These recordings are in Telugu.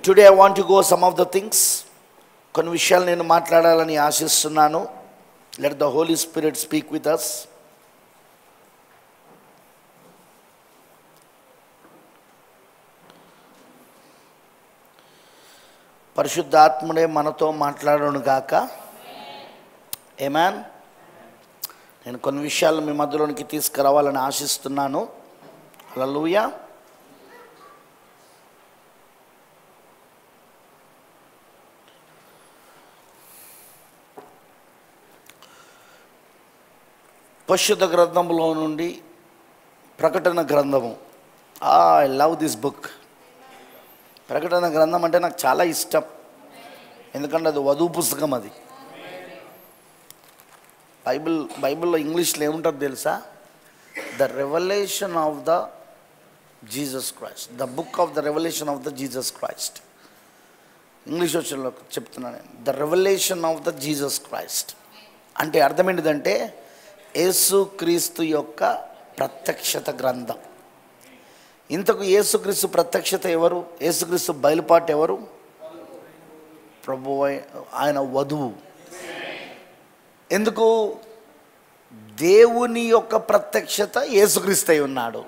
Today I want to go some of the things. కొన్ని విషయాలు నేను మాట్లాడాలని ఆశిస్తున్నాను. Let the Holy Spirit speak with us. పరిశుద్ధాత్ముడే మనతో మాట్లాడను గాక. ఆమేన్. నేను కొన్ని విషయాలు మీ మధ్యలోనికి తీసుకురావాలని ఆశిస్తున్నాను. హల్లెలూయా. పరిశుద్ధ గ్రంథములో నుండి ప్రకటన గ్రంథము. I love this book. ప్రకటన గ్రంథం అంటే నాకు చాలా ఇష్టం. ఎందుకంటే అది వధువు పుస్తకం. అది బైబిల్లో ఇంగ్లీష్లో ఏముంటుంది తెలుసా? The revolution of the Jesus Christ. The book of the revolution of the Jesus Christ. English వచ్చేలో చెప్తున్నాను నేను. The revolution of the Jesus Christ అంటే అర్థం ఏంటిదంటే యేసుక్రీస్తు యొక్క ప్రత్యక్షత గ్రంథం. ఇంతకు యేసుక్రీస్తు ప్రత్యక్షత ఎవరు? యేసుక్రీస్తు బయలుపాటు ఎవరు? ప్రభువు, ఆయన వధువు. ఎందుకు? దేవుని యొక్క ప్రత్యక్షత యేసుక్రీస్తు అయి ఉన్నాడు.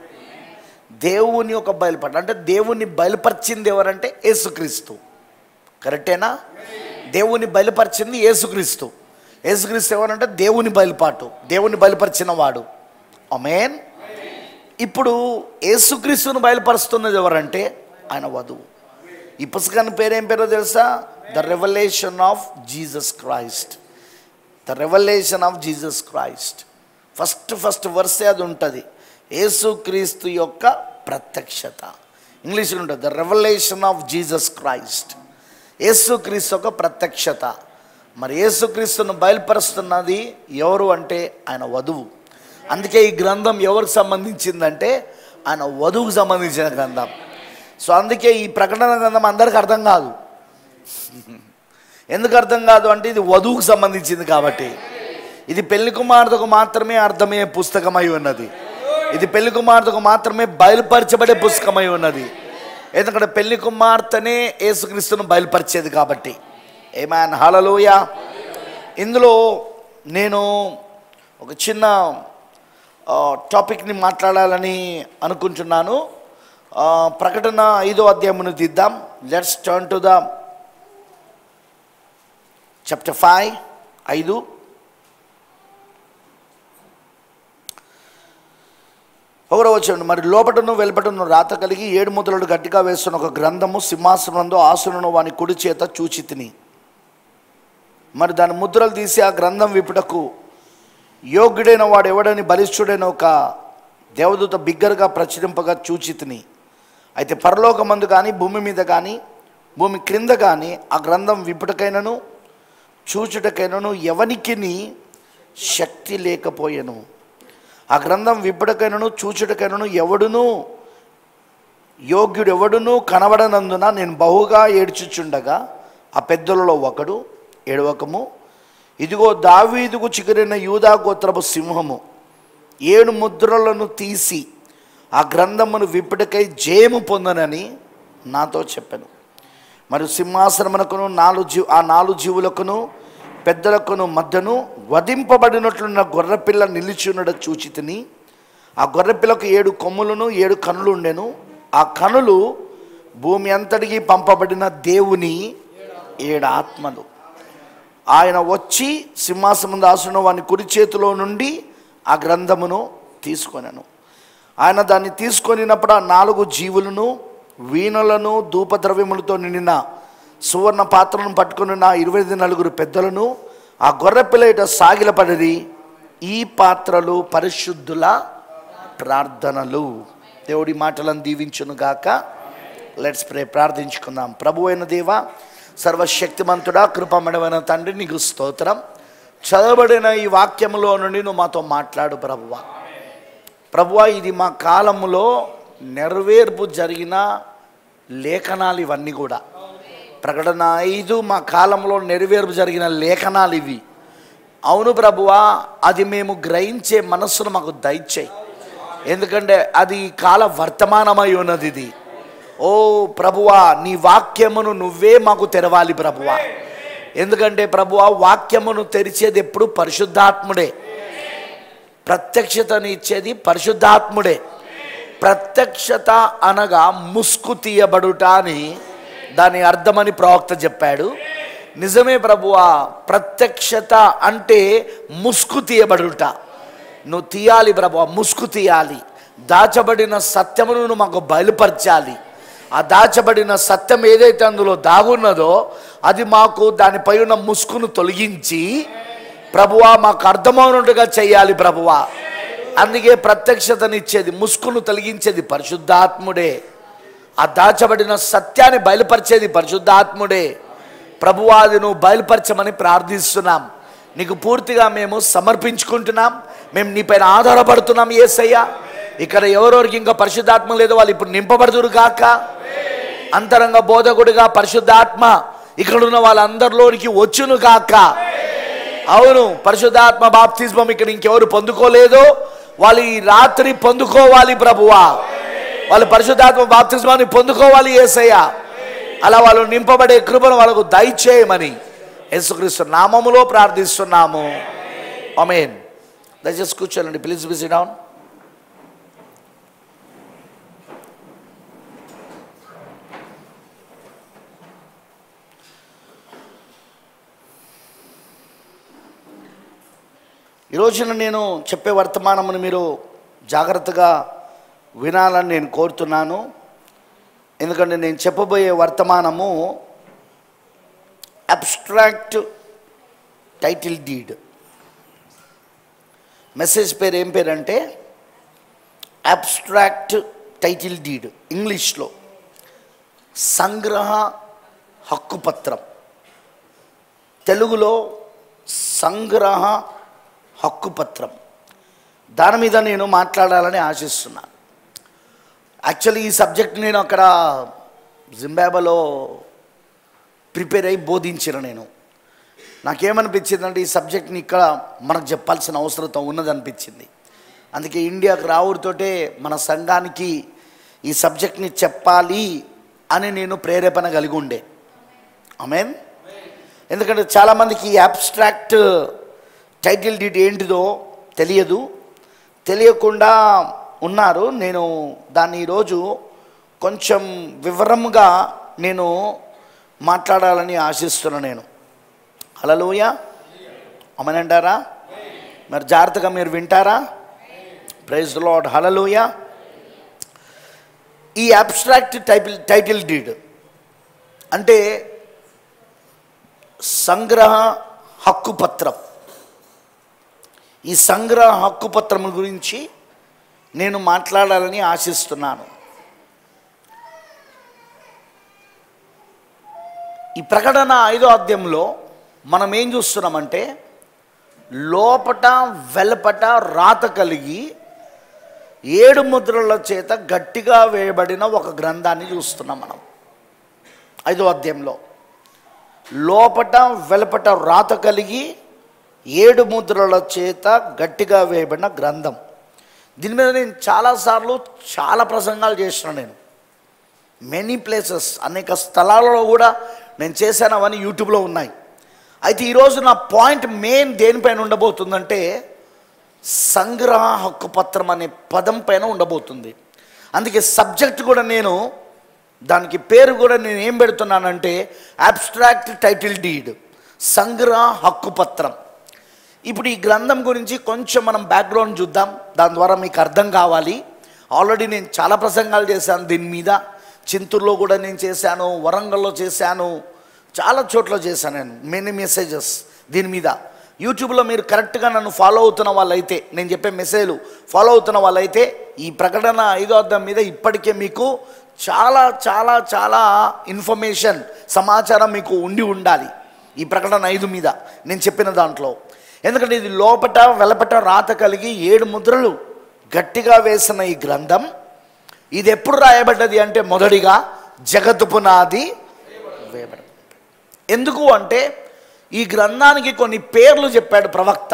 దేవుని యొక్క బయలుపాటు అంటే దేవుని బయలుపరిచింది ఎవరంటే యేసుక్రీస్తు. కరెక్టేనా? దేవుని బయలుపరిచింది యేసుక్రీస్తు. యేసుక్రీస్తు ఎవరంటే దేవుని బయలుపాటు, దేవుని బయలుపరిచిన వాడు. ఆమేన్. ఇప్పుడు యేసుక్రీస్తును బయలుపరుస్తున్నది ఎవరంటే ఆయన వధువు. ఈ పుస్తకాన్ని పేరేం పేరో తెలుసా? The revolution of Jesus Christ. The revolution of Jesus Christ. First verse అది ఉంటుంది. యేసుక్రీస్తు యొక్క ప్రత్యక్షత. ఇంగ్లీష్లో ఉంటుంది the revolution of Jesus Christ. యేసుక్రీస్తు యొక్క ప్రత్యక్షత. మరి యేసుక్రీస్తును బయలుపరుస్తున్నది ఎవరు అంటే ఆయన వధువు. అందుకే ఈ గ్రంథం ఎవరికి సంబంధించిందంటే ఆయన వధువుకు సంబంధించిన గ్రంథం. సో అందుకే ఈ ప్రకటన గ్రంథం అందరికి అర్థం కాదు. ఎందుకు అర్థం కాదు అంటే ఇది వధువుకు సంబంధించింది కాబట్టి. ఇది పెళ్లి కుమార్తెకు మాత్రమే అర్థమయ్యే పుస్తకమై ఉన్నది. ఇది పెళ్లి కుమార్తెకు మాత్రమే బయలుపరచబడే పుస్తకమై ఉన్నది. ఎందుకంటే పెళ్లి కుమార్తెనే యేసుక్రీస్తును బయలుపరిచేది కాబట్టి. ఆమేన్. హల్లెలూయా. ఇందులో నేను ఒక చిన్న టాపిక్ని మాట్లాడాలని అనుకుంటున్నాను. ప్రకటన 5వ అధ్యాయమును తీద్దాం. Let's turn to the chapter 5. 5 ఒకరవచనం. మరి లోపటను వెలుపటను రాత కలిగి 7 ముద్రలు గట్టిగా వేస్తున్న ఒక గ్రంథము సింహాసనంలో ఆసనను వాని కుడి చేత చూచితిని. మరి దాని ముద్రలు తీసి ఆ గ్రంథం విప్పుటకు యోగ్యుడైన వాడు ఎవడని బలిష్ఠుడైన ఒక దేవదూత బిగ్గరగా ప్రచురింపగా చూచితిని. అయితే పరలోకమందు కానీ భూమి మీద కానీ భూమి క్రింద కానీ ఆ గ్రంథం విప్పుటకైనను చూచుటకైనను ఎవనికిని శక్తి లేకపోయెను. ఆ గ్రంథం విప్పుటకైనను చూచుటకైనను ఎవడును యోగ్యుడెవడును కనబడనందున నేను బహుగా ఏడ్చుచుండగా ఆ పెద్దలలో ఒకడు ఏడవకము, ఇదిగో దావీదుకు చిగురిన యూదా గోత్రపు సింహము 7 ముద్రలను తీసి ఆ గ్రంథమును విప్పుటకై జయము పొందనని నాతో చెప్పాను. మరియు సింహాసనమునకును 4 జీవులకును పెద్దలకును మధ్యను వధింపబడినట్లున్న గొర్రెపిల్ల నిలిచియుండట చూచితిని. ఆ గొర్రెపిల్లకు 7 కొమ్ములను 7 కనులు ఉండెను. ఆ కనులు భూమి అంతటికి పంపబడిన దేవుని 7 ఆత్మలు. ఆయన వచ్చి సింహాసనం దాసును వాని కుడి చేతిలో నుండి ఆ గ్రంథమును తీసుకొనెను. ఆయన దాన్ని తీసుకొనినప్పుడు ఆ 4 జీవులను వీణలను ధూపద్రవ్యములతో నిండిన సువర్ణ పాత్రలను పట్టుకుని 24 పెద్దలను ఆ గొర్రెపిల్ల ఎదుట సాగిలపడిరి. ఈ పాత్రలు పరిశుద్ధుల ప్రార్థనలు. దేవుడి మాటలను దీవించును గాక. Let's pray. ప్రార్థించుకుందాం. ప్రభు అయిన దేవా, సర్వశక్తిమంతుడా, కృపమడవైన తండ్రి, నీకు స్తోత్రం. చదవబడిన ఈ వాక్యములో నుండి నువ్వు మాతో మాట్లాడు ప్రభువా. ప్రభువా, ఇది మా కాలములో నెరవేర్పు జరిగిన లేఖనాలు ఇవన్నీ కూడా. ప్రకటన 5 మా కాలంలో నెరవేర్పు జరిగిన లేఖనాలు ఇవి. అవును ప్రభువా, అది మేము గ్రహించే మనస్సును మాకు దయచేయి. ఎందుకంటే అది కాల వర్తమానమై ఉన్నది. ఇది ఓ ప్రభువా, నీ వాక్యమును నువ్వే మాకు తెరవాలి ప్రభువా. ఎందుకంటే ప్రభువా, వాక్యమును తెరిచేది ఎప్పుడు పరిశుద్ధాత్ముడే, ప్రత్యక్షతను ఇచ్చేది పరిశుద్ధాత్ముడే. ప్రత్యక్షత అనగా ముసుగు తీయబడుట అని దాని అర్థమని ప్రవక్త చెప్పాడు. నిజమే ప్రభువా, ప్రత్యక్షత అంటే ముసుగు తీయబడుట. నువ్వు తీయాలి ప్రభువా, ముసుగు తీయాలి. దాచబడిన సత్యమును నువ్వు మాకు బయలుపరచాలి. ఆ దాచబడిన సత్యం ఏదైతే అందులో దాగున్నదో అది మాకు దానిపై ఉన్న ముసుగును తొలగించి ప్రభువా మాకు అర్థమవునట్టుగా చేయాలి ప్రభువా. అందుకే ప్రత్యక్షతనిచ్చేది, ముసుగును తొలగించేది పరిశుద్ధాత్ముడే. ఆ దాచబడిన సత్యాన్ని బయలుపరిచేది పరిశుద్ధాత్ముడే. ప్రభువా, అది నువ్వు బయలుపరచమని ప్రార్థిస్తున్నాం. నీకు పూర్తిగా మేము సమర్పించుకుంటున్నాం. మేము నీపైన ఆధారపడుతున్నాం యేసయ్య. ఇక్కడ ఎవరెవరికి ఇంకా పరిశుద్ధాత్మ లేదో వాళ్ళు ఇప్పుడు నింపబడుదురు గాక. అంతరంగ బోధకుడిగా పరిశుద్ధాత్మ ఇక్కడున్న వాళ్ళందరిలోనికి వచ్చును గాక. అవును, పరిశుద్ధాత్మ బాప్తిస్మం ఇక్కడ ఇంకెవరు పొందుకోలేదో వాళ్ళు ఈ రాత్రి పొందుకోవాలి ప్రభువా. వాళ్ళు పరిశుద్ధాత్మ బాప్తిస్మాన్ని పొందుకోవాలి యేసయ్య. అలా వాళ్ళు నింపబడే కృపను వాళ్ళకు దయచేయమని యేసుక్రీస్తు నామములో ప్రార్థిస్తున్నాము. ఆమేన్. దయచేసి కూర్చోండి. Please be SIT down. ఈరోజున నేను చెప్పే వర్తమానమును మీరు జాగ్రత్తగా వినాలని నేను కోరుతున్నాను. ఎందుకంటే నేను చెప్పబోయే వర్తమానము అబ్స్ట్రాక్ట్ టైటిల్ డీడ్. మెసేజ్ పేరు ఏం పేరంటే అబ్స్ట్రాక్ట్ టైటిల్ డీడ్. ఇంగ్లీష్లో సంగ్రహ హక్కుపత్రం, తెలుగులో సంగ్రహ హక్కుపత్రం. దాని మీద నేను మాట్లాడాలని ఆశిస్తున్నాను. యాక్చువల్లీ ఈ సబ్జెక్ట్ నేను అక్కడ జింబాబ్వేలో ప్రిపేర్ అయ్యి బోధించిన. నాకేమనిపించిందంటే ఈ సబ్జెక్ట్ని ఇక్కడ మనకు చెప్పాల్సిన అవసరం ఉన్నదనిపించింది. అందుకే ఇండియాకు రావుడితోటే మన సంఘానికి ఈ సబ్జెక్ట్ని చెప్పాలి అని నేను ప్రేరేపణ కలిగి ఉండే. ఆమేన్. ఎందుకంటే చాలామందికి ఈ అబ్స్ట్రాక్ట్ టైటిల్ డీడ్ ఏంటిదో తెలియకుండా ఉన్నారు. నేను దాన్ని ఈరోజు కొంచెం వివరంగా నేను మాట్లాడాలని ఆశిస్తున్నాను. హల్లెలూయా. ఆమేన్ అంటారా? మరి జాగ్రత్తగా మీరు వింటారా? Praise the Lord. హల్లెలూయా. ఈ అబ్స్ట్రాక్ట్ టైటిల్ డీడ్ అంటే సంగ్రహ హక్కుపత్రం. ఈ సంగ్రహ హక్కుపత్రం గురించి నేను మాట్లాడాలని ఆశిస్తున్నాను. ఈ ప్రకటన 5వ అధ్యాయంలో మనం ఏం చూస్తున్నామంటే లోపట వెలుపట రాత కలిగి 7 ముద్రల చేత గట్టిగా వేయబడిన ఒక గ్రంథాన్ని చూస్తున్నాం మనం 5వ అధ్యాయంలో. లోపట వెలుపట రాత కలిగి 7 ముద్రల చేత గట్టిగా వేయబడిన గ్రంథం. దీని మీద నేను చాలాసార్లు చాలా ప్రసంగాలు చేస్తున్నాను. నేను మెనీ ప్లేసెస్, అనేక స్థలాలలో కూడా నేను చేశాను. అవన్నీ యూట్యూబ్లో ఉన్నాయి. అయితే ఈరోజు నా పాయింట్ మెయిన్ దేనిపైన ఉండబోతుందంటే సంగ్రహ హక్కుపత్రం అనే పదం పైన ఉండబోతుంది. అందుకే సబ్జెక్ట్ కూడా నేను దానికి పేరు కూడా నేను ఏం పెడుతున్నానంటే అబ్స్ట్రాక్ట్ టైటిల్ డీడ్, సంగ్రహ హక్కుపత్రం. ఇప్పుడు ఈ గ్రంథం గురించి కొంచెం మనం బ్యాక్గ్రౌండ్ చూద్దాం. దాని ద్వారా మీకు అర్థం కావాలి. ఆల్రెడీ నేను చాలా ప్రసంగాలు చేశాను దీని మీద. చింతూరులో కూడా నేను చేశాను, వరంగల్లో చేశాను, చాలా చోట్ల చేశాను నేను మెనీ మెసేజెస్ దీని మీద. యూట్యూబ్లో మీరు కరెక్ట్గా నన్ను ఫాలో అవుతున్న వాళ్ళైతే, నేను చెప్పే మెసేజ్లు ఫాలో అవుతున్న వాళ్ళైతే ఈ ప్రకటన 5వ అధ్యాయం మీద ఇప్పటికే మీకు చాలా చాలా చాలా ఇన్ఫర్మేషన్, సమాచారం మీకు ఉండాలి ఈ ప్రకటన 5 మీద నేను చెప్పిన దాంట్లో. ఎందుకంటే ఇది లోపట వెలపట రాత కలిగి 7 ముద్రలు గట్టిగా వేసిన ఈ గ్రంథం. ఇది ఎప్పుడు రాయబడ్డది అంటే మొదటిగా జగత్తు పునాది వేయబడింది. ఎందుకు అంటే ఈ గ్రంథానికి కొన్ని పేర్లు చెప్పాడు ప్రవక్త.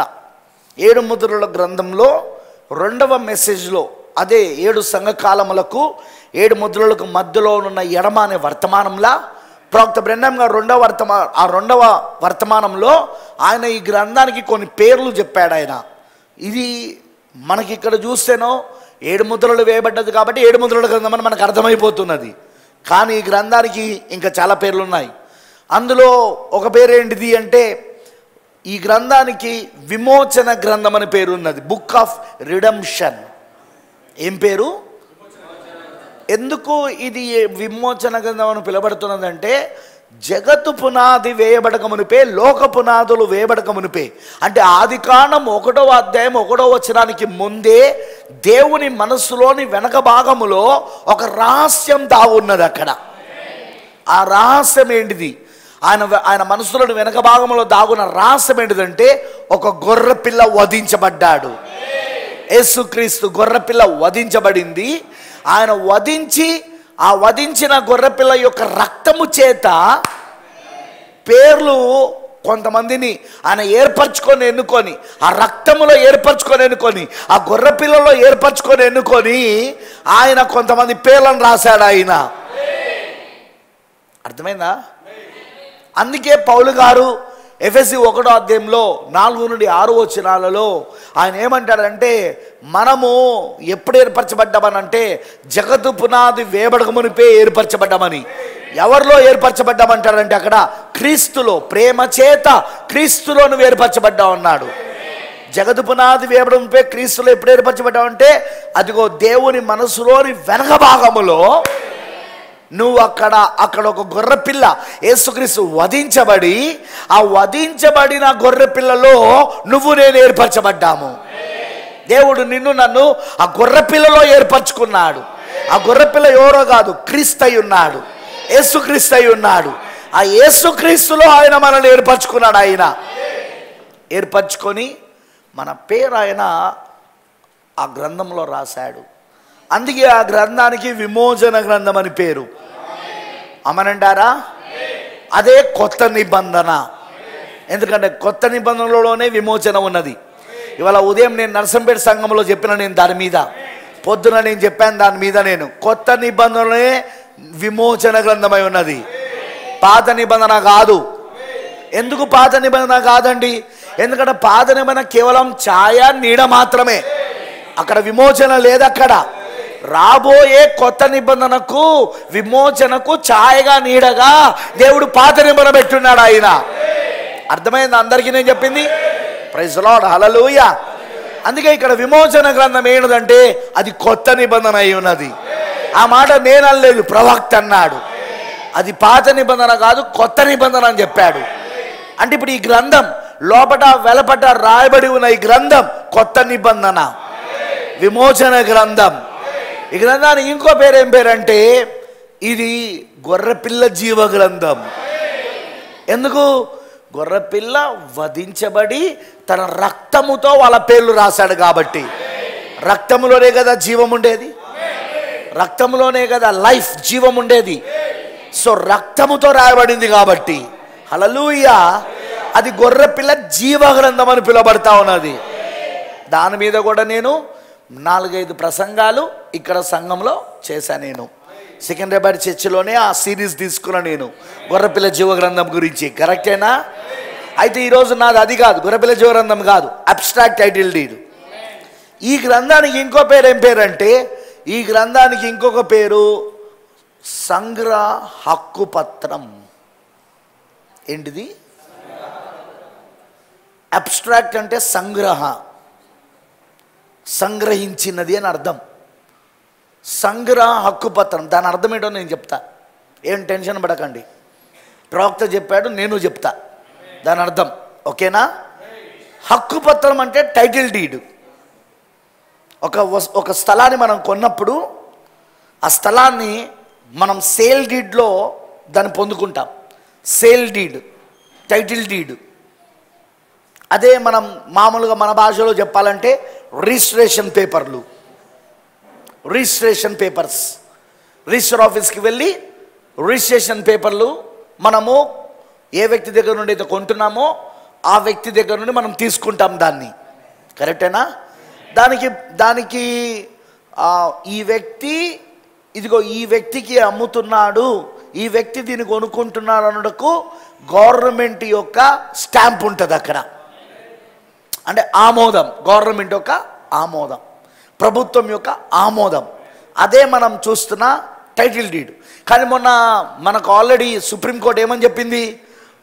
7 ముద్రల గ్రంథంలో 2వ మెసేజ్లో అదే 7 సంఘకాలములకు 7 ముద్రలకు మధ్యలో ఉన్న ఎడమ అనే వర్తమానంలా ప్రవక్త బ్రెన్హామ్ గారు రెండవ వర్తమానంలో ఆయన ఈ గ్రంథానికి కొన్ని పేర్లు చెప్పాడు. ఆయన ఇది మనకి ఇక్కడ చూస్తేనో 7 ముద్రలు వేయబడ్డది కాబట్టి 7 ముద్రల గ్రంథం అని మనకు అర్థమైపోతున్నది. కానీ ఈ గ్రంథానికి ఇంకా చాలా పేర్లు ఉన్నాయి. అందులో ఒక పేరు ఏంటిది అంటే ఈ గ్రంథానికి విమోచన గ్రంథం అని పేరు ఉన్నది. Book of redemption. ఏం పేరు? ఎందుకు ఇది విమోచన గ్రంథం అని పిలువబడుతున్నదంటే జగత్తు పునాది వేయబడక మునిపే, లోక పునాదులు వేయబడక మునిపే, అంటే ఆదికాండం 1వ అధ్యాయం 1వ వచనానికి ముందే దేవుని మనస్సులోని వెనక భాగములో ఒక రహస్యం దాగున్నది. అక్కడ ఆ రహస్యం ఏంటిది? ఆయన మనసులోని వెనక భాగంలో దాగున్న రహస్యం ఏంటిదంటే ఒక గొర్రెపిల్ల వధించబడ్డాడు. యేసుక్రీస్తు గొర్రెపిల్ల వధించబడింది. ఆయన ఆ వధించిన గొర్రెపిల్ల యొక్క రక్తము చేత పేర్లు కొంతమందిని ఆయన ఎన్నుకొని ఆ రక్తములో ఎన్నుకొని ఆ గొర్రెపిల్లలో ఎన్నుకొని ఆయన కొంతమంది పేర్లను రాశాడు. ఆయన అర్థమైందా? అందుకే పౌలు గారు ఎఫెసీ 1వ అధ్యాయంలో 4 నుండి 6 వచనాలలో ఆయన ఏమంటాడంటే మనము ఎప్పుడు ఏర్పరచబడ్డామనంటే జగత్తు పునాది వేయబడక మునిపే ఏర్పరచబడ్డామని. ఎవరిలో ఏర్పరచబడ్డామంటాడంటే అక్కడ క్రీస్తులో, ప్రేమ చేత క్రీస్తులో నువ్వు ఏర్పరచబడ్డావు అన్నాడు. జగత్తు పునాది వేయబడక మునిపే క్రీస్తులో ఎప్పుడు ఏర్పరచబడ్డావంటే అదిగో దేవుని మనసులోని వెనక భాగములో నువ్వు అక్కడ ఒక గొర్రెపిల్ల యేసుక్రీస్తు వధించబడి ఆ వధించబడిన గొర్రెపిల్లలో నువ్వు నేను ఏర్పరచబడ్డాము. దేవుడు నన్ను ఆ గొర్రెపిల్లలో ఏర్పరచుకున్నాడు. ఆ గొర్రెపిల్ల ఎవరో కాదు, క్రీస్తు అయి ఉన్నాడు, యేసుక్రీస్తు అయి ఉన్నాడు. ఆ యేసుక్రీస్తులో ఆయన మనల్ని ఏర్పరచుకున్నాడు. ఆయన ఏర్పరచుకొని మన పేరు ఆయన ఆ గ్రంథంలో రాశాడు. అందుకే ఆ గ్రంథానికి విమోచన గ్రంథం అని పేరు. అమనంటారా? అదే కొత్త నిబంధన. ఎందుకంటే కొత్త నిబంధనలోనే విమోచన ఉన్నది. ఇవాళ ఉదయం నేను నర్సంపేట సంఘంలో చెప్పిన దాని మీద, పొద్దున నేను చెప్పాను దాని మీద. నేను కొత్త నిబంధనలే విమోచన గ్రంథమై ఉన్నది, పాత నిబంధన కాదు. ఎందుకు పాత నిబంధన కాదండి? ఎందుకంటే పాత నిబంధన కేవలం ఛాయ, నీడ మాత్రమే. అక్కడ విమోచన లేదు. అక్కడ రాబోయే కొత్త నిబంధనకు విమోచనకు ఛాయగా, నీడగా దేవుడు పాత నిబంధన పెట్టున్నాడు. ఆయన అర్థమైంది అందరికీ నేను చెప్పింది? ప్రైజ్ ది లార్డ్, హల్లెలూయా. అందుకే ఇక్కడ విమోచన గ్రంథం ఏంటంటే అది కొత్త నిబంధన అయి ఉన్నది. ఆ మాట నేను అనలేదు, ప్రవక్త అన్నాడు. అది పాత నిబంధన కాదు, కొత్త నిబంధన అని చెప్పాడు. అంటే ఇప్పుడు ఈ గ్రంథం లోపట వెలపట రాయబడి ఉన్న ఈ గ్రంథం కొత్త నిబంధన, విమోచన గ్రంథం. ఈ గ్రంథానికి ఇంకో పేరు ఏం పేరంటే ఇది గొర్రెపిల్ల జీవ గ్రంథం. ఎందుకు? గొర్రెపిల్ల వధించబడి తన రక్తముతో వాళ్ళ పేర్లు రాశాడు కాబట్టి. రక్తములోనే కదా జీవం ఉండేది, రక్తములోనే కదా లైఫ్, జీవం ఉండేది. సో రక్తముతో రాయబడింది కాబట్టి హల్లెలూయా, అది గొర్రెపిల్ల జీవ గ్రంథం అని పిలువబడతా ఉన్నది. దాని మీద కూడా నేను 4-5 ప్రసంగాలు ఇక్కడ సంఘంలో చేశాను. నేను సికింద్రాబాద్ చర్చిలోనే ఆ సిరీస్ తీసుకున్నాను నేను గొర్రెపిల్ల జీవ గ్రంథం గురించి. కరెక్టేనా? అయితే ఈరోజు నాది అది కాదు, గొర్రెపిల్ల జీవ గ్రంథం కాదు, అబ్స్ట్రాక్ట్ టైటిల్ డీడ్. ఈ గ్రంథానికి ఇంకో పేరు ఏం పేరు అంటే ఈ గ్రంథానికి ఇంకొక పేరు సంగ్రహ హక్కు పత్రం. ఏంటిది? అబ్స్ట్రాక్ట్ అంటే సంగ్రహించినది అని అర్థం. సంగ్రహ హక్కు పత్రం, దాని అర్థం ఏంటో నేను చెప్తా, ఏం టెన్షన్ పడకండి. ప్రవక్త చెప్పాడు, నేను చెప్తా దాని అర్థం. ఓకేనా? హక్కు పత్రం అంటే టైటిల్ డీడ్. ఒక స్థలాన్ని మనం కొన్నప్పుడు ఆ స్థలాన్ని మనం సేల్ డీడ్లో దాన్ని పొందుకుంటాం. Sale deed, title deed. అదే మనం మామూలుగా మన భాషలో చెప్పాలంటే రిజిస్ట్రేషన్ పేపర్స్. రిజిస్టర్ ఆఫీస్కి వెళ్ళి రిజిస్ట్రేషన్ పేపర్లు మనము ఏ వ్యక్తి దగ్గర నుండి అయితే కొంటున్నామో ఆ వ్యక్తి దగ్గర నుండి మనం తీసుకుంటాం దాన్ని. కరెక్టేనా? దానికి ఈ వ్యక్తి ఇదిగో ఈ వ్యక్తికి అమ్ముతున్నాడు, ఈ వ్యక్తి దీన్ని కొనుక్కుంటున్నాడు అన్నకు గవర్నమెంట్ యొక్క స్టాంప్ ఉంటుంది అక్కడ. అంటే ఆమోదం, గవర్నమెంట్ యొక్క ఆమోదం, ప్రభుత్వం యొక్క ఆమోదం. అదే మనం చూస్తున్న టైటిల్ డీడ్. కానీ మొన్న మనకు ఆల్రెడీ సుప్రీంకోర్టు ఏమని చెప్పింది,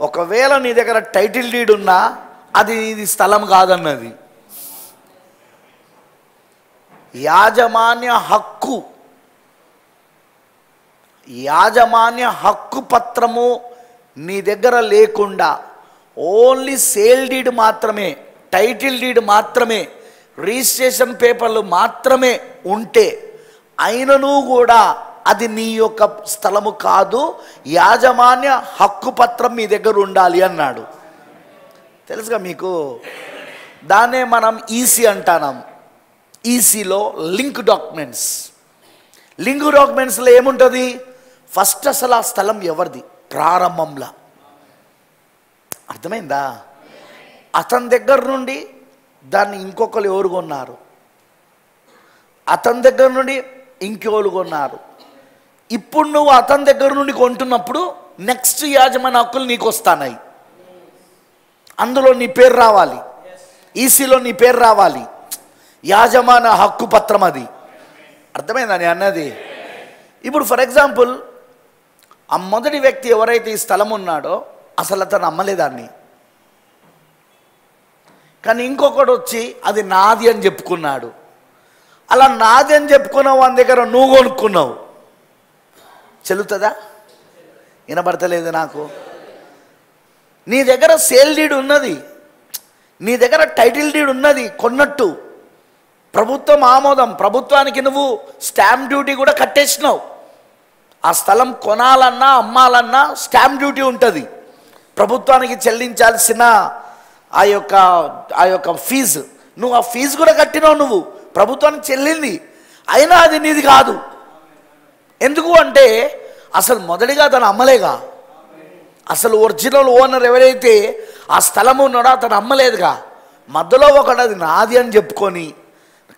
ఒకవేళ నీ దగ్గర టైటిల్ డీడ్ ఉన్నా అది ఇది స్థలం కాదన్నది. యాజమాన్య హక్కు పత్రము నీ దగ్గర లేకుండా ఓన్లీ సేల్ డీడ్ మాత్రమే, టైటిల్ డీడ్ మాత్రమే, రిజిస్ట్రేషన్ పేపర్లు మాత్రమే ఉంటే అయినను కూడా అది నీ యొక్క స్థలము కాదు, యాజమాన్య హక్కు పత్రం మీ దగ్గర ఉండాలి అన్నాడు. తెలుసుగా మీకు, దాన్నే మనం ఈసీ అంటాం. ఈసీలో లింక్ డాక్యుమెంట్స్. లింక్ డాక్యుమెంట్స్లో ఏముంటుంది, ఫస్ట్ అసలు ఆ స్థలం ఎవరిది ప్రారంభంలో, అర్థమైందా? అతని దగ్గర నుండి దాన్ని ఇంకొకరు ఎవరు కొన్నారు, అతని దగ్గర నుండి ఇంకెవరు కొన్నారు. ఇప్పుడు నువ్వు అతని దగ్గర నుండి కొంటున్నప్పుడు నెక్స్ట్ యాజమాన్య హక్కులు నీకు వస్తాయి. అందులో నీ పేరు రావాలి, ఈసీలో నీ పేరు రావాలి, యాజమాన్య హక్కు పత్రం అది. అర్థమైందా నేను అన్నది? ఇప్పుడు ఫర్ ఎగ్జాంపుల్ ఆ మొదటి వ్యక్తి ఎవరైతే ఈ స్థలం ఉన్నాడో అసలు అతను అమ్మలేదాన్ని, కానీ ఇంకొకటి వచ్చి అది నాది అని చెప్పుకున్నాడు. అలా నాది అని చెప్పుకున్నావు, వాని దగ్గర నువ్వు కొనుక్కున్నావు, చెల్లుతుందా? వినబడతలేదు నాకు. నీ దగ్గర సేల్ డీడ్ ఉన్నది, నీ దగ్గర టైటిల్ డీడ్ ఉన్నది కొన్నట్టు, ప్రభుత్వం ఆమోదం, ప్రభుత్వానికి నువ్వు స్టాంప్ డ్యూటీ కూడా కట్టేసినావు. ఆ స్థలం కొనాలన్నా అమ్మాలన్నా స్టాంప్ డ్యూటీ ఉంటుంది, ప్రభుత్వానికి చెల్లించాల్సిన ఆ యొక్క ఫీజు, నువ్వు ఆ ఫీజు కూడా కట్టినావు, నువ్వు ప్రభుత్వానికి చెల్లింది, అయినా అది నీది కాదు. ఎందుకు అంటే అసలు మొదటిగా అతను అమ్మలేగా, అసలు ఒరిజినల్ ఓనర్ ఎవరైతే ఆ స్థలం ఉన్నాడో అతను అమ్మలేదుగా. మధ్యలో ఒకడు అది నాది అని చెప్పుకొని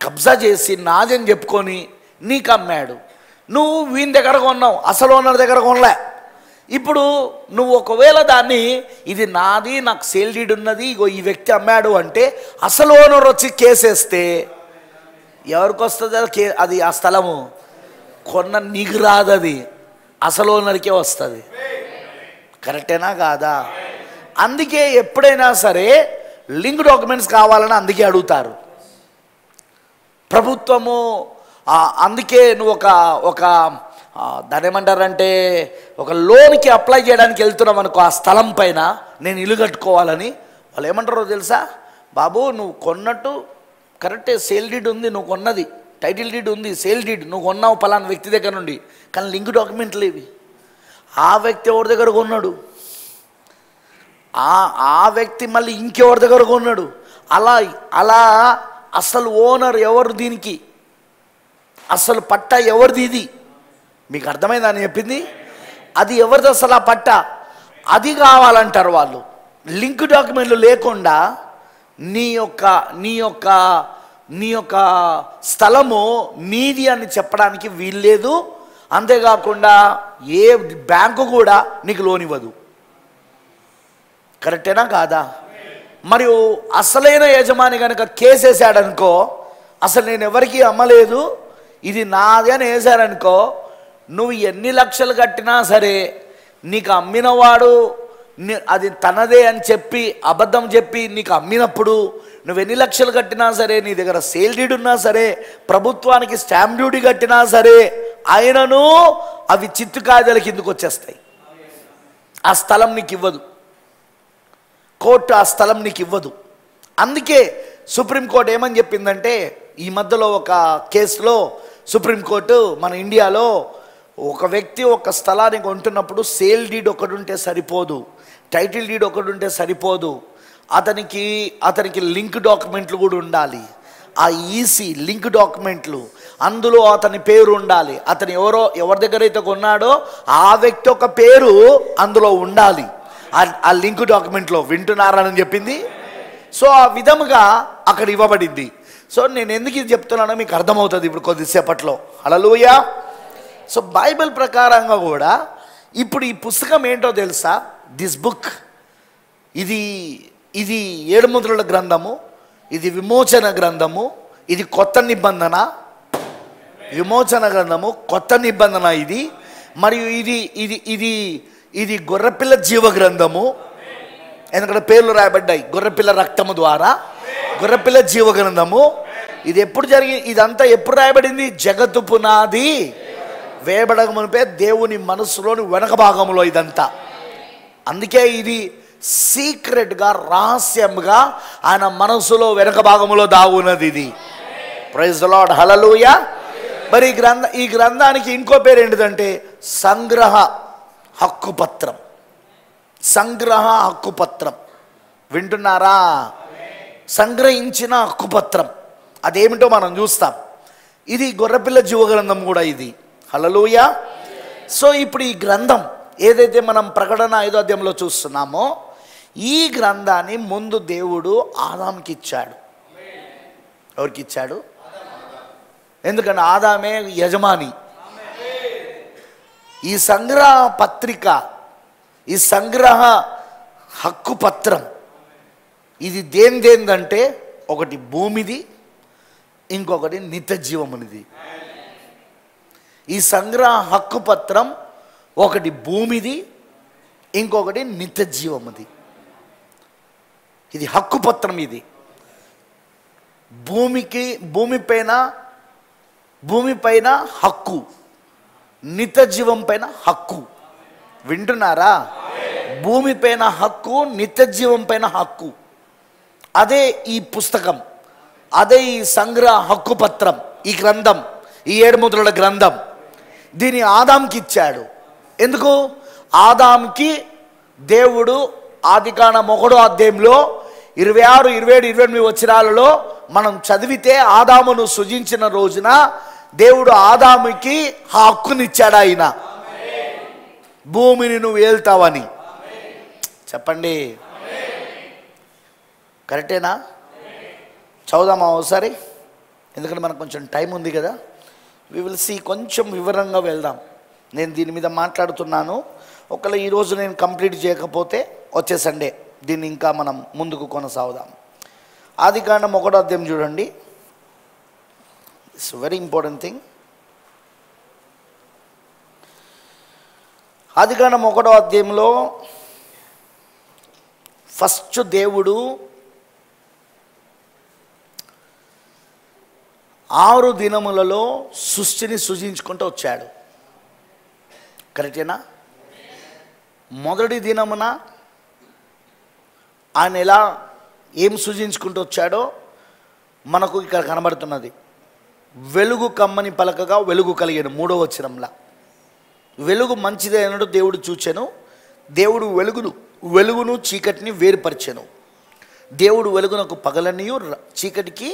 కబ్జా చేసి నాది అని చెప్పుకొని నీకు అమ్మాడు. నువ్వు వీని దగ్గర కొన్నావు, అసలు ఓనర్ దగ్గర కొనలే. ఇప్పుడు నువ్వు ఒకవేళ దాన్ని ఇది నాది, నాకు సేల్ డీడ్ ఉన్నది, ఇగో ఈ వ్యక్తి అమ్మాడు అంటే అసలు ఓనర్ వచ్చి కేసేస్తే ఎవరికి వస్తుంది అది? ఆ స్థలము కొన్న నీకు రాదు, అది అసలు ఓనర్కే వస్తుంది. కరెక్టేనా కాదా? అందుకే ఎప్పుడైనా సరే లింక్ డాక్యుమెంట్స్ కావాలని అందుకే అడుగుతారు ప్రభుత్వము. అందుకే నువ్వు ఒక దాని ఏమంటారంటే ఒక లోన్కి అప్లై చేయడానికి వెళ్తున్నాం అనుకో, ఆ స్థలం పైన నేను ఇల్లు కట్టుకోవాలని, వాళ్ళు ఏమంటారో తెలుసా? బాబు నువ్వు కొన్నట్టు కరెక్టే, సేల్ డీడ్ ఉంది, నువ్వు కొన్నది, టైటిల్ డీడ్ ఉంది, సేల్ డీడ్ నువ్వు కొన్నావు పలానా వ్యక్తి దగ్గర నుండి, కానీ లింక్ డాక్యుమెంట్లు ఇవి. ఆ వ్యక్తి ఎవరి దగ్గర కొన్నాడు, ఆ వ్యక్తి మళ్ళీ ఇంకెవరి దగ్గర కొన్నాడు, అలా అసలు ఓనర్ ఎవరు, దీనికి అసలు పట్టా ఎవరిది, ఇది మీకు అర్థమైందని చెప్పింది? అది ఎవరిది అసలు ఆ పట్టా, అది కావాలంటారు వాళ్ళు. లింక్ డాక్యుమెంట్లు లేకుండా నీ యొక్క స్థలము నీది అని చెప్పడానికి వీల్లేదు. అంతేకాకుండా ఏ బ్యాంకు కూడా నీకు లోన్ ఇవ్వదు. కరెక్టేనా కాదా? మరియు అసలైన యజమాని కనుక కేసేసాడనుకో, అసలు నేను ఎవరికి అమ్మలేదు, ఇది నాది అని వేశారనుకో, నువ్వు ఎన్ని లక్షలు కట్టినా సరే నీకు అమ్మినవాడు అది తనదే అని చెప్పి అబద్ధం చెప్పి నీకు అమ్మినప్పుడు నువ్వు ఎన్ని లక్షలు కట్టినా సరే, నీ దగ్గర సేల్ డీడ్ ఉన్నా సరే, ప్రభుత్వానికి స్టాంప్ డ్యూటీ కట్టినా సరే, ఆయనను అవి చిత్తు కాయిదాల కిందకు వచ్చేస్తాయి. ఆ స్థలం నీకు ఇవ్వదు, కోర్టు ఆ స్థలం నీకు ఇవ్వదు. అందుకే సుప్రీంకోర్టు ఏమని చెప్పిందంటే, ఈ మధ్యలో ఒక కేసులో సుప్రీంకోర్టు మన ఇండియాలో ఒక వ్యక్తి ఒక స్థలాన్ని కొంటున్నప్పుడు సేల్ డీడ్ ఒకటి ఉంటే సరిపోదు, టైటిల్ డీడ్ ఒకటి ఉంటే సరిపోదు, అతనికి లింక్ డాక్యుమెంట్లు కూడా ఉండాలి. ఆ ఈసీ లింక్ డాక్యుమెంట్లు, అందులో అతని పేరు ఉండాలి, అతను ఎవరి దగ్గర అయితే కొన్నాడో ఆ వ్యక్తి ఒక పేరు అందులో ఉండాలి ఆ లింక్ డాక్యుమెంట్లో. వింటున్నారని చెప్పింది. సో ఆ విధముగా అక్కడ ఇవ్వబడింది. సో నేను ఎందుకు ఇది చెప్తున్నానో మీకు అర్థమవుతుంది ఇప్పుడు కొద్దిసేపట్లో. హల్లెలూయా. సో బైబిల్ ప్రకారంగా కూడా ఇప్పుడు ఈ పుస్తకం ఏంటో తెలుసా? దిస్ బుక్, ఇది 7 ముద్రల గ్రంథము, ఇది విమోచన గ్రంథము, ఇది కొత్త నిబంధన, విమోచన గ్రంథము, కొత్త నిబంధన ఇది. మరియు ఇది ఇది ఇది ఇది గొర్రెపిల్ల జీవ గ్రంథము, ఎందుకంటే పేర్లు రాయబడ్డాయి గొర్రెపిల్ల రక్తము ద్వారా. గొర్రెపిల్ల జీవ గ్రంథము. ఇది ఎప్పుడు జరిగింది? ఇదంతా ఎప్పుడు రాయబడింది? జగత్తు పునాది వేయబడక మునిపే దేవుని మనసులోని వెనక భాగంలో ఇదంతా. అందుకే ఇది సీక్రెట్గా, రహస్యంగా ఆయన మనసులో వెనక భాగంలో దాగున్నది ఇది. Praise the Lord. హల్లెలూయా. మరి ఈ గ్రంథానికి ఇంకో పేరు ఏంటిదంటే సంగ్రహ హక్కుపత్రం. సంగ్రహ హక్కుపత్రం. వింటున్నారా? సంగ్రహించిన హక్కుపత్రం అదేమిటో మనం చూస్తాం. ఇది గొర్రెపిల్ల జీవగ్రంథం కూడా ఇది. హల్లెలూయా. సో ఇప్పుడు ఈ గ్రంథం ఏదైతే మనం ప్రకటన 5వ అధ్యాయంలో చూస్తున్నామో, ఈ గ్రంథాన్ని ముందు దేవుడు ఆదాంకి ఇచ్చాడు. ఎవరికి ఇచ్చాడు? ఎందుకంటే ఆదామే యజమాని. ఈ సంగ్రహ పత్రిక, ఈ సంగ్రహ హక్కు పత్రం ఇది దేందంటే ఒకటి భూమిది, ఇంకొకటి నిత్య జీవమునిది. ఈ సంగ్రహ హక్కు పత్రం ఒకటి భూమిది, ఇంకొకటి నిత్య జీవముది. ఇది హక్కు పత్రం. ఇది భూమిపైన హక్కు, నిత్య జీవం పైన హక్కు. వింటున్నారా? భూమిపైన హక్కు, నిత్య జీవం పైన హక్కు. అదే ఈ పుస్తకం, అదే ఈ సంగ్రహ హక్కు పత్రం, ఈ గ్రంథం, ఈ 7 ముద్రల గ్రంథం. దీన్ని ఆదాంకి ఇచ్చాడు. ఎందుకు? ఆదాంకి దేవుడు ఆదికాండం 1వ అధ్యాయంలో 26, 27, 28 వచనాలలో మనం చదివితే ఆదామును సృజించిన రోజున దేవుడు ఆదాముకి ఆ హక్కునిచ్చాడు. ఆయన భూమిని నువ్వు ఏల్తావని. చెప్పండి, కరెక్టేనా? చదువుదామా ఒకసారి, ఎందుకంటే మనకు కొంచెం టైం ఉంది కదా. వి విల్ సీ, కొంచెం వివరంగా వెళ్దాం. నేను దీని మీద మాట్లాడుతున్నాను. ఒకవేళ ఈరోజు నేను కంప్లీట్ చేయకపోతే వచ్చే సండే దీన్ని ఇంకా మనం ముందుకు కొనసాగుదాం. ఆదికాండం 1వ అధ్యాయం చూడండి. It's very important thing. ఆదికాండం 1వ అధ్యాయంలో ఫస్ట్ దేవుడు 6 దినములలో సృష్టిని సృజించుకుంటూ వచ్చాడు. కరెక్టేనా? మొదటి దినమున ఆయన ఎలా ఏం సృజించుకుంటూ వచ్చాడో మనకు ఇక్కడ కనబడుతున్నది. వెలుగు కమ్మని పలకగా వెలుగు కలిగాను. 3వ వచనంలా వెలుగు మంచిదే అన్నట్టు దేవుడు చూచెను. దేవుడు వెలుగును చీకటిని వేరుపరిచెను. దేవుడు వెలుగునకు పగలనియు చీకటికి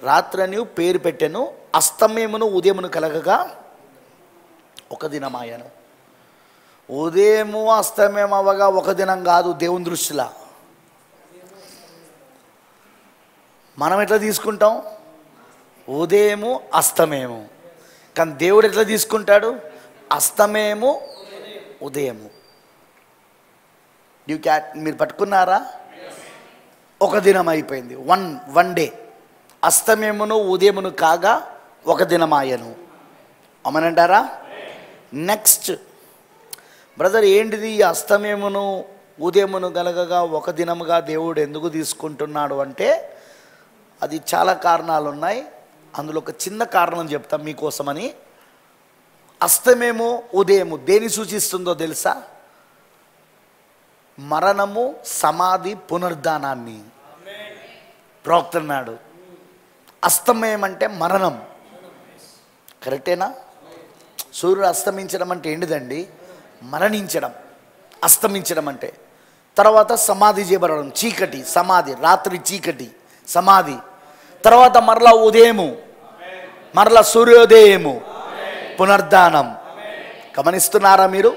రాత్రనియు పేరు పెట్టెను. అస్తమయమును ఉదయమును కలగగా ఒక దినమాయను. ఉదయము అస్తమయం అవ్వగా ఒక దినం కాదు దేవుని దృష్టిలా. మనం ఎట్లా తీసుకుంటాం? ఉదయము అస్తమయము. కానీ దేవుడు ఎట్లా తీసుకుంటాడు? అస్తమయము ఉదయము. మీరు పట్టుకున్నారా? ఒక దినం అయిపోయింది. One day. అస్తమయమును ఉదయమును కాగా ఒక దినమాయను. అమనంటారా? నెక్స్ట్ బ్రదర్, ఏంటిది ఈ అస్తమయమును ఉదయమును కలగగా ఒక దినముగా దేవుడు ఎందుకు తీసుకుంటున్నాడు అంటే, అది చాలా కారణాలు ఉన్నాయి. అందులో ఒక చిన్న కారణం చెప్తాం మీకోసమని. అస్తమయము ఉదయము దేని సూచిస్తుందో తెలుసా? మరణము, సమాధి, పునరుద్ధానాన్ని. ప్రవక్త అన్నాడు అస్తమయం అంటే మరణం. కరెక్టేనా? సూర్యుడు అస్తమించడం అంటే ఏంటిదండి? మరణించడం. అస్తమించడం అంటే తర్వాత సమాధి చేయబడడం, చీకటి, సమాధి, రాత్రి చీకటి, సమాధి. తర్వాత మరలా ఉదయము, మరలా సూర్యోదయము, పునర్ధానం. గమనిస్తున్నారా మీరు?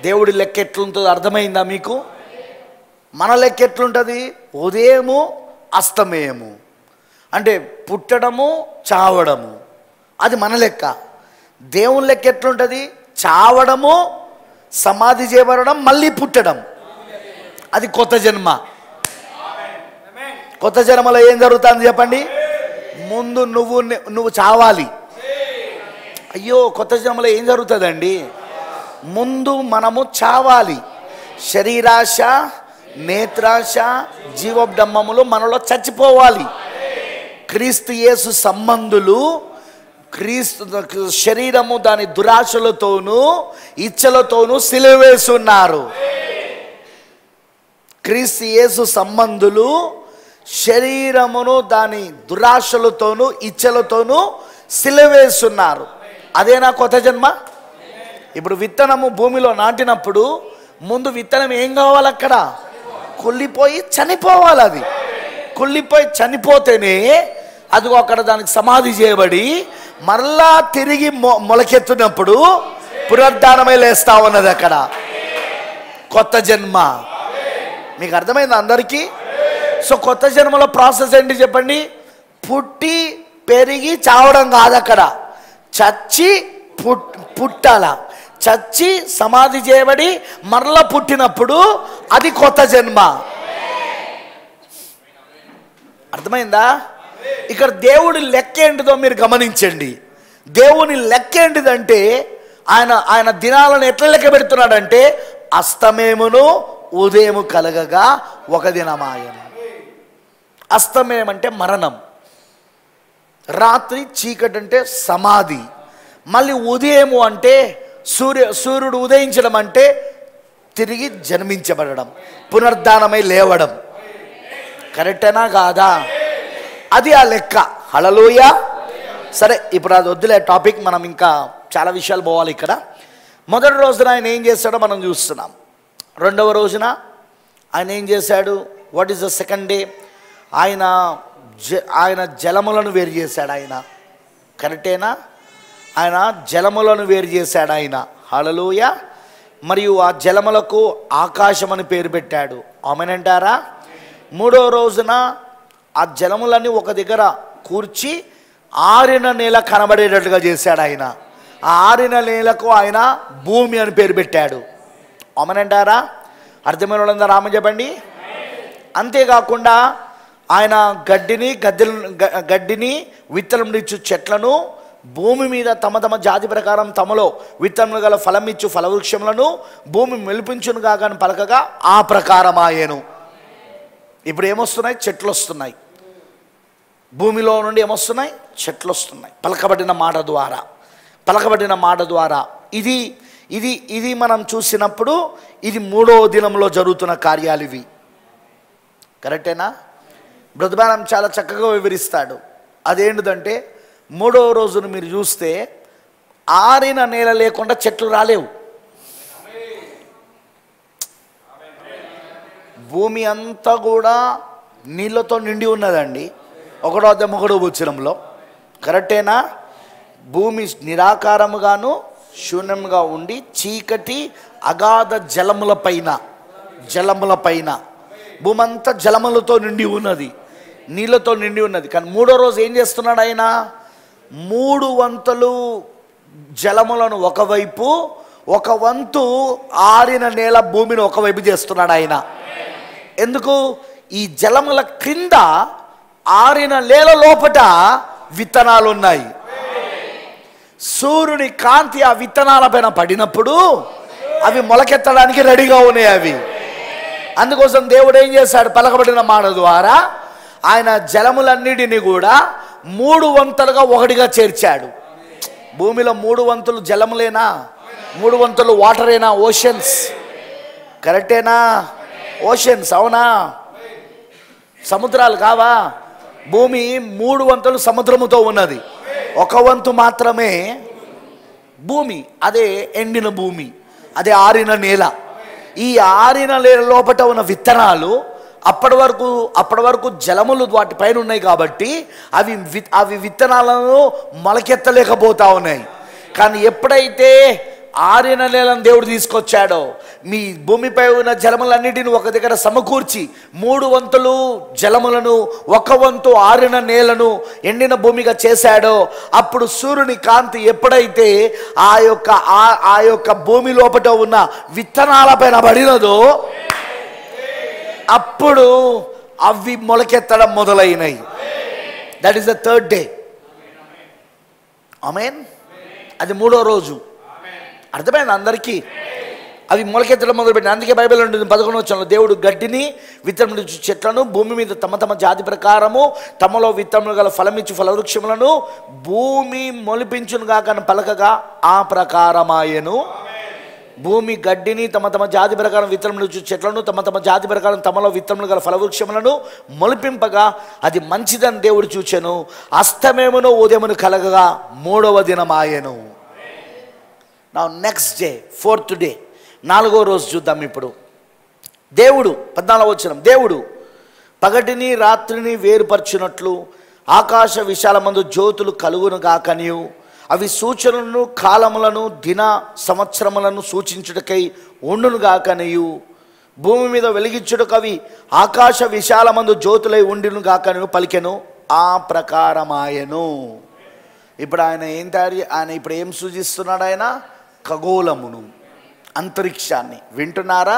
దేవుడి లెక్క ఎట్లుంటుందో అర్థమైందా మీకు? మన లెక్క ఎట్లుంటుంది? ఉదయము, అస్తమయము. అంటే పుట్టడము చావడము అది మన లెక్క. దేవుని లెక్క ఎట్లుంటుంది? చావడము, సమాధి చేయబడడం, మళ్ళీ పుట్టడం, అది కొత్త జన్మ. కొత్త జన్మలో ఏం జరుగుతుంది చెప్పండి? ముందు నువ్వు చావాలి. అయ్యో, కొత్త జన్మలో ఏం జరుగుతుందండి? ముందు మనము చావాలి. శరీరాశ, నేత్రాశ, జీవోబ్డమ్మములు మనలో చచ్చిపోవాలి. క్రీస్తు యేసు సంబంధులు క్రీస్తు శరీరము దాని దురాశలతోనూ ఇచ్చలతోనూ సిలువేస్తున్నారు. క్రీస్తు యేసు సంబంధులు శరీరమును దాని దురాశలతోనూ ఇచ్చలతోనూ సిలువేస్తున్నారు. అదేనా కొత్త జన్మ? ఇప్పుడు విత్తనము భూమిలో నాటినప్పుడు ముందు విత్తనం ఏం కావాలి? అక్కడ కుళ్ళిపోయి చనిపోవాలి. అది కుళ్ళిపోయి చనిపోతేనే అదిగో అక్కడ దానికి సమాధి చేయబడి మరలా తిరిగి మొలకెత్తినప్పుడు పునరుద్ధానమై లేస్తా ఉన్నది. అక్కడ కొత్త జన్మ. మీకు అర్థమైంది అందరికీ? సో కొత్త జన్మలో ప్రాసెస్ ఏంటి చెప్పండి? పుట్టి పెరిగి చావడం కాదు, అక్కడ చచ్చి పుట్టాల. చచ్చి సమాధి చేయబడి మరలా పుట్టినప్పుడు అది కొత్త జన్మ. అర్థమైందా? ఇక్కడ దేవుడి లెక్క ఏంటిదో మీరు గమనించండి. దేవుని లెక్క ఏంటిదంటే ఆయన దినాలను ఎట్లా లెక్క పెడుతున్నాడంటే అస్తమేమును ఉదయము కలగగా ఒక దినమాయను. అస్తమయం అంటే మరణం, రాత్రి చీకటి అంటే సమాధి, మళ్ళీ ఉదయము అంటే సూర్యుడు ఉదయించడం అంటే తిరిగి జన్మించబడడం, పునరుద్ధానమై లేవడం. కరెక్టేనా కాదా? అది ఆ లెక్క. హల్లెలూయా. సరే, ఇప్పుడు అది వద్దులే టాపిక్, మనం ఇంకా చాలా విషయాలు పోవాలి. ఇక్కడ మొదటి రోజున ఆయన ఏం చేశాడో మనం చూస్తున్నాం. రెండవ రోజున ఆయన ఏం చేశాడు? What is the second day? ఆయన జలములను వేరు చేశాడు. ఆయన కరెక్టేనా? ఆయన జలములను వేరు చేశాడు ఆయన. హల్లెలూయా. మరియు ఆ జలములకు ఆకాశం అని పేరు పెట్టాడు. ఆమేనంటారా? మూడో రోజున ఆ జలములన్నీ ఒక దగ్గర కూర్చి ఆరిన నేల కనబడేటట్టుగా చేశాడు ఆయన. ఆ ఆరిన నేలకు ఆయన భూమి అని పేరు పెట్టాడు. ఆమేనంటారా? అర్థమైన వాళ్ళందరూ ఆమె చెప్పండి. అంతేకాకుండా ఆయన గడ్డిని విత్తనమిచ్చు చెట్లను భూమి మీద తమ తమ జాతి ప్రకారం తమలో విత్తనములు గల ఫలమిచ్చు ఫలవృక్షములను భూమి మెలిపించును కాక పలకగా ఆ ప్రకారం ఆయను. ఇప్పుడు ఏమొస్తున్నాయి? చెట్లు వస్తున్నాయి. భూమిలో నుండి ఏమొస్తున్నాయి? చెట్లు వస్తున్నాయి. పలకబడిన మాట ద్వారా ఇది మనం చూసినప్పుడు ఇది మూడో దినంలో జరుగుతున్న కార్యాలు ఇవి. కరెక్టేనా? బ్రతుబానం చాలా చక్కగా వివరిస్తాడు. అదేంటిదంటే మూడో రోజును మీరు చూస్తే ఆరిన నేల లేకుండా చెట్లు రాలేవు. భూమి అంతా కూడా నీళ్ళతో నిండి ఉన్నదండి. 1 వచనంలో. కరెక్టేనా? భూమి నిరాకారముగాను శూన్యముగా ఉండి చీకటి అగాధ జలముల పైన భూమి అంతా జలములతో నిండి ఉన్నది, నీళ్ళతో నిండి ఉన్నది. కానీ మూడో రోజు ఏం చేస్తున్నాడు ఆయన? 3 వంతులు జలములను ఒకవైపు, 1 వంతు ఆరిన నేల భూమిని ఒకవైపు చేస్తున్నాడు ఆయన. ఎందుకు? ఈ జలముల క్రింద ఆరిన నేల లోపట విత్తనాలు ఉన్నాయి. సూర్యుని కాంతి ఆ విత్తనాల పైన పడినప్పుడు అవి మొలకెత్తడానికి రెడీగా ఉన్నాయి అవి. అందుకోసం దేవుడు ఏం చేశాడు? పలకబడిన మాట ద్వారా ఆయన జలములన్నిటినీ కూడా 3 వంతులుగా ఒకటిగా చేర్చాడు. భూమిలో 3 వంతులు జలములేనా? 3 వంతులు వాటరేనా? ఓషన్స్. కరెక్టేనా? ఓషన్స్. అవునా? సముద్రాలు కావా? భూమి 3 వంతులు సముద్రముతో ఉన్నది, 1 వంతు మాత్రమే భూమి. అదే ఎండిన భూమి, అదే ఆరిన నేల. ఈ ఆరిన నేల లోపట ఉన్న విత్తనాలు అప్పటి వరకు జలములు వాటిపైన ఉన్నాయి కాబట్టి అవి విత్తనాలను మొలకెత్తలేకపోతా ఉన్నాయి. కానీ ఎప్పుడైతే ఆరిన నేలను దేవుడు తీసుకొచ్చాడో, మీ భూమిపై ఉన్న జలములన్నిటిని ఒక దగ్గర సమకూర్చి 3 వంతులు జలములను 1 వంతు ఆరిన నేలను ఎండిన భూమిగా చేశాడో, అప్పుడు సూర్యుని కాంతి ఎప్పుడైతే ఆ యొక్క భూమి లోపల ఉన్న విత్తనాలపైన పడినదో అప్పుడు అవి మొలకెత్తడం మొదలైనవి. That is the 3rd day. Amen. అది 3వ రోజు. అర్థమైంది అందరికీ? అవి మొలకెత్తడం మొదలుపెట్టిన. అందుకే బైబిల్ ఉంటుంది 11వ వచనంలో, దేవుడు గడ్డిని విత్తనములు చెట్లను భూమి మీద తమ జాతి ప్రకారము తమలో విత్తనములు గల ఫలమిచ్చు ఫలవృక్షములను భూమి మొలిపించును గాక పలకగా ఆ ప్రకారమాయెను. భూమి గడ్డిని తమ జాతి ప్రకారం విత్తనములు చెట్లను తమ జాతి ప్రకారం తమలో విత్తనములు గల ఫలవృక్షములను మొలిపింపగా అది మంచిదని దేవుడు చూచెను. అస్తమయమును ఉదయమును కలగగా 3వ దినమాయెను. నా నెక్స్ట్ డే 4th డే 4వ రోజు చూద్దాం. ఇప్పుడు దేవుడు 14వ వచనం, దేవుడు పగటిని రాత్రిని వేరుపరచునట్లు ఆకాశ విశాలమందు జ్యోతులు కలుగును గాకనియు అవి సూచనలను కాలములను దిన సంవత్సరములను సూచించుటకై ఉండును గాకనియు భూమి మీద వెలిగించుటకు అవి ఆకాశ విశాలమందు జ్యోతులై ఉండును గాకనియు పలికెను. ఆ ప్రకారమాయెను. ఇప్పుడు ఆయన ఇప్పుడు ఏం సూచిస్తున్నాడు? ఆయన ఖగోళమును, అంతరిక్షాన్ని. వింటున్నారా?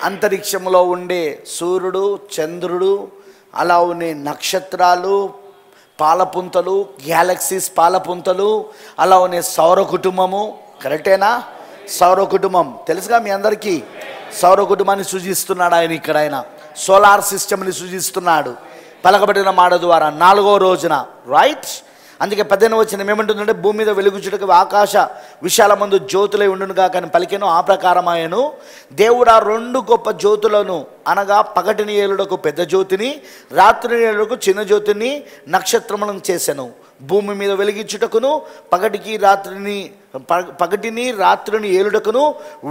అంతరిక్షంలో ఉండే సూర్యుడు, చంద్రుడు, అలా ఉండే నక్షత్రాలు, పాలపుంతలు, గ్యాలక్సీస్ పాలపుంతలు, అలా ఉండే సౌర కుటుంబము. కరెక్టేనా? సౌర కుటుంబం తెలుసుగా మీ అందరికీ. సౌర కుటుంబాన్ని సూచిస్తున్నాడు ఆయన. ఇక్కడ ఆయన సోలార్ సిస్టమ్ని సూచిస్తున్నాడు పలకబడిన మాట ద్వారా 4వ రోజున. రైట్? అందుకే 18వ వచనం ఏమంటుందంటే, భూమి మీద వెలుగుచుటకు ఆకాశ విశాలమందు జ్యోతులై ఉండును గాక అని పలికెను. ఆ ప్రకారమాయెను. దేవుడు ఆ 2 గొప్ప జ్యోతులను, అనగా పగటిని ఏలుటకు పెద్ద జ్యోతిని, రాత్రిని ఏలుటకు చిన్న జ్యోతిని, నక్షత్రములను చేసెను. భూమి మీద వెలిగించుటకును పగటిని రాత్రిని ఏలుటకును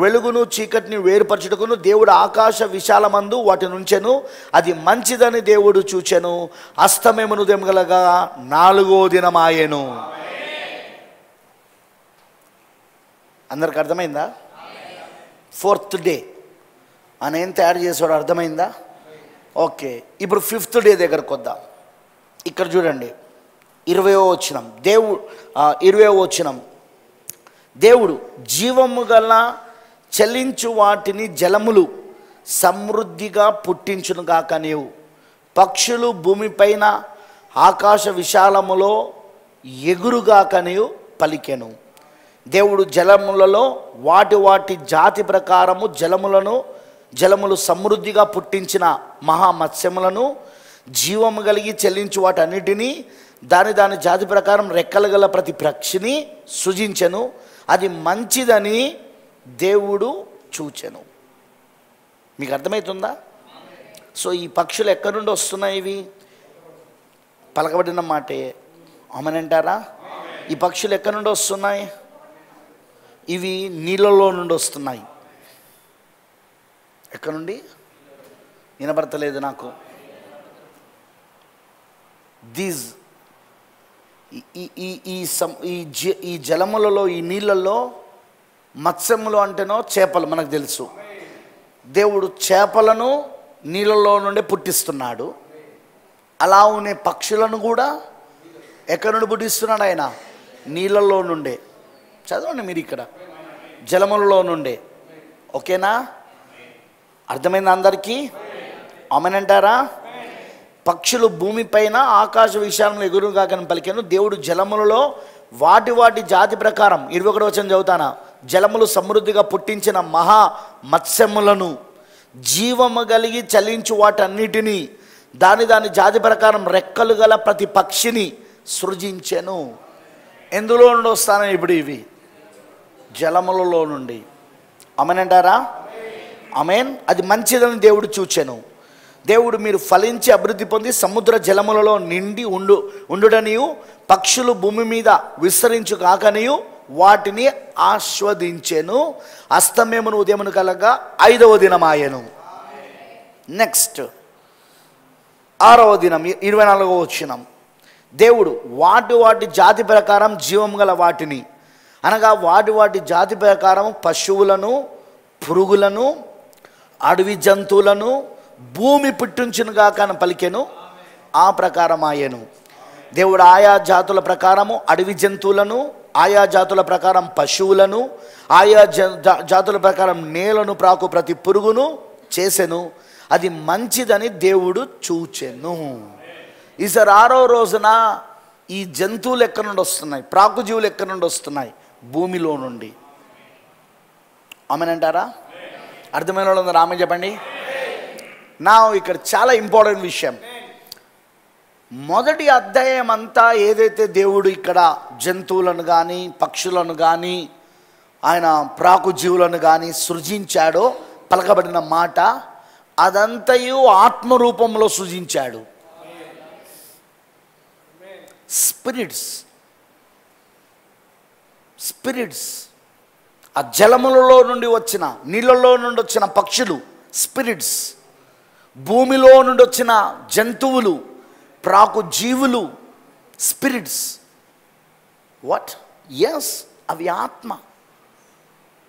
వెలుగును చీకటిని వేరుపరచుటకును దేవుడు ఆకాశ విశాలమందు వాటి నుంచెను. అది మంచిదని దేవుడు చూచెను. అస్తమయమును దెమగలగా 4వ దినమాయెను. అందరికి అర్థమైందా? 4th డే ఆయన ఏం తయారు చేసాడో అర్థమైందా? ఓకే. ఇప్పుడు 5th డే దగ్గరకు వద్దాం. ఇక్కడ చూడండి 20వ వచనం. 20వ వచనం, దేవుడు జీవము గల చలించు వాటిని జలములు సమృద్ధిగా పుట్టించును గాక నీవు పక్షులు భూమిపైన ఆకాశ విశాలములో ఎగురుగాక నీవు పలికెను. దేవుడు జలములలో వాటి జాతి ప్రకారము జలములు సమృద్ధిగా పుట్టించిన మహామత్స్యములను జీవము కలిగి చెల్లించు వాటన్నిటినీ దాని జాతి ప్రకారం రెక్కలు గల ప్రతి పక్షిని సృజించెను. అది మంచిదని దేవుడు చూచెను. మీకు అర్థమవుతుందా? సో ఈ పక్షులు ఎక్కడి నుండి వస్తున్నాయి? ఇవి పలకబడిన మాటే. అమనంటారా? ఈ పక్షులు ఎక్కడి నుండి వస్తున్నాయి? ఇవి నీళ్ళలో నుండి వస్తున్నాయి. ఎక్కడి నుండి? వినబడతలేదు నాకు. ఈ జలములలో, ఈ నీళ్ళల్లో మత్స్యములు అంటేనో చేపలు మనకు తెలుసు. దేవుడు చేపలను నీళ్ళలో నుండి పుట్టిస్తున్నాడు. అలా ఉండే పక్షులను కూడా ఎక్కడి నుండి పుట్టిస్తున్నాడు ఆయన? నీళ్ళల్లో నుండే. చదవండి మీరు ఇక్కడ, జలములలో నుండే. ఓకేనా? అర్థమైంది అందరికీ? ఆమేనంటారా? పక్షులు భూమిపైన ఆకాశ విశాలంలో ఎగురుగా కని పలికెను. దేవుడు జలములలో వాటి జాతి ప్రకారం 21వ వచనం చదువుతానా, జలములు సమృద్ధిగా పుట్టించిన మహా మత్స్యములను జీవము కలిగి చలించు వాటన్నిటినీ దాని జాతి ప్రకారం రెక్కలు గల ప్రతి పక్షిని సృజించెను. ఎందులో నుండి వస్తాను ఇప్పుడు? ఇవి జలములలో నుండి. ఆమేనంటారా? ఆమేన్. అది మంచిదని దేవుడు చూచెను. దేవుడు మీరు ఫలించి అభివృద్ధి పొంది సముద్ర జలములలో నిండి ఉండుడనియు పక్షులు భూమి మీద విస్తరించు కాకనియు వాటిని ఆస్వాదించెను. అస్తమయమును ఉదయమును కలగా 5వ దినమాయెను. నెక్స్ట్ 6వ దినం 24వ వచనం. దేవుడు వాటి జాతి ప్రకారం జీవం గల వాటిని, అనగా వాటి వాటి జాతి ప్రకారం పశువులను, పురుగులను, అడవి జంతువులను భూమి పుట్టించునుగా కానీ పలికెను, ఆ ప్రకారం ఆయను. దేవుడు ఆయా జాతుల ప్రకారము అడవి జంతువులను, ఆయా జాతుల ప్రకారం పశువులను, ఆయా జాతుల ప్రకారం నేలను ప్రాకు ప్రతి పురుగును చేసెను. అది మంచిదని దేవుడు చూచెను. ఈసారి 6వ రోజున ఈ జంతువులు ఎక్కడి నుండి వస్తున్నాయి? ప్రాకుజీవులు ఎక్కడి నుండి వస్తున్నాయి? భూమిలో నుండి. ఆమెనంటారా? అర్థమైన వాళ్ళందరూ ఆమె చెప్పండి. నా ఇక్కడ చాలా ఇంపార్టెంట్ విషయం. మొదటి అధ్యాయం అంతా ఏదైతే దేవుడు ఇక్కడ జంతువులను కానీ పక్షులను కానీ ఆయన ప్రాకుజీవులను కానీ సృజించాడో పలకబడిన మాట అదంతయు ఆత్మరూపంలో సృజించాడు. స్పిరిట్స్ ఆ జలములలో నుండి వచ్చిన, నీళ్ళలో నుండి వచ్చిన పక్షులు స్పిరిట్స్, భూమిలో నుండి వచ్చిన జంతువులు ప్రాకు జీవులు స్పిరిట్స్. వాట్? ఎస్, అవి ఆత్మ,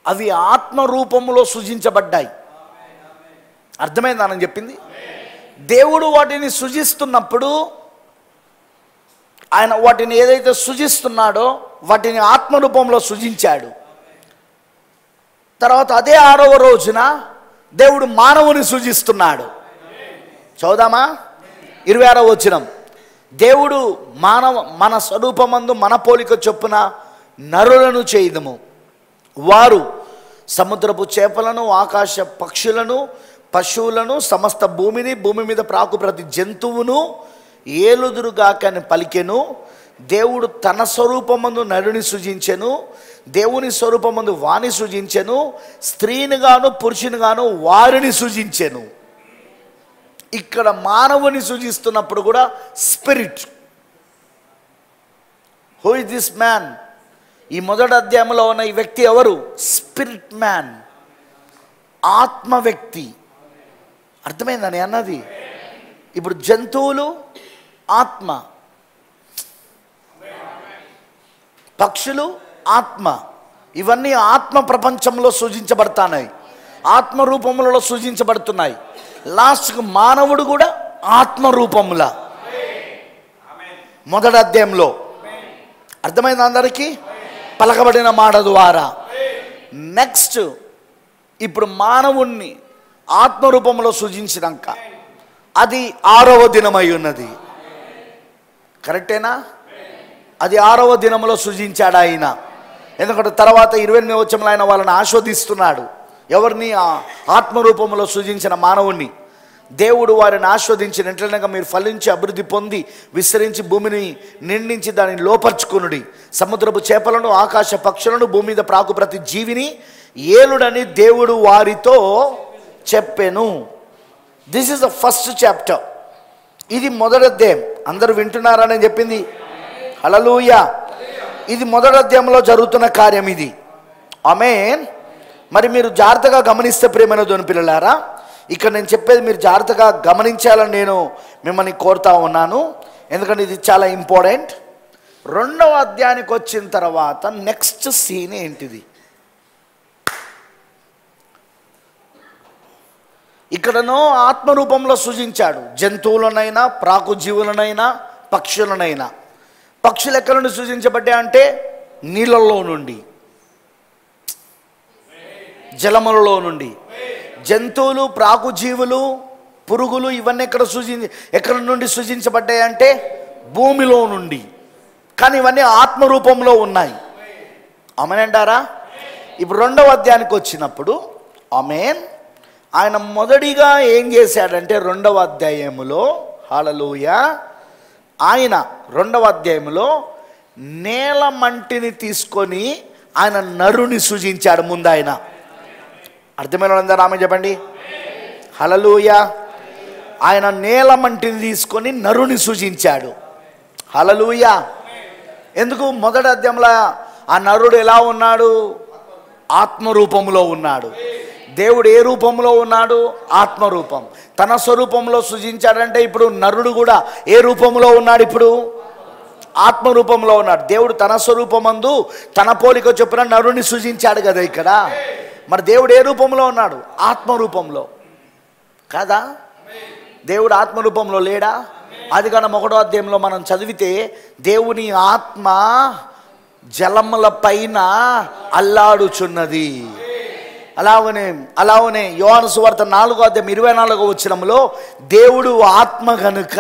అవి ఆత్మ రూపంలో సృజించబడ్డాయి. అర్థమైందని చెప్పింది. దేవుడు వాటిని సృజిస్తున్నప్పుడు ఆయన వాటిని ఏదైతే సృజిస్తున్నాడో వాటిని ఆత్మరూపంలో సృజించాడు. తర్వాత అదే 6వ రోజున దేవుడు మానవుని సృజిస్తున్నాడు. చదువుదామా? 26వ వచనం. దేవుడు మన స్వరూపమందు మన పోలిక చొప్పున నరులను చేయుదుము, వారు సముద్రపు చేపలను, ఆకాశ పక్షులను, పశువులను, సమస్త భూమిని, భూమి మీద ప్రాకు ప్రతి జంతువును ఏలుదురుగాకని పలికెను. దేవుడు తన స్వరూపమందు నరుని సృజించెను, దేవుని స్వరూపమందు వాని సృజించెను, స్త్రీనిగాను పురుషునిగాను వారిని సృజించెను. ఇక్కడ మానవుని సృజిస్తున్నప్పుడు కూడా spirit. Who is this man? ఈ మొదటి అధ్యాయంలో ఉన్న ఈ వ్యక్తి ఎవరు? స్పిరిట్ మ్యాన్, ఆత్మ వ్యక్తి. అర్థమైందని అన్నది. ఇప్పుడు జంతువులు ఆత్మ, పక్షులు ఆత్మ, ఇవన్నీ ఆత్మ ప్రపంచంలో సృజించబడతాయి, ఆత్మ రూపములలో సృజించబడుతున్నాయి. లాస్ట్కు మానవుడు కూడా ఆత్మ రూపములా మొదటి అధ్యాయంలో. అర్థమైంది అందరికీ? పలకబడిన మాట ద్వారా. నెక్స్ట్ ఇప్పుడు మానవుణ్ణి ఆత్మరూపంలో సృజించినాక అది 6వ దినమై ఉన్నది. కరెక్టేనా? అది 6వ దినంలో సృజించాడు ఆయన. ఎందుకంటే తర్వాత 28వ వచనంలో ఆయన వాళ్ళని ఆస్వాదిస్తున్నాడు. ఎవరిని? ఆత్మరూపంలో సృజించిన మానవుణ్ణి. దేవుడు వారిని ఆస్వాదించినట్లనగా మీరు ఫలించి అభివృద్ధి పొంది విస్తరించి భూమిని నిండించి దానిని లోపర్చుకునుడి, సముద్రపు చేపలను, ఆకాశ పక్షులను, భూమి మీద ప్రాకు ప్రతి జీవిని ఏలుడని దేవుడు వారితో చెప్పెను. This is the first chapter. ఇది మొదటి అధ్యాయం. అందరూ వింటున్నారని చెప్పింది. హల్లెలూయా. ఇది మొదటి అధ్యాయంలో జరుగుతున్న కార్యం ఇది. ఆమేన్. మరి మీరు జాగ్రత్తగా గమనిస్తే ప్రియమైన దేవుని పిల్లలారా, ఇక్కడ నేను చెప్పేది మీరు జాగ్రత్తగా గమనించాలని నేను మిమ్మల్ని కోరుతా ఉన్నాను. ఎందుకంటే ఇది చాలా ఇంపార్టెంట్. 2వ అధ్యాయానికి వచ్చిన తర్వాత నెక్స్ట్ సీన్ ఏంటిది? ఇక్కడనో ఆత్మరూపంలో సృజించాడు. జంతువులనైనా, ప్రాకుజీవులనైనా, పక్షులనైనా. పక్షులు ఎక్కడి నుండి సృజించబడ్డాయి అంటే నీళ్ళల్లో నుండి, జలములలో నుండి. జంతువులు, ప్రాకుజీవులు, పురుగులు ఇవన్నీ ఎక్కడి నుండి సృజించబడ్డాయి అంటే భూమిలో నుండి. కానీ ఇవన్నీ ఆత్మరూపంలో ఉన్నాయి. ఆమేనంటారా? ఇప్పుడు 2వ అధ్యాయానికి వచ్చినప్పుడు ఆమేన్, ఆయన మొదటిగా ఏం చేశాడంటే 2వ అధ్యాయములో, హల్లెలూయా, ఆయన 2వ అధ్యాయంలో నేల మంటిని తీసుకొని ఆయన నరుని సృజించాడు. ముందు ఆయన. అర్థమైన వాళ్ళందరూ ఆమె చెప్పండి. హల్లెలూయా. ఆయన నేల మంటిని తీసుకొని నరుని సృజించాడు. హల్లెలూయా. ఎందుకు? మొదటి అధ్యాయంలో ఆ నరుడు ఎలా ఉన్నాడు? ఆత్మరూపంలో ఉన్నాడు. దేవుడు ఏ రూపంలో ఉన్నాడు? ఆత్మరూపం. తన స్వరూపంలో సృజించాడంటే ఇప్పుడు నరుడు కూడా ఏ రూపంలో ఉన్నాడు? ఇప్పుడు ఆత్మరూపంలో ఉన్నాడు. దేవుడు తన స్వరూపమందు తన పోలిక చొప్పున నరుని సృజించాడు కదా ఇక్కడ. మరి దేవుడు ఏ రూపంలో ఉన్నాడు? ఆత్మరూపంలో కాదా? దేవుడు ఆత్మరూపంలో లేడా? ఆదికాండం 1వ అధ్యాయంలో మనం చదివితే దేవుని ఆత్మ జలముల పైన అల్లాడుచున్నది. అలాగనే యోహాను సువార్త 4వ అధ్యాయం 24వ వచనంలో దేవుడు ఆత్మ గనుక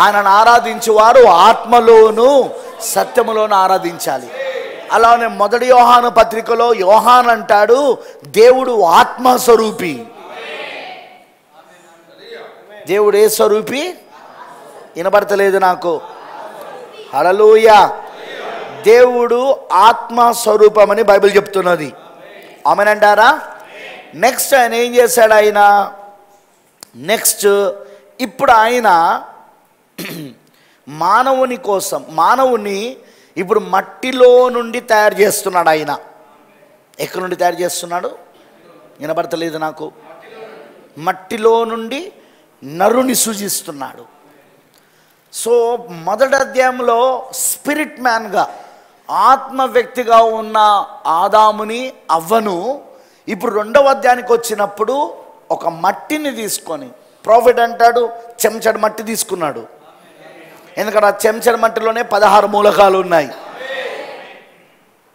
ఆయనను ఆరాధించువారు ఆత్మలోను సత్యములోను ఆరాధించాలి. అలానే 1 యోహాను పత్రికలో యోహాన్ అంటాడు దేవుడు ఆత్మస్వరూపి. దేవుడు ఏ స్వరూపి? వినబడతలేదు నాకు. హల్లెలూయా. దేవుడు ఆత్మస్వరూపమని బైబిల్ చెప్తున్నది. ఆమేనంటారా? నెక్స్ట్ ఆయన ఏం చేశాడు? ఇప్పుడు ఆయన మానవుని కోసం, మానవుని ఇప్పుడు మట్టిలో నుండి తయారు చేస్తున్నాడు. ఆయన ఎక్కడి నుండి తయారు చేస్తున్నాడు? వినబడతలేదు నాకు. మట్టిలో నుండి నరుని సృజిస్తున్నాడు. సో మొదటి అధ్యాయంలో స్పిరిట్ మ్యాన్గా ఆత్మ వ్యక్తిగా ఉన్న ఆదాముని అవ్వను ఇప్పుడు 2వ అధ్యాయానికి వచ్చినప్పుడు ఒక మట్టిని తీసుకొని, ప్రాఫెట్ అంటాడు చెంచడు మట్టి తీసుకున్నాడు. ఎందుకంటే ఆ చెంచడు మట్టిలోనే 16 మూలకాలు ఉన్నాయి.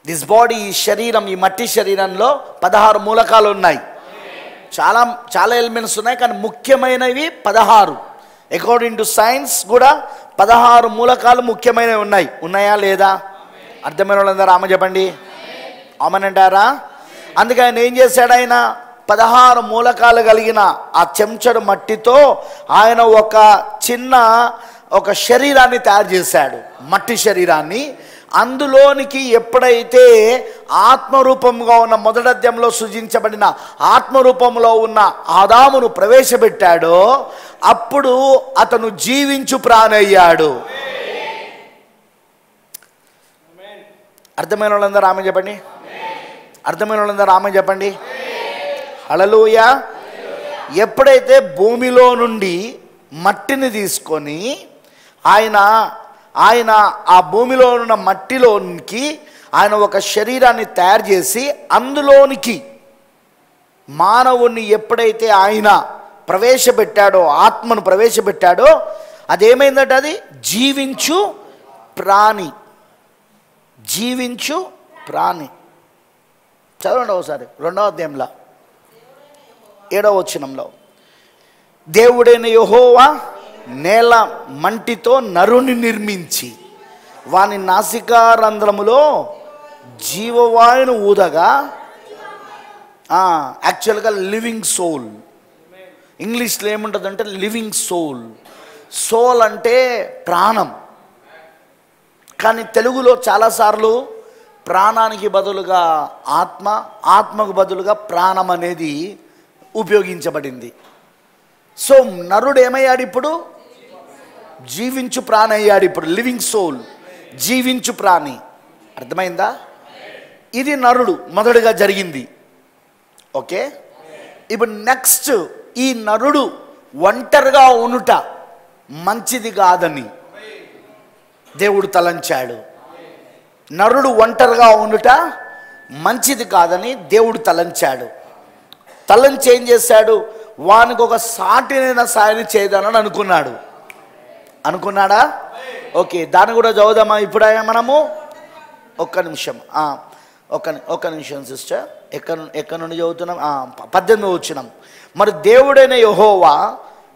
దిస్ బాడీ, ఈ శరీరం, ఈ మట్టి శరీరంలో 16 మూలకాలు ఉన్నాయి. చాలా చాలా ఎలిమెంట్స్ ఉన్నాయి, కానీ ముఖ్యమైనవి 16. అకార్డింగ్ టు సైన్స్ కూడా 16 మూలకాలు ముఖ్యమైనవి ఉన్నాయా లేదా? అర్థమైన వాళ్ళందరూ ఆమె చెప్పండి. ఆమెనంటారా? అందుకే ఆయన ఏం చేశాడు? ఆయన 16 మూలకాలు కలిగిన ఆ చెంచడు మట్టితో ఆయన ఒక శరీరాన్ని తయారు చేశాడు, మట్టి శరీరాన్ని. అందులోనికి ఎప్పుడైతే ఆత్మరూపంగా ఉన్న మొదటి అధ్యాయంలో సృజించబడిన ఆత్మరూపంలో ఉన్న ఆదామును ప్రవేశపెట్టాడో అప్పుడు అతను జీవించు ప్రాణయ్యాడు. అర్థమైన వాళ్ళందరూ ఆమె చెప్పండి. అర్థమైన వాళ్ళందరూ ఆమె చెప్పండి. హల్లెలూయా. ఎప్పుడైతే భూమిలో నుండి మట్టిని తీసుకొని ఆయన ఆ భూమిలో ఉన్న మట్టిలోనికి ఆయన ఒక శరీరాన్ని తయారు చేసి అందులోనికి మానవుణ్ణి ఎప్పుడైతే ఆయన ప్రవేశపెట్టాడో, ఆత్మను ప్రవేశపెట్టాడో అదేమైందంటే అది జీవించు ప్రాణి. జీవించు ప్రాణి. చదవండి ఒకసారి 2వ అధ్యాయంలో 7వ వచనంలో. దేవుడైన యెహోవా నేల మంటితో నరుని నిర్మించి వాని నాసికారంధ్రములో జీవవాయును ఊదగా, యాక్చువల్గా లివింగ్ సోల్, ఇంగ్లీష్లో ఏముంటుందంటే లివింగ్ సోల్. సోల్ అంటే ప్రాణం, కానీ తెలుగులో చాలాసార్లు ప్రాణానికి బదులుగా ఆత్మ, ఆత్మకు బదులుగా ప్రాణం అనేది ఉపయోగించబడింది. సో నరుడు ఏమయ్యాడు? ఇప్పుడు జీవించు ప్రాణి అయ్యాడు. ఇప్పుడు లివింగ్ సోల్, జీవించు ప్రాణి. అర్థమైందా? ఇది నరుడు మొదటిగా జరిగింది. ఓకే, ఇప్పుడు నెక్స్ట్ ఈ నరుడు ఒంటరిగా ఉనుట మంచిది కాదని దేవుడు తలంచాడు. నరుడు ఒంటరిగా ఉండుట మంచిది కాదని దేవుడు తలంచాడు. తలంచి ఏం చేశాడు? వానికి ఒక సాటినైన సాయాన్ని చేయదానని అనుకున్నాడా? ఓకే, దాన్ని కూడా చదువుదామా ఇప్పుడు మనము? ఒక్క నిమిషం సిస్టర్. ఎక్కడి నుండి చదువుతున్నాం? 18వ వచనం. మరి దేవుడైన యెహోవా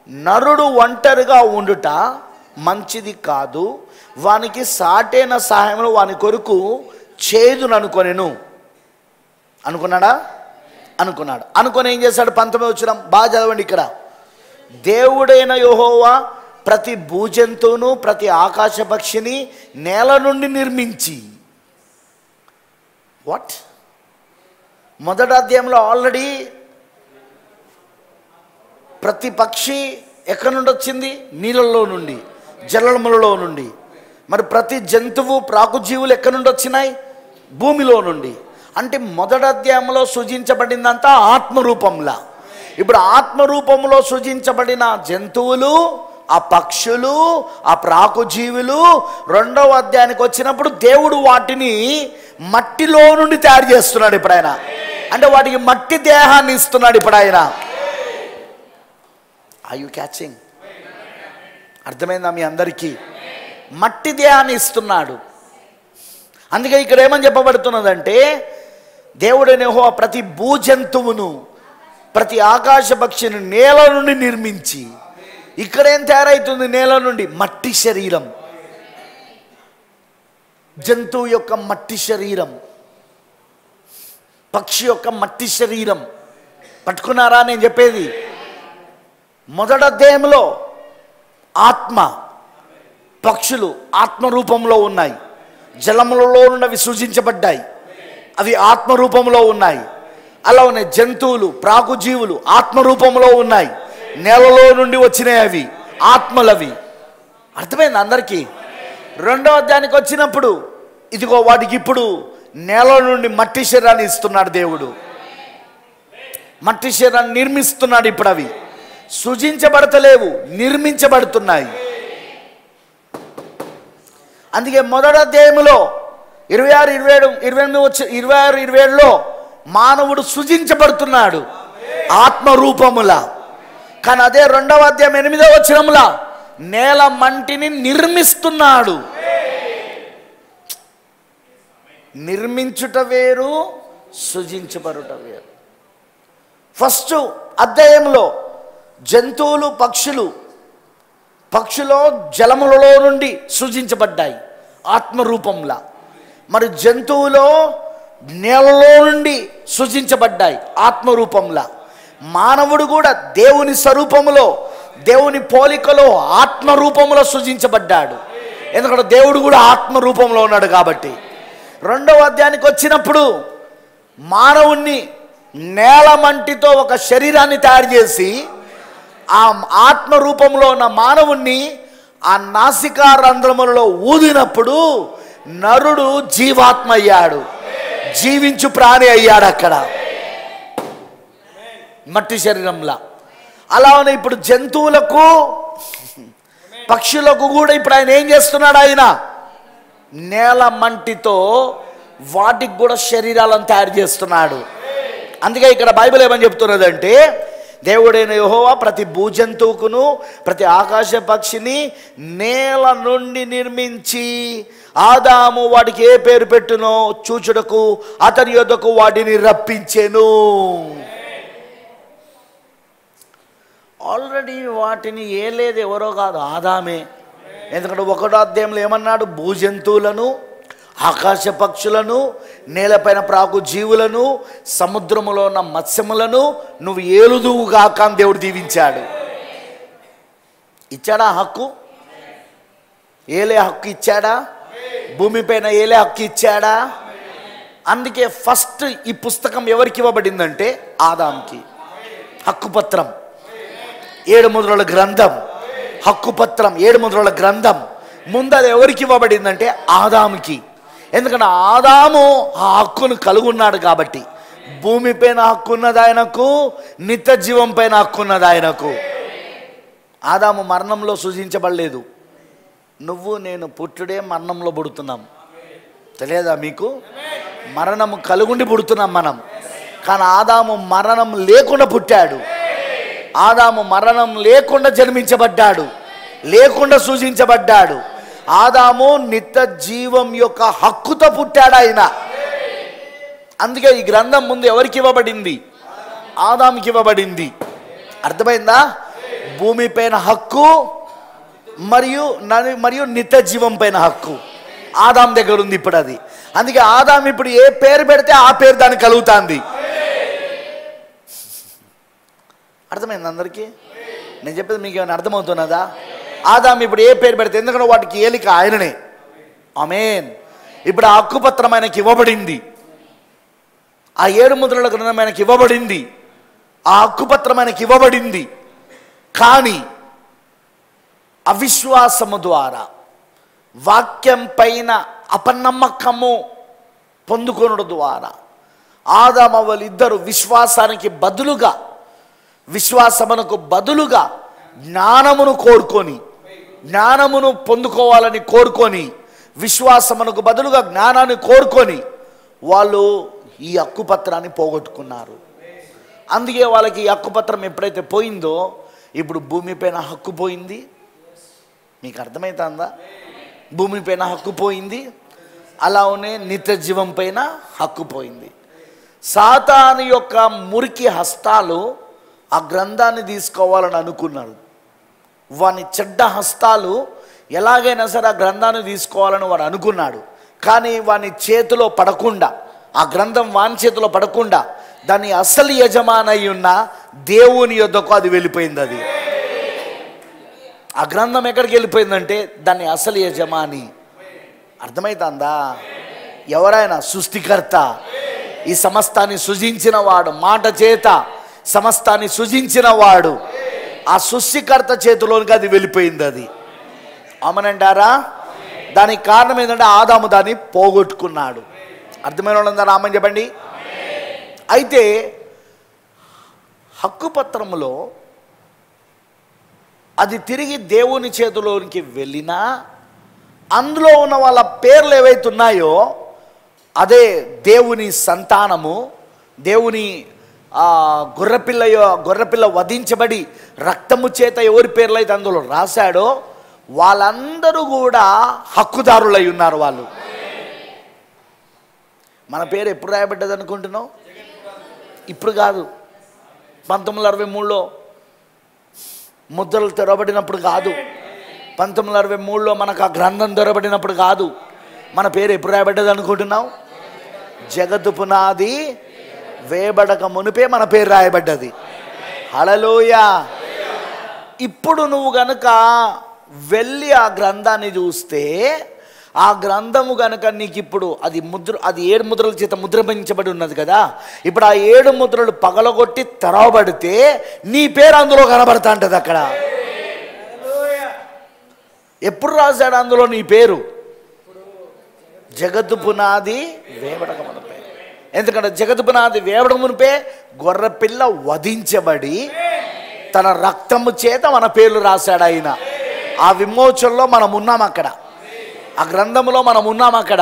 నరుడు ఒంటరిగా ఉండుట మంచిది కాదు, వానికి సాటైన సహాయమును వాని కొరకు చేదును అనుకున్నాడు. అనుకొని ఏం చేశాడు? 19వ వచనం బాగా చదవండి. ఇక్కడ దేవుడైన యెహోవా ప్రతి భూజంతువును ప్రతి ఆకాశ పక్షిని నేల నుండి నిర్మించి. వాట్? మొదటి అధ్యాయంలో ఆల్రెడీ ప్రతి పక్షి ఎక్కడి నుండి వచ్చింది? నీళ్ళల్లో నుండి, జలములలో నుండి. మరి ప్రతి జంతువు, ప్రాకుజీవులు ఎక్కడి నుండి వచ్చినాయి? భూమిలో నుండి. అంటే మొదటి అధ్యాయంలో సృజించబడిందంతా ఆత్మరూపంలా. ఇప్పుడు ఆత్మరూపంలో సృజించబడిన జంతువులు, ఆ పక్షులు, ఆ ప్రాకుజీవులు రెండవ అధ్యాయానికి వచ్చినప్పుడు దేవుడు వాటిని మట్టిలో నుండి తయారు చేస్తున్నాడు ఇప్పుడు ఆయన. అంటే వాటికి మట్టి దేహాన్ని ఇస్తున్నాడు ఇప్పుడు ఆయన. Are you catching? అర్థమైందా మీ అందరికీ? మట్టి దేహాన్ని ఇస్తున్నాడు. అందుకే ఇక్కడ ఏమని చెప్పబడుతున్నదంటే, దేవుడైన యెహోవా ప్రతి భూజంతువును, ప్రతి ఆకాశ పక్షిని నేల నుండి నిర్మించి, ఇక్కడేం తయారైతుంది? నేల నుండి మట్టి శరీరం, జంతువు యొక్క మట్టి శరీరం, పక్షి యొక్క మట్టి శరీరం. పట్టుకున్నారా నేను చెప్పేది? మొదటి అధ్యాయంలో ఆత్మ, పక్షులు ఆత్మ రూపంలో ఉన్నాయి, జలములలో నుండి సూచించబడ్డాయి, అవి ఆత్మ రూపంలో ఉన్నాయి. అలా ఉన్నాయి జంతువులు, ప్రాకుజీవులు ఆత్మ రూపంలో ఉన్నాయి, నేలలో నుండి వచ్చినాయి, అవి ఆత్మలవి. అర్థమైంది అందరికీ? రెండవ అధ్యాయానికి వచ్చినప్పుడు ఇదిగో వాటికి ఇప్పుడు నేల నుండి మట్టి శరీరాన్ని ఇస్తున్నాడు దేవుడు. మట్టి శరీరాన్ని నిర్మిస్తున్నాడు. ఇప్పుడు అవి సృజించబడతలేవు, నిర్మించబడుతున్నాయి. అందుకే మొదటి అధ్యాయంలో 26, 27, 28, 26, 27లో మానవుడు సృజించబడుతున్నాడు ఆత్మ రూపములా. కానీ అదే రెండవ అధ్యాయం 8వ వచనములా నేల మంటిని నిర్మిస్తున్నాడు. నిర్మించుట వేరు, సృజించబడుట వేరు. ఫస్ట్ అధ్యాయంలో జంతువులు, పక్షులో జలములలో నుండి సృజించబడ్డాయి ఆత్మరూపంలా. మరి జంతువులో నేలలో నుండి సృజించబడ్డాయి ఆత్మరూపంలా. మానవుడు కూడా దేవుని స్వరూపములో, దేవుని పోలికలో ఆత్మరూపంలో సృజించబడ్డాడు. ఎందుకంటే దేవుడు కూడా ఆత్మరూపంలో ఉన్నాడు కాబట్టి. రెండవ అధ్యాయానికి వచ్చినప్పుడు మానవుణ్ణి నేల మంటితో ఒక శరీరాన్ని తయారు చేసి, ఆ ఆత్మ రూపంలో ఉన్న మానవుణ్ణి ఆ నాసికా రంధ్రములలో ఊదినప్పుడు నరుడు జీవాత్మ అయ్యాడు, జీవించు ప్రాణి అయ్యాడు అక్కడ మట్టి శరీరంలా. అలానే ఇప్పుడు జంతువులకు, పక్షులకు కూడా ఇప్పుడు ఆయన ఏం చేస్తున్నాడు? ఆయన నేల మంటితో వాటికి కూడా శరీరాలను తయారు చేస్తున్నాడు. అందుకే ఇక్కడ బైబిల్ ఏమని చెప్తున్నదంటే, దేవుడైన యెహోవా ప్రతి భూజంతువుకును, ప్రతి ఆకాశ పక్షిని నేల నుండి నిర్మించి, ఆదాము వాటికి ఏ పేరు పెట్టునో చూచుటకు అతని యొద్దకు వాటిని రప్పించెను. ఆల్రెడీ వాటిని ఏలేదు ఎవరో కాదు, ఆదామే. ఎందుకంటే ఒకటో అధ్యాయంలో ఏమన్నాడు? భూజంతువులను, ఆకాశ పక్షులను, నేలపైన ప్రాకు జీవులను, సముద్రములో ఉన్న మత్స్యములను నువ్వు ఏలుదువుగాక అని దేవుడు దీవించాడు. ఇచ్చాడా హక్కు? ఏలే హక్కు ఇచ్చాడా? భూమిపైన ఏలే హక్కు ఇచ్చాడా? అందుకే ఫస్ట్ ఈ పుస్తకం ఎవరికి ఇవ్వబడిందంటే ఆదాంకి. హక్కుపత్రం, 7 ముద్రల గ్రంథం, హక్కుపత్రం 7 ముద్రల గ్రంథం ముందు అది ఎవరికి ఇవ్వబడిందంటే ఆదాముకి. ఎందుకంటే ఆదాము ఆ హక్కును కలుగున్నాడు కాబట్టి. భూమిపైన హక్కు ఉన్నది ఆయనకు, నిత్య జీవం పైన హక్కు ఉన్నది ఆయనకు. ఆదాము మరణంలో సృజించబడలేదు. నువ్వు నేను పుట్టుడే మరణంలో పుడుతున్నాం, తెలియదా మీకు? మరణము కలుగుండి పుడుతున్నాం మనం. కానీ ఆదాము మరణం లేకుండా పుట్టాడు. ఆదాము మరణం లేకుండా జన్మించబడ్డాడు, లేకుండా సృజించబడ్డాడు. ఆదాము నిత్య జీవం యొక్క హక్కుతో పుట్టాడు ఆయన. అందుకే ఈ గ్రంథం ముందు ఎవరికి ఇవ్వబడింది? ఆదాముకి ఇవ్వబడింది. అర్థమైందా? భూమిపైన హక్కు మరియు నిత్య జీవం పైన హక్కు ఆదాం దగ్గర ఉంది ఇప్పుడు అది. అందుకే ఆదాం ఇప్పుడు ఏ పేరు పెడితే ఆ పేరు దానికి కలుగుతుంది. అర్థమైంది అందరికీ? నేను చెప్పేది మీకు ఏమైనా అర్థమవుతున్నదా? ఆదాం ఇప్పుడు ఏ పేరు పెడితే, ఎందుకంటే వాటికి ఏలిక ఆయననే. ఆమేన్. ఇప్పుడు ఆ హక్కుపత్రం ఆయనకి ఇవ్వబడింది, ఆ 7 ముద్రల గ్రంథం ఆయనకి ఇవ్వబడింది, ఆ హక్కుపత్రం ఆయనకి ఇవ్వబడింది. కానీ అవిశ్వాసము ద్వారా, వాక్యం పైన అపనమ్మకము పొందుకొనుడు ద్వారా ఆదాము వాళ్ళిద్దరు విశ్వాసానికి బదులుగా, విశ్వాసమునకు బదులుగా జ్ఞానమును కోరుకొని, జ్ఞానమును పొందుకోవాలని కోరుకొని, విశ్వాసమునకు బదులుగా జ్ఞానాన్ని కోరుకొని వాళ్ళు ఈ హక్కుపత్రాన్ని పోగొట్టుకున్నారు. అందుకే వాళ్ళకి ఈ హక్కుపత్రం ఎప్పుడైతే పోయిందో ఇప్పుడు భూమిపైన హక్కు పోయింది. మీకు అర్థమవుతుందా? భూమిపైన హక్కు పోయింది, అలానే నిత్య జీవం పైన హక్కు పోయింది. సాతాను యొక్క మురికి హస్తాలు ఆ గ్రంథాన్ని తీసుకోవాలని అనుకున్నారు. వాని చెడ్డ హస్తాలు ఎలాగైనా సరే ఆ గ్రంథాన్ని తీసుకోవాలని వాడు అనుకున్నాడు. కానీ వాని చేతిలో పడకుండా, ఆ గ్రంథం వాని చేతిలో పడకుండా దాని అసలు యజమానై ఉన్న దేవుని యొద్దకు అది వెళ్ళిపోయింది. అది ఆ గ్రంథం ఎక్కడికి వెళ్ళిపోయిందంటే దాని అసలు యజమాని. అర్థమవుతుందా? ఎవరైనా సృష్టికర్త, ఈ సమస్తాన్ని సృజించిన వాడు, మాట చేత సమస్తాన్ని సృజించిన వాడు, ఆ సృష్టికర్త చేతిలోనికి అది వెళ్ళిపోయింది. అది అమనంటారా? దానికి కారణం ఏంటంటే ఆదాము దాన్ని పోగొట్టుకున్నాడు. అర్థమైన వాళ్ళందరూ ఆమని చెప్పండి. అయితే హక్కుపత్రములో అది తిరిగి దేవుని చేతిలోనికి వెళ్ళినా అందులో ఉన్న వాళ్ళ పేర్లు ఏవైతే ఉన్నాయో అదే దేవుని సంతానము, దేవుని గొర్రెపిల్ల వధించబడి రక్తము చేత ఎవరి పేర్లు అయితే అందులో రాశాడో వాళ్ళందరూ కూడా హక్కుదారులై ఉన్నారు. వాళ్ళు మన పేరు ఎప్పుడు రాయబడ్డది అనుకుంటున్నాం? ఇప్పుడు కాదు, 1963లో ముద్రలు తెరవబడినప్పుడు కాదు, 1963లో మనకు ఆ గ్రంథం తెరవబడినప్పుడు కాదు. మన పేరు ఎప్పుడు రాయబడ్డది అనుకుంటున్నాం? జగత్తు పునాది వేయబడక మునిపే మన పేరు రాయబడ్డది. హల్లెలూయా. ఇప్పుడు నువ్వు గనుక వెళ్ళి ఆ గ్రంథాన్ని చూస్తే, ఆ గ్రంథము గనుక నీకు ఇప్పుడు అది 7 ముద్రల చేత ముద్రించబడి ఉన్నది కదా, ఇప్పుడు ఆ 7 ముద్రలు పగలగొట్టి తెరవబడితే నీ పేరు అందులో కనబడతా ఉంటుంది. అక్కడ ఎప్పుడు రాశాడు అందులో నీ పేరు? జగత్తు పునాది వేయబడక మునిపే. ఎందుకంటే జగత్తు పునాది వేయబడక మునిపే గొర్రెపిల్ల వధించబడి తన రక్తము చేత మన పేర్లు రాశాడు ఆయన. ఆ విమోచనలో మనం ఉన్నాం, అక్కడ ఆ గ్రంథంలో మనం ఉన్నాం అక్కడ.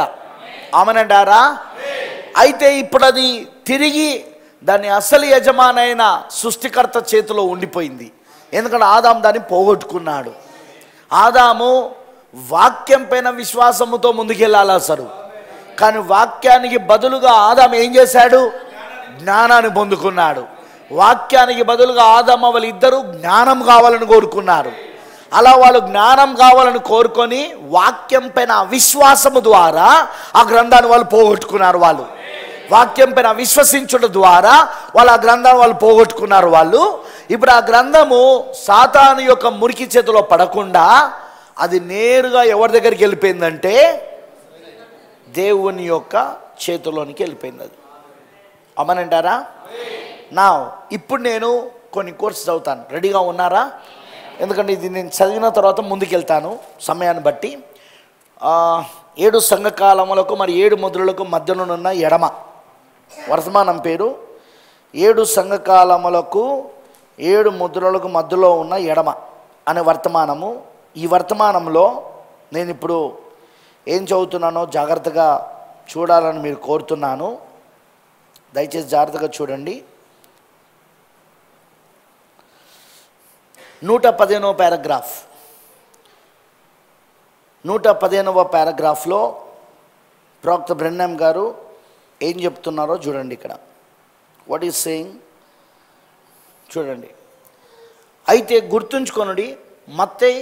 ఆమెనంటారా? అయితే ఇప్పుడు అది తిరిగి దాని అసలు యజమానైన సృష్టికర్త చేతిలో ఉండిపోయింది. ఎందుకంటే ఆదాము దాన్ని పోగొట్టుకున్నాడు. ఆదాము వాక్యం పైన విశ్వాసముతో ముందుకెళ్ళాలి అసలు. కానీ వాక్యానికి బదులుగా ఆదాము ఏం చేశాడు? జ్ఞానాన్ని పొందుకున్నాడు. వాక్యానికి బదులుగా ఆదాము వాళ్ళిద్దరూ జ్ఞానం కావాలని కోరుకున్నారు. అలా వాళ్ళు జ్ఞానం కావాలని కోరుకొని వాక్యం పైన అవిశ్వాసము ద్వారా ఆ గ్రంథాన్ని వాళ్ళు పోగొట్టుకున్నారు. వాళ్ళు వాక్యం పైన విశ్వసించడం ద్వారా వాళ్ళు ఆ గ్రంథాన్ని వాళ్ళు పోగొట్టుకున్నారు. వాళ్ళు ఇప్పుడు ఆ గ్రంథము సాతాను యొక్క మురికి చేతిలో పడకుండా అది నేరుగా ఎవరి దగ్గరికి వెళ్ళిపోయిందంటే దేవుని యొక్క చేతిలోనికి వెళ్ళిపోయింది. అది అమ్మనంటారా? నా ఇప్పుడు నేను కొన్ని కోర్సెస్ చదువుతాను, రెడీగా ఉన్నారా? ఎందుకంటే ఇది నేను చదివిన తర్వాత ముందుకెళ్తాను సమయాన్ని బట్టి. 7 సంఘకాలములకు మరి 7 ముద్రలకు మధ్యలోనున్న ఎడమ వర్తమానం పేరు 7 సంఘకాలములకు 7 ముద్రలకు మధ్యలో ఉన్న ఎడమ అనే వర్తమానము. ఈ వర్తమానంలో నేను ఇప్పుడు ఏం చదువుతున్నానో జాగ్రత్తగా చూడాలని మీరు కోరుతున్నాను. దయచేసి జాగ్రత్తగా చూడండి. 115వ పారాగ్రాఫ్, 115వ పారాగ్రాఫ్లో ప్రవక్త బ్రెన్హామ్ గారు ఏం చెప్తున్నారో చూడండి. ఇక్కడ వాట్ ఈజ్ సేయింగ్ చూడండి. అయితే గుర్తుంచుకొనుడి, మత్తయి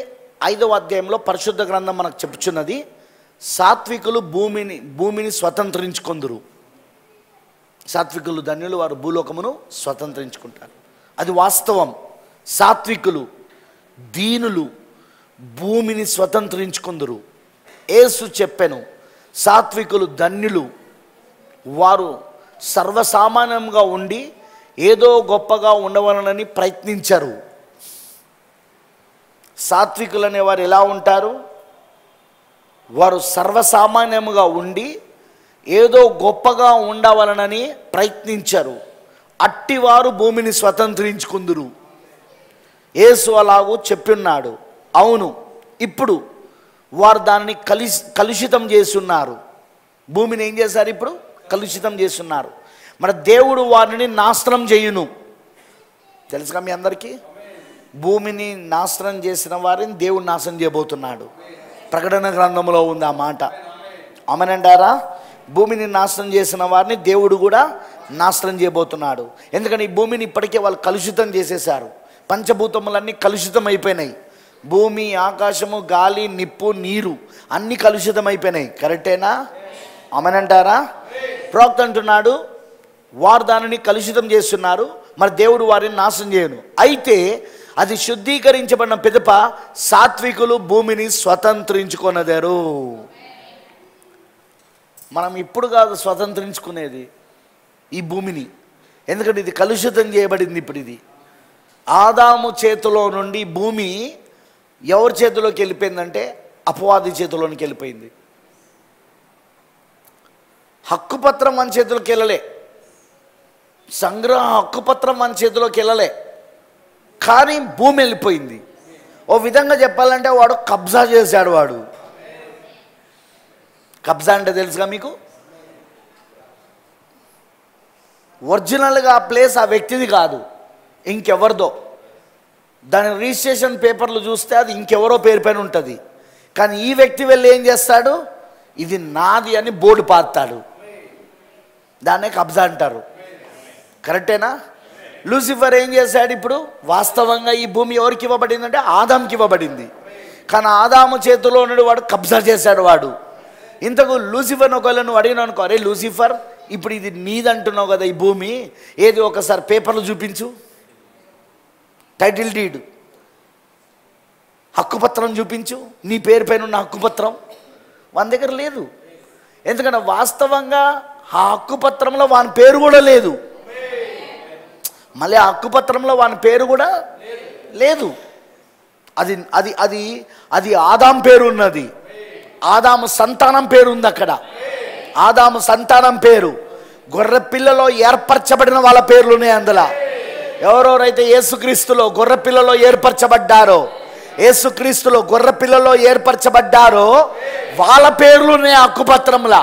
5వ అధ్యాయంలో పరిశుద్ధ గ్రంథం మనకు చెప్పుచున్నది, సాత్వికులు భూమిని స్వతంత్రించుకొందురు. సాత్వికులు ధన్యులు, వారు భూలోకమును స్వతంత్రించుకుంటారు. అది వాస్తవం. సాత్వికులు దీనులు భూమిని స్వతంత్రించుకుందురు. యేసు చెప్పెను, సాత్వికులు ధన్యులు, వారు సర్వసామాన్యంగా ఉండి ఏదో గొప్పగా ఉండవలనని ప్రయత్నించరు. సాత్వికులు అనేవారు ఎలా ఉంటారు? వారు సర్వసామాన్యముగా ఉండి ఏదో గొప్పగా ఉండవలనని ప్రయత్నించరు. అట్టివారు భూమిని స్వతంత్రించుకుందురు. యేసు అలాగూ చెప్పిన్నాడు. అవును, ఇప్పుడు వారు దానిని కలుషితం చేస్తున్నారు. భూమిని ఏం చేశారు? ఇప్పుడు కలుషితం చేస్తున్నారు. మరి దేవుడు వారిని నాశనం చేయును. తెలుసుగా మీ అందరికీ? భూమిని నాశనం చేసిన వారిని దేవుడు నాశనం చేయబోతున్నాడు. ప్రకటన గ్రంథంలో ఉంది ఆ మాట. ఆమేనంటారా? భూమిని నాశనం చేసిన వారిని దేవుడు కూడా నాశనం చేయబోతున్నాడు. ఎందుకంటే ఈ భూమిని ఇప్పటికే వాళ్ళు కలుషితం చేసేశారు. పంచభూతములన్నీ కలుషితం అయిపోయినాయి. భూమి, ఆకాశము, గాలి, నిప్పు, నీరు అన్నీ కలుషితం అయిపోయినాయి. కరెక్టేనా? ఆమేనంటారా? ప్రవక్త అంటున్నాడు, వారు దానిని కలుషితం చేస్తున్నారు, మరి దేవుడు వారిని నాశనం చేయను. అయితే అది శుద్ధీకరించబడిన పిదప సాత్వికులు భూమిని స్వతంత్రించుకొనదరు. మనం ఇప్పుడు కాదు స్వతంత్రించుకునేది ఈ భూమిని, ఎందుకంటే ఇది కలుషితం చేయబడింది. ఇప్పుడు ఇది ఆదాము చేతిలో నుండి భూమి ఎవరి చేతిలోకి వెళ్ళిపోయిందంటే అపవాది చేతిలోనికి వెళ్ళిపోయింది. హక్కుపత్రం మన చేతిలోకి వెళ్ళలే, సంగ్రహ హక్కుపత్రం మన చేతిలోకి వెళ్ళలే, కానీ భూమి వెళ్ళిపోయింది. ఓ విధంగా చెప్పాలంటే వాడు కబ్జా చేశాడు. వాడు కబ్జా అంటే తెలుసుగా మీకు? ఒరిజినల్గా ఆ ప్లేస్ ఆ వ్యక్తిది కాదు, ఇంకెవరిదో. దాని రిజిస్ట్రేషన్ పేపర్లు చూస్తే అది ఇంకెవరో పేరు పైన ఉంటుంది. కానీ ఈ వ్యక్తి వెళ్ళి ఏం చేస్తాడు? ఇది నాది అని బోర్డు పాతాడు. దాన్నే కబ్జా అంటారు. కరెక్టేనా? లూసిఫర్ ఏం చేశాడు? ఇప్పుడు వాస్తవంగా ఈ భూమి ఎవరికి ఇవ్వబడిందంటే ఆదాంకి ఇవ్వబడింది. కానీ ఆదాము చేతిలో ఉన్నాడు, వాడు కబ్జా చేశాడు. వాడు ఇంతకు లూసిఫర్ని ఒకవేళ నువ్వు అడిగినావు అనుకో, అరే లూసిఫర్, ఇప్పుడు ఇది నీదంటున్నావు కదా ఈ భూమి, ఏది ఒకసారి పేపర్లు చూపించు, టైటిల్ డీడ్, హక్కుపత్రం చూపించు, నీ పేరు పైన ఉన్న హక్కుపత్రం. వాని దగ్గర లేదు. ఎందుకంటే వాస్తవంగా ఆ హక్కుపత్రంలో వాని పేరు కూడా లేదు. మళ్ళీ ఆ హక్కుపత్రంలో వాని పేరు కూడా లేదు. అది అది అది అది ఆదాం పేరు ఉన్నది. ఆదాము సంతానం పేరు ఉంది అక్కడ. ఆదాము సంతానం పేరు, గొర్రె పిల్లలో ఏర్పరచబడిన వాళ్ళ పేర్లు ఉన్నాయి అందులో. ఎవరెవరైతే యేసుక్రీస్తులో గొర్రె పిల్లలో ఏర్పరచబడ్డారో, యేసుక్రీస్తులో గొర్రె పిల్లలో ఏర్పరచబడ్డారో వాళ్ళ పేర్లున్నాయి హక్కుపత్రంలా,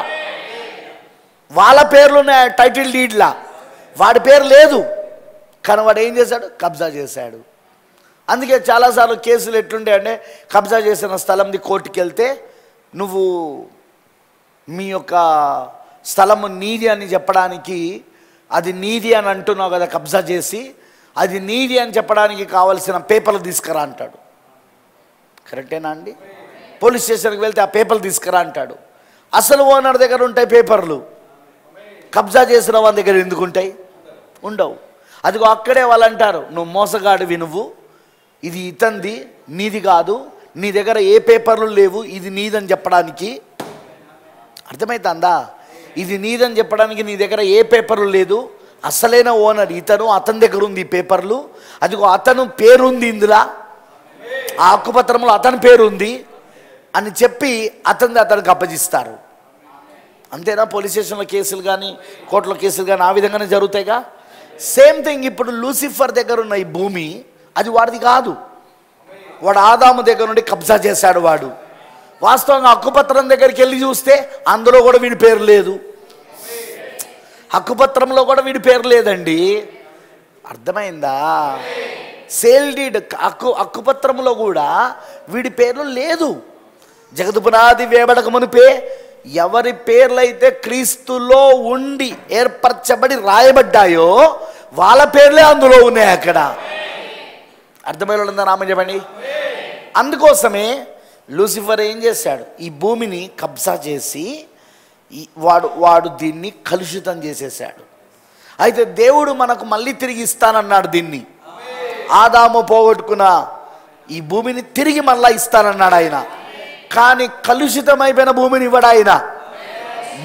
వాళ్ళ పేర్లున్నాయి టైటిల్ డీడ్లా. వాడి పేరు లేదు, కానీ వాడు ఏం చేశాడు? కబ్జా చేశాడు. అందుకే చాలాసార్లు కేసులు ఎట్లుంటాయి అంటే, కబ్జా చేసిన స్థలంది కోర్టుకి వెళ్తే నువ్వు మీ యొక్క స్థలము నీది అని చెప్పడానికి, అది నీది అని అంటున్నావు కదా కబ్జా చేసి, అది నీది అని చెప్పడానికి కావలసిన పేపర్లు తీసుకురా అంటాడు. కరెక్టేనా అండి? పోలీస్ స్టేషన్కి వెళ్తే ఆ పేపర్లు తీసుకురా అంటాడు. అసలు ఓనర్ దగ్గర ఉంటాయి పేపర్లు, కబ్జా చేసిన వాళ్ళ దగ్గర ఎందుకు ఉంటాయి? ఉండవు. అదిగో అక్కడే వాళ్ళు అంటారు, నువ్వు మోసగాడివి, నువ్వు ఇది ఇతంది, నీది కాదు, నీ దగ్గర ఏ పేపర్లు లేవు, ఇది నీదని చెప్పడానికి. అర్థమవుతుందా? ఇది నీదని చెప్పడానికి నీ దగ్గర ఏ పేపర్లు లేదు, అసలైన ఓనర్ ఇతను, అతని దగ్గర ఉంది ఈ పేపర్లు, అదిగో అతను పేరుంది ఇందులో, ఆ హక్కుపత్రంలో అతని పేరుంది అని చెప్పి అతనికి అప్పగిస్తారు. అంతేనా? పోలీస్ స్టేషన్లో కేసులు కానీ కోర్టులో కేసులు కానీ ఆ విధంగానే జరుగుతాయిగా. సేమ్ థింగ్ ఇప్పుడు లూసిఫర్ దగ్గర ఉన్న ఈ భూమి అది వాడిది కాదు. వాడు ఆదాము దగ్గర నుండి కబ్జా చేశాడు. వాడు వాస్తవంగా హక్కుపత్రం దగ్గరికి వెళ్ళి చూస్తే అందులో కూడా వీడి పేరు లేదు, హక్కుపత్రంలో కూడా వీడి పేరు లేదండి. అర్థమైందా? సేల్ డీడ్ హక్కుపత్రంలో కూడా వీడి పేర్లు లేదు. జగదు పునాది వేయబడక మునిపే ఎవరి పేర్లైతే క్రీస్తులో ఉండి ఏర్పరచబడి రాయబడ్డాయో వాళ్ళ పేర్లే అందులో ఉన్నాయి అక్కడ. అర్థమైందా? నామ చెప్పండి. అందుకోసమే లూసిఫర్ ఏం చేశాడు? ఈ భూమిని కబ్జా చేసి వాడు దీన్ని కలుషితం చేసేసాడు. అయితే దేవుడు మనకు మళ్ళీ తిరిగి ఇస్తానన్నాడు దీన్ని. ఆదాము పోగొట్టుకున్న ఈ భూమిని తిరిగి మళ్ళా ఇస్తానన్నాడు ఆయన. కానీ కలుషితమైపోయిన భూమిని ఇవ్వడు ఆయన.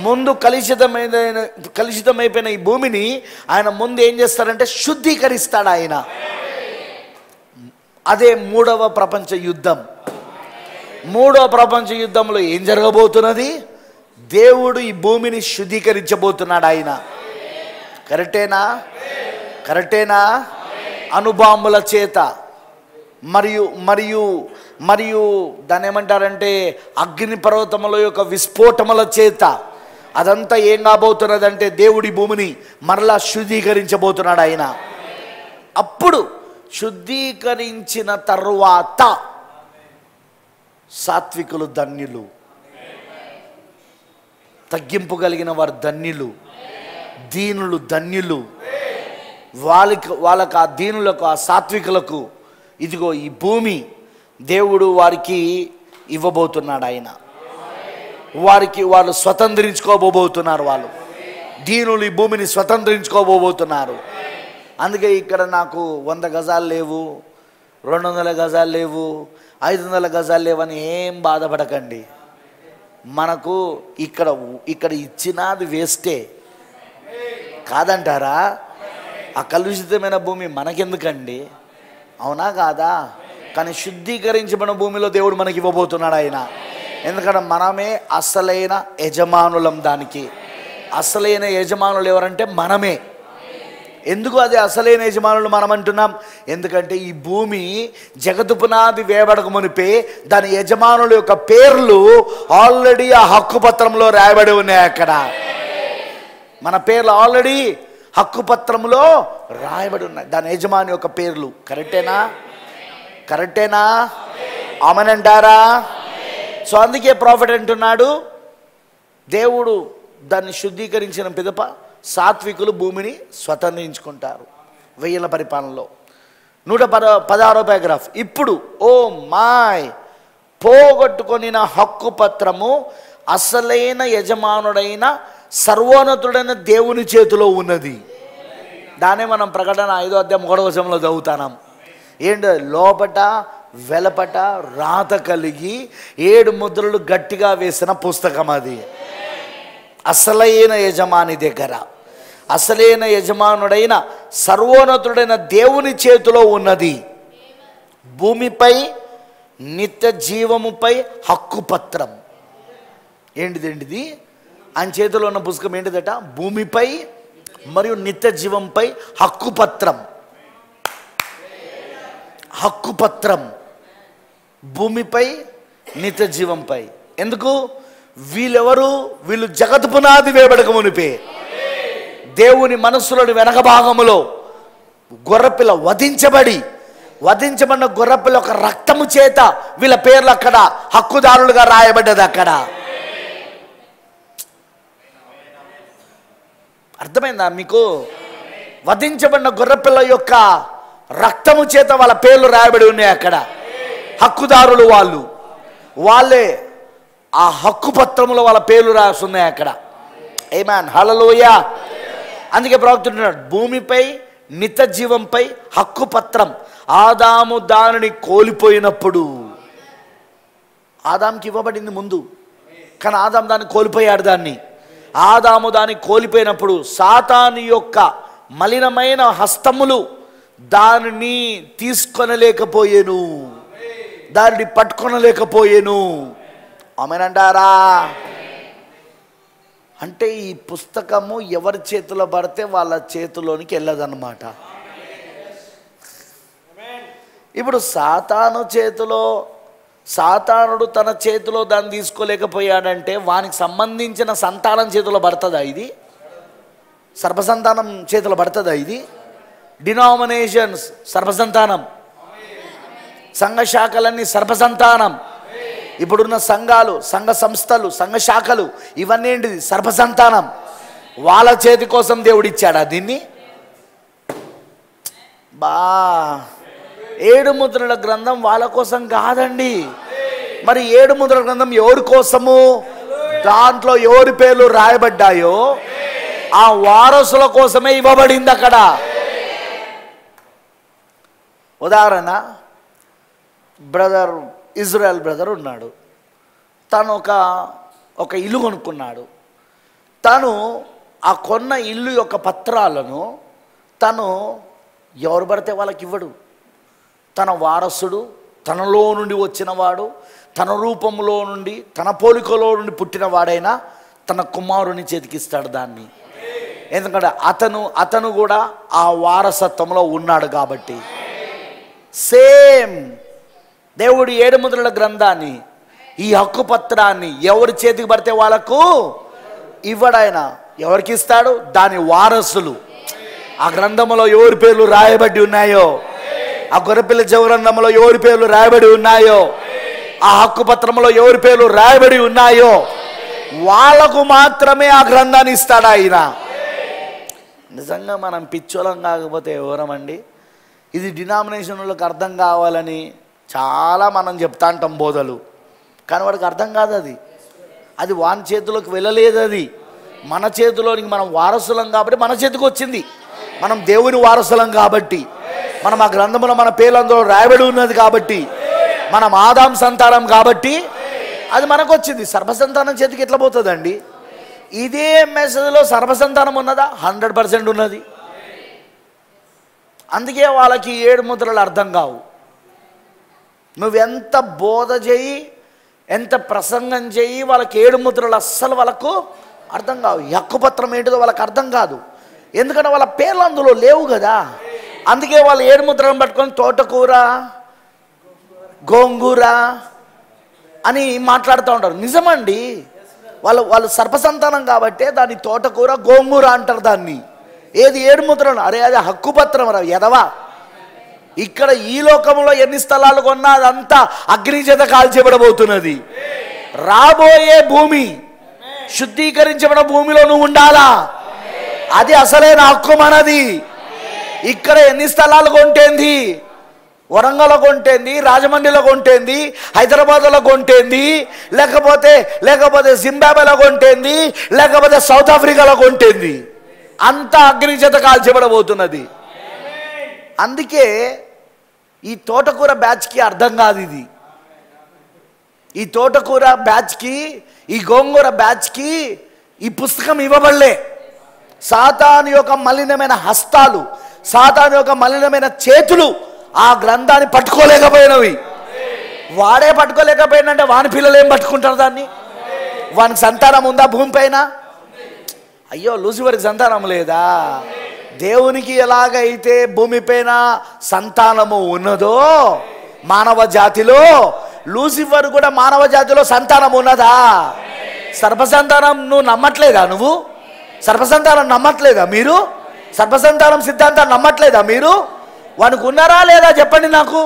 ముందు కలుషితమైపోయిన ఈ భూమిని ఆయన ముందు ఏం చేస్తాడంటే శుద్ధీకరిస్తాడు ఆయన. అదే మూడవ ప్రపంచ యుద్ధం. మూడవ ప్రపంచ యుద్ధంలో ఏం జరగబోతున్నది? దేవుడు ఈ భూమిని శుద్ధీకరించబోతున్నాడు ఆయన. కరెక్టేనా? కరెక్టేనా? అణుబాంబుల చేత, మరియు మరియు మరియు దాన్ని ఏమంటారంటే అగ్ని పర్వతముల యొక్క విస్ఫోటముల చేత అదంతా ఏం కాబోతున్నదంటే దేవుడి భూమిని మరలా శుద్ధీకరించబోతున్నాడు ఆయన. అప్పుడు శుద్ధీకరించిన తరువాత సాత్వికులు ధన్యులు, తగ్గింపు కలిగిన వారు ధన్యులు, దీనులు ధన్యులు. వాళ్ళకు ఆ దీనులకు, ఆ సాత్వికులకు ఇదిగో ఈ భూమి దేవుడు వారికి ఇవ్వబోతున్నాడు ఆయన. వాళ్ళు స్వతంత్రించుకోబోతున్నారు. వాళ్ళు దీనులు ఈ భూమిని స్వతంత్రించుకోబోతున్నారు. అందుకే ఇక్కడ నాకు 100 గజాలు లేవు, 200 గజాలు లేవు, 500 గజాలు లేవని ఏం బాధపడకండి. మనకు ఇక్కడ ఇచ్చినది వేస్టే కాదంటారా? ఆ కలుషితమైన భూమి మనకెందుకండి? అవునా కాదా? కానీ శుద్ధీకరించబడిన భూమిలో దేవుడు మనకి ఇవ్వబోతున్నాడు ఆయన. ఎందుకంటే మనమే అసలైన యజమానులం. దానికి అసలైన యజమానులు ఎవరంటే మనమే. ఎందుకు అది అసలైన యజమానులు మనం అంటున్నాం? ఎందుకంటే ఈ భూమి జగత్తు పునాది వేయబడక మునిపే దాని యజమానుల యొక్క పేర్లు ఆల్రెడీ ఆ హక్కు పత్రంలో రాయబడి ఉన్నాయి. అక్కడ మన పేర్లు ఆల్రెడీ హక్కు పత్రంలో రాయబడి ఉన్నాయి, దాని యజమాని యొక్క పేర్లు. కరెక్టేనా? ఆమేనంటారా? సో అందుకే ప్రాఫెట్ అంటున్నాడు, దేవుడు దాన్ని శుద్ధీకరించిన పిదప సాత్వికులు భూమిని స్వతంత్రించుకుంటారు. 1000 పరిపాలనలో 116వ పారాగ్రాఫ్. ఇప్పుడు ఓ మాయ్, పోగొట్టుకొనిన హక్కు పత్రము అసలైన యజమానుడైన సర్వోన్నతుడైన దేవుని చేతిలో ఉన్నది. దానే మనం ప్రకటన 5వ అధ్యాయం 3వ వచనంలో చదువుతాం. ఏంటి? లోపట వెలపట రాత కలిగి 7 ముద్రలు గట్టిగా వేసిన పుస్తకం అది. అసలైన యజమాని దగ్గర, అసలైన యజమానుడైన సర్వోన్నతుడైన దేవుని చేతిలో ఉన్నది. భూమిపై నిత్య జీవముపై హక్కు పత్రం. ఏంటిది? ఆయన చేతిలో ఉన్న పుస్తకం ఏంటిదట? భూమిపై మరియు నిత్య జీవంపై హక్కు పత్రం. హక్కు పత్రం భూమిపై నిత్య జీవంపై. ఎందుకు? వీళ్ళెవరు? వీళ్ళు జగత్ పునాది వేయబడక మునిపే దేవుని మనస్సులోని వెనక భాగములో గొర్రెపిల్ల వధించబడిన గొర్రెపిల్ల ఒక రక్తము చేత వీళ్ళ పేర్లు అక్కడ హక్కుదారులుగా రాయబడ్డది. అక్కడ అర్థమైందా మీకు? వధించబడిన గొర్రెపిల్ల యొక్క రక్తము చేత వాళ్ళ పేర్లు రాయబడి ఉన్నాయి. అక్కడ హక్కుదారులు వాళ్ళే ఆ హక్కు పత్రములో వాళ్ళ పేర్లు రాస్తున్నాయి అక్కడ. ఆమేన్, హల్లెలూయా. అందుకే ప్రవక్తున్నాడు, భూమిపై నిత్య జీవంపై హక్కు పత్రం. ఆదాము దానిని కోల్పోయినప్పుడు, ఆదాముకి ఇవ్వబడింది ముందు, కానీ ఆదాము దాన్ని కోల్పోయాడు. ఆదాము దాన్ని కోల్పోయినప్పుడు సాతాను యొక్క మలినమైన హస్తములు దానిని తీసుకొనలేకపోయేను, దానిని పట్టుకొనలేకపోయేను. ఆమేనంటారా? అంటే ఈ పుస్తకము ఎవరి చేతిలో పడితే వాళ్ళ చేతిలోనికి వెళ్ళదన్నమాట. ఇప్పుడు సాతానుడు తన చేతిలో దాన్ని తీసుకోలేకపోయాడంటే వానికి సంబంధించిన సంతానం చేతిలో పడుతుందా? ఇది సర్వసంతానం చేతిలో పడుతుందా? ఇది డినామినేషన్స్ సర్వసంతానం, సంఘ శాఖలన్నీ సర్వసంతానం. ఇప్పుడున్న సంఘాలు, సంఘ సంస్థలు, సంఘ శాఖలు ఇవన్నీ ఏంటిది? సర్వసంతానం. వాళ్ళ చేతి కోసం దేవుడు ఇచ్చాడా దీన్ని? 7 ముద్రల గ్రంథం వాళ్ళ కోసం కాదండి. మరి 7 ముద్రల గ్రంథం ఎవరి కోసము? దాంట్లో ఎవరి పేర్లు రాయబడ్డాయో ఆ వారసుల కోసమే ఇవ్వబడింది అక్కడ. ఉదాహరణ, ఇజ్రాయెల్ బ్రదర్ ఉన్నాడు. తను ఒక ఇల్లు కొనుక్కున్నాడు. తను ఆ కొన్న ఇల్లు యొక్క పత్రాలను తను ఎవరు పడితే వాళ్ళకి ఇవ్వడు. తన వారసుడు, తనలో నుండి వచ్చినవాడు, తన రూపంలో నుండి, తన పోలికలో నుండి పుట్టినవాడైనా తన కుమారుని చేతికిస్తాడు దాన్ని. ఎందుకంటే అతను కూడా ఆ వారసత్వంలో ఉన్నాడు కాబట్టి. సేమ్ సేమ్ దేవుడు 7 ముద్రల గ్రంథాన్ని, ఈ హక్కు పత్రాన్ని ఎవరి చేతికి పడితే వాళ్ళకు ఇవ్వడాయన. ఎవరికి ఇస్తాడు? దాని వారసులు. ఆ గ్రంథంలో ఎవరి పేర్లు రాయబడి ఉన్నాయో, ఆ గొర్రెపిల్ల జీవ గ్రంథంలో ఎవరి పేర్లు రాయబడి ఉన్నాయో, ఆ హక్కు పత్రంలో ఎవరి పేర్లు రాయబడి ఉన్నాయో వాళ్ళకు మాత్రమే ఆ గ్రంథాన్ని ఇస్తాడు ఆయన. నిజంగా మనం పిచ్చోళం కాకపోతే ఎవరమండి? ఇది డినామినేషన్లకు అర్థం కావాలని చాలా మనం చెప్తా అంటాం బోధలు, కానీ వాడికి అర్థం కాదు. అది వాని చేతిలోకి వెళ్ళలేదు. అది మన చేతిలోనికి మనం వారసులం కాబట్టి మన చేతికి వచ్చింది. మనం దేవుని వారసులం కాబట్టి, మనం ఆ గ్రంథంలో మన పేర్లు అందులో రాయబడి ఉన్నది కాబట్టి, మనం ఆదాం సంతానం కాబట్టి అది మనకు వచ్చింది. సర్వసంతానం చేతికి ఎట్లా పోతుందండి? ఇదే మెసేజ్లో సర్వసంతానం ఉన్నదా? 100% ఉన్నది. అందుకే వాళ్ళకి 7 ముద్రలు అర్థం కావు. నువ్వెంత బోధ చేయి, ఎంత ప్రసంగం చేయి, వాళ్ళకి 7 ముద్రలు అస్సలు వాళ్ళకు అర్థం కావు. హక్కుపత్రం ఏంటిదో వాళ్ళకి అర్థం కాదు, ఎందుకంటే వాళ్ళ పేర్లు అందులో లేవు కదా. అందుకే వాళ్ళు 7 ముద్రలను పట్టుకొని తోటకూర, గోంగూర అని మాట్లాడుతూ ఉంటారు. నిజమండి, వాళ్ళు సర్పసంతానం కాబట్టి దాన్ని తోటకూర, గోంగూర అంటారు. దాన్ని ఏది 7 ముద్రలు? అరే అది హక్కుపత్రం రా ఎదవా. ఇక్కడ ఈ లోకంలో ఎన్ని స్థలాలు కొన్నా అదంతా అగ్ని చేత కాల్చేయబడబోతున్నది. రాబోయే భూమి శుద్ధీకరించబడిన భూమిలో నువ్వు ఉండాలా. అది అసలైన హక్కు మనది. ఇక్కడ ఎన్ని స్థలాలు కొంటేంది? వరంగల్లో కొంటేంది, రాజమండ్రిలో కొంటేంది, హైదరాబాద్లో కొంటేంది, లేకపోతే జింబాబ్వేలో కొంటేంది, లేకపోతే సౌత్ ఆఫ్రికాలో కొంటేంది, అంతా అగ్ని చేత కాల్చేయబడబోతున్నది. అందుకే ఈ తోటకూర బ్యాచ్కి అర్థం కాదు ఇది. ఈ తోటకూర బ్యాచ్కి, ఈ గోంగూర బ్యాచ్కి ఈ పుస్తకం ఇవ్వబడలే. సాతాను యొక్క మలినమైన హస్తాలు, సాతాను యొక్క మలినమైన చేతులు ఆ గ్రంథాన్ని పట్టుకోలేకపోయినవి. వాడే పట్టుకోలేకపోయినంటే వాని పిల్లలు ఏం పట్టుకుంటారు దాన్ని? వానికి సంతానం ఉందా భూమి పైన? అయ్యో, లూసిఫర్కి సంతానం లేదా? దేవునికి ఎలాగైతే భూమిపైన సంతానము ఉన్నదో మానవ జాతిలో, లూసిఫర్ కూడా మానవ జాతిలో సంతానం ఉన్నదా? సర్పసంతానం నువ్వు నమ్మట్లేదా? నువ్వు సర్పసంతానం నమ్మట్లేదా? మీరు సర్పసంతానం సిద్ధాంతాన్ని నమ్మట్లేదా? మీరు వానికి ఉన్నారా లేదా చెప్పండి నాకు.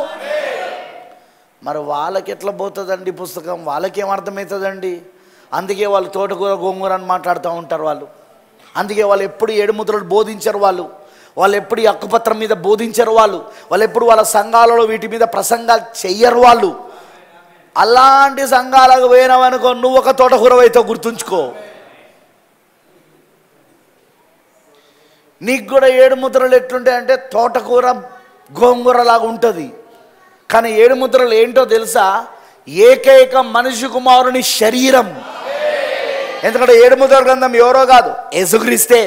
మరి వాళ్ళకి ఎట్లా పోతుందండి పుస్తకం? వాళ్ళకేం అర్థమవుతుందండి? అందుకే వాళ్ళు తోటకూర, గోంగూర అని మాట్లాడుతూ ఉంటారు వాళ్ళు. అందుకే వాళ్ళు ఎప్పుడు 7 ముద్రలు బోధించరు. వాళ్ళు ఎప్పుడు ఈ హక్కుపత్రం మీద బోధించరు. వాళ్ళు ఎప్పుడు వాళ్ళ సంఘాలలో వీటి మీద ప్రసంగాలు చెయ్యరు. వాళ్ళు అలాంటి సంఘాలకు పోయినావనుకో, నువ్వు ఒక తోటకూరవైతే గుర్తుంచుకో. నీకు కూడా 7 ముద్రలు ఎట్లుంటాయంటే తోటకూర, గోంగూర లాగా ఉంటుంది. కానీ 7 ముద్రలు ఏంటో తెలుసా? ఏకైక మనిషి కుమారుని శరీరం. ఎందుకంటే 7 ముద్రల గ్రంథం ఎవరో కాదు, యేసుక్రీస్తే.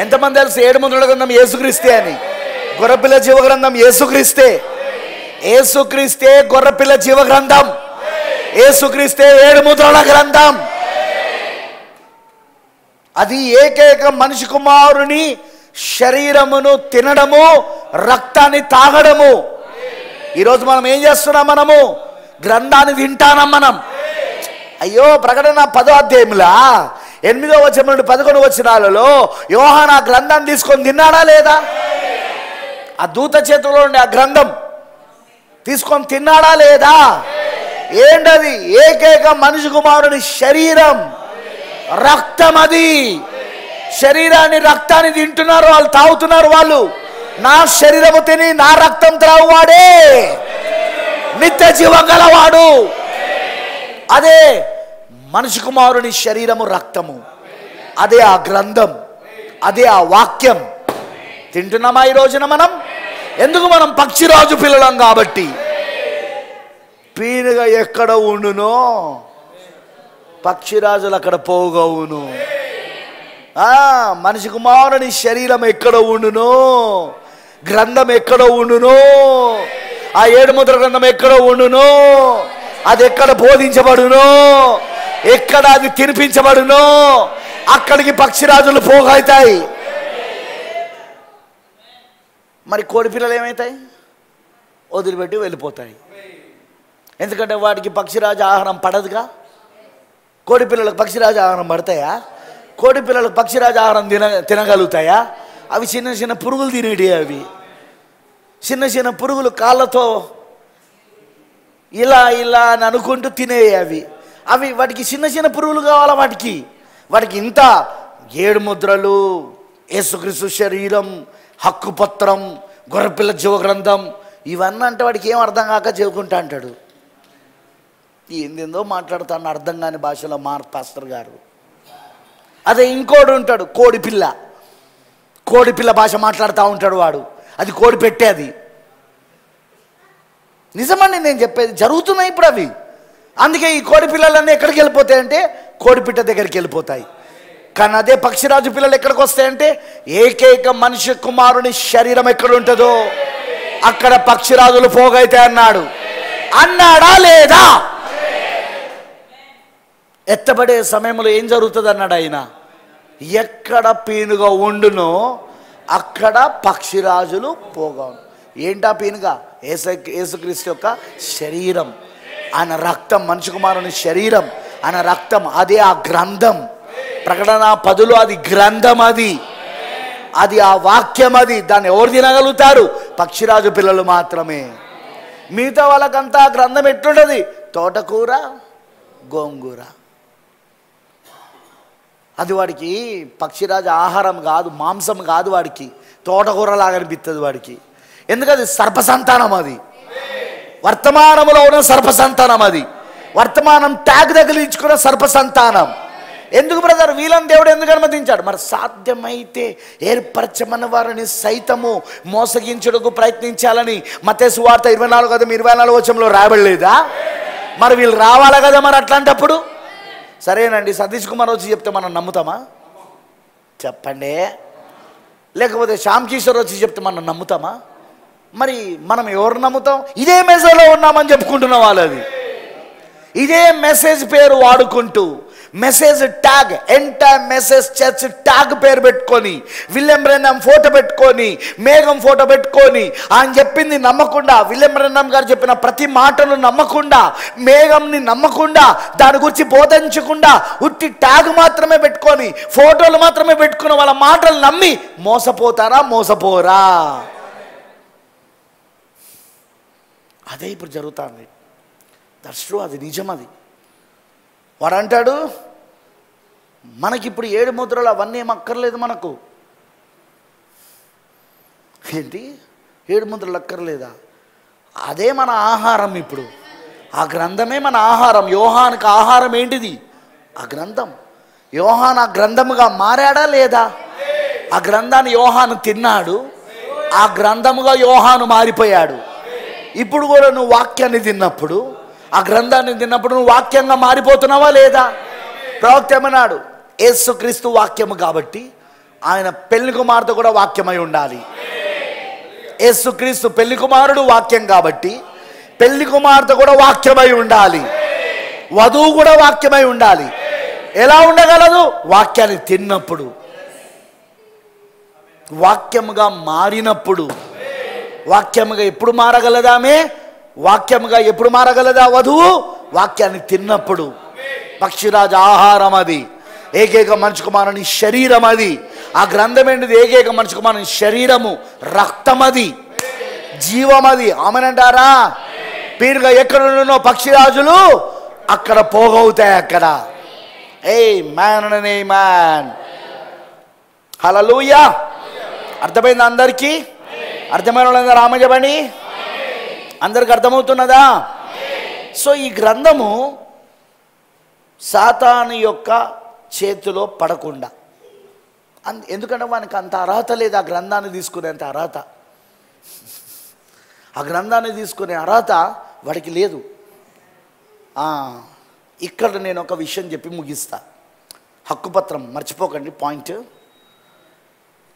ఎంతమంది తెలుసు 7 ముద్రల గ్రంథం యేసుక్రీస్తే అని? గొర్రెపిల్ల జీవ గ్రంథం యేసుక్రీస్తే. యేసుక్రీస్తే గొర్రెపిల్ల జీవ గ్రంథం. యేసుక్రీస్తే 7 ముద్రల గ్రంథం. అది ఏకైక మనిషి కుమారుని శరీరమును తినడము, రక్తాన్ని తాగడము. ఈరోజు మనం ఏం చేస్తున్నాం? మనము గ్రంథాన్ని తింటానం మనం. అయ్యో, ప్రకటన 10వ అధ్యాయంలో 8వ వచనం నుండి 11వ వచనాలలో యోహాను ఆ గ్రంథాన్ని తీసుకొని తిన్నాడా లేదా? ఆ దూత చేతిలో ఉండే ఆ గ్రంథం తీసుకొని తిన్నాడా లేదా? ఏంటది? ఏకైక మనిషి కుమారుని శరీరం, రక్తం. అది శరీరాన్ని, రక్తాన్ని తింటున్నారు వాళ్ళు, తాగుతున్నారు వాళ్ళు. నా శరీరము తిని నా రక్తం త్రాగువాడే నిత్య జీవం గలవాడు. అదే మనిషి కుమారుని శరీరము, రక్తము. అదే ఆ గ్రంథం, అదే ఆ వాక్యం. తింటున్నామా ఈ రోజున మనం? ఎందుకు? మనం పక్షిరాజు పిల్లలం కాబట్టి. పీనుగ ఎక్కడ ఉండునో పక్షిరాజులు అక్కడ పోగవును. మనిషి కుమారుని శరీరం ఎక్కడ ఉండునో, గ్రంథం ఎక్కడ ఉండునో, ఆ 7 ముద్ర గ్రంథం ఎక్కడ ఉండునో, అది ఎక్కడ బోధించబడునో, ఎక్కడ అది తినిపించబడునో అక్కడికి పక్షిరాజులు పోగవుతాయి. మరి కోడి పిల్లలు ఏమవుతాయి? వదిలిపెట్టి వెళ్ళిపోతాయి. ఎందుకంటే వాటికి పక్షిరాజు ఆహారం పడదుగా. కోడి పిల్లలకు పక్షిరాజు ఆహారం పడతాయా? కోడి పిల్లలకు పక్షిరాజు ఆహారం తినగలుగుతాయా? అవి చిన్న చిన్న పురుగులు తినేటివి. అవి చిన్న చిన్న పురుగులు కాళ్ళతో ఇలా ఇలా అని అనుకుంటూ తినేవి. అవి వాటికి చిన్న చిన్న పురుగులు కావాలా? వాటికి ఇంత 7 ముద్రలు, యేసుక్రీస్తు శరీరం, హక్కుపత్రం, గొర్రెపిల్ల జీవ గ్రంథం, ఇవన్నీ అంటే వాడికి ఏం అర్థం కాక చెప్పుకుంటా అంటాడు. ఏందేందో మాట్లాడుతాను అర్థం కాని భాషలో పాస్టర్ గారు. అదే ఇంకోడు ఉంటాడు, కోడిపిల్ల భాష మాట్లాడుతూ ఉంటాడు వాడు. అది కోడి పెట్టేది. నిజమండి నేను చెప్పేది, జరుగుతున్నాయి ఇప్పుడు అవి. అందుకే ఈ కోడి పిల్లలన్నీ ఎక్కడికి వెళ్ళిపోతాయంటే కోడిపిట్ట దగ్గరికి వెళ్ళిపోతాయి. కానీ అదే పక్షిరాజు పిల్లలు ఎక్కడికి వస్తాయంటే ఏకైక మనిషి కుమారుని శరీరం ఎక్కడ ఉంటుందో అక్కడ పక్షిరాజులు పోగైతే అన్నాడా లేదా? ఎత్తబడే సమయంలో ఏం జరుగుతుంది అన్నాడు ఆయన. ఎక్కడ పీనుగా ఉండునో అక్కడ పక్షిరాజులు పోగా. ఏంటా పీనుగా? యేసుక్రీస్తు యొక్క శరీరం, ఆయన రక్తం, మనిషి కుమారుని శరీరం, ఆయన రక్తం. అదే ఆ గ్రంథం. ప్రకటన 10లో అది గ్రంథం, అది ఆ వాక్యం. దాన్ని ఎవరు తినగలుగుతారు? పక్షిరాజు పిల్లలు మాత్రమే. మిగతా వాళ్ళకంతా గ్రంథం ఎట్లుంటుంది? తోటకూర, గోంగూర. అది వాడికి పక్షిరాజు ఆహారం కాదు, మాంసం కాదు. వాడికి తోటకూరలాగా అనిపిస్తుంది వాడికి. ఎందుకది సర్పసంతానం. అది వర్తమానంలో ఉన్న సర్పసంతానం. అది వర్తమానం ట్యాగ్ తగిలించుకున్న సర్పసంతానం. ఎందుకు బ్రదర్ వీళ్ళని దేవుడు ఎందుకు అనుమతించాడు? మరి సాధ్యమైతే ఏర్పరచమన్న వారిని సైతము మోసగించుటకు ప్రయత్నించాలని మత్తయి సువార్త 24:24 రాయబడలేదా? మరి వీళ్ళు రావాలి కదా. మరి అట్లాంటప్పుడు సరేనండి, సతీష్ కుమార్ వచ్చి చెప్తే మనం నమ్ముతామా? చెప్పండి. లేకపోతే శ్యామ్ కిషోర్ వచ్చి చెప్తే మనం నమ్ముతామా? మరి మనం ఎవరు నమ్ముతాం? ఇదే మెసేజ్లో ఉన్నామని చెప్పుకుంటున్న వాళ్ళది. ఇదే మెసేజ్ పేరు వాడుకుంటూ message tag, entire message church tag పేరు పెట్టుకొని, విలియం బ్రెన్హామ్ ఫోటో పెట్టుకొని, మేఘం ఫోటో పెట్టుకొని, ఆయన చెప్పింది నమ్మకుండా, విలియం బ్రెన్హామ్ గారు చెప్పిన ప్రతి మాటను నమ్మకుండా, మేఘంని నమ్మకుండా, దాని గురించి బోధించకుండా, ఉట్టి ట్యాగ్ మాత్రమే పెట్టుకొని, ఫోటోలు మాత్రమే పెట్టుకుని వాళ్ళ మాటలు నమ్మి మోసపోతారా? మోసపోరా? అదే ఇప్పుడు జరుగుతుంది. దట్స్ ట్రూ, అది నిజం. అది వాడు అంటాడు మనకిప్పుడు 7 ముద్రలు అవన్నీ ఏం అక్కర్లేదు మనకు. ఏంటి 7 ముద్రలు అక్కర్లేదా? అదే మన ఆహారం. ఇప్పుడు ఆ గ్రంథమే మన ఆహారం. యోహానుకి ఆహారం ఏంటిది? ఆ గ్రంథం. యోహాను ఆ గ్రంథముగా మారాడా లేదా? ఆ గ్రంథాన్ని యోహాను తిన్నాడు, ఆ గ్రంథముగా యోహాను మారిపోయాడు. ఇప్పుడు కూడా నువ్వు వాక్యాన్ని తిన్నప్పుడు, ఆ గ్రంథాన్ని తిన్నప్పుడు నువ్వు వాక్యంగా మారిపోతున్నావా లేదా? ప్రవక్త ఏమన్నాడు? యేసుక్రీస్తు వాక్యము కాబట్టి ఆయన పెళ్లి కుమార్తె కూడా వాక్యమై ఉండాలి. యేసుక్రీస్తు పెళ్లి కుమారుడు వాక్యం కాబట్టి పెళ్లి కుమార్తె కూడా వాక్యమై ఉండాలి. వధువు కూడా వాక్యమై ఉండాలి. ఎలా ఉండగలదు? వాక్యాన్ని తిన్నప్పుడు, వాక్యముగా మారినప్పుడు. వాక్యముగా ఎప్పుడు మారగలదామే? వాక్యముగా ఎప్పుడు మారగలదా వధువు? వాక్యాన్ని తిన్నప్పుడు. పక్షిరాజు ఆహారం అది, ఏకైక మనిషి కుమారుని శరీరం అది. ఆ గ్రంథం ఏంటిది? ఏకైక మనిషి కుమారుని శరీరము, రక్తం అది, జీవం అది. ఆమెనంటారా? పీరుగా ఎక్కడున్నో పక్షిరాజులు అక్కడ పోగవుతాయి. అక్కడ మ్యాన్. హల్లెలూయా. అర్థమైంది అందరికీ? అర్థమైన వాళ్ళందరూ ఆమె చెప్పండి. అందరికి అర్థమవుతున్నదా? సో ఈ గ్రంథము సాతాను యొక్క చేతిలో పడకుండా, ఎందుకంటే వానికి అంత అర్హత లేదు ఆ గ్రంథాన్ని తీసుకునేంత అర్హత. ఆ గ్రంథాన్ని తీసుకునే అర్హత వాడికి లేదు. ఇక్కడ నేను ఒక విషయం చెప్పి ముగిస్తా. హక్కుపత్రం మర్చిపోకండి పాయింట్.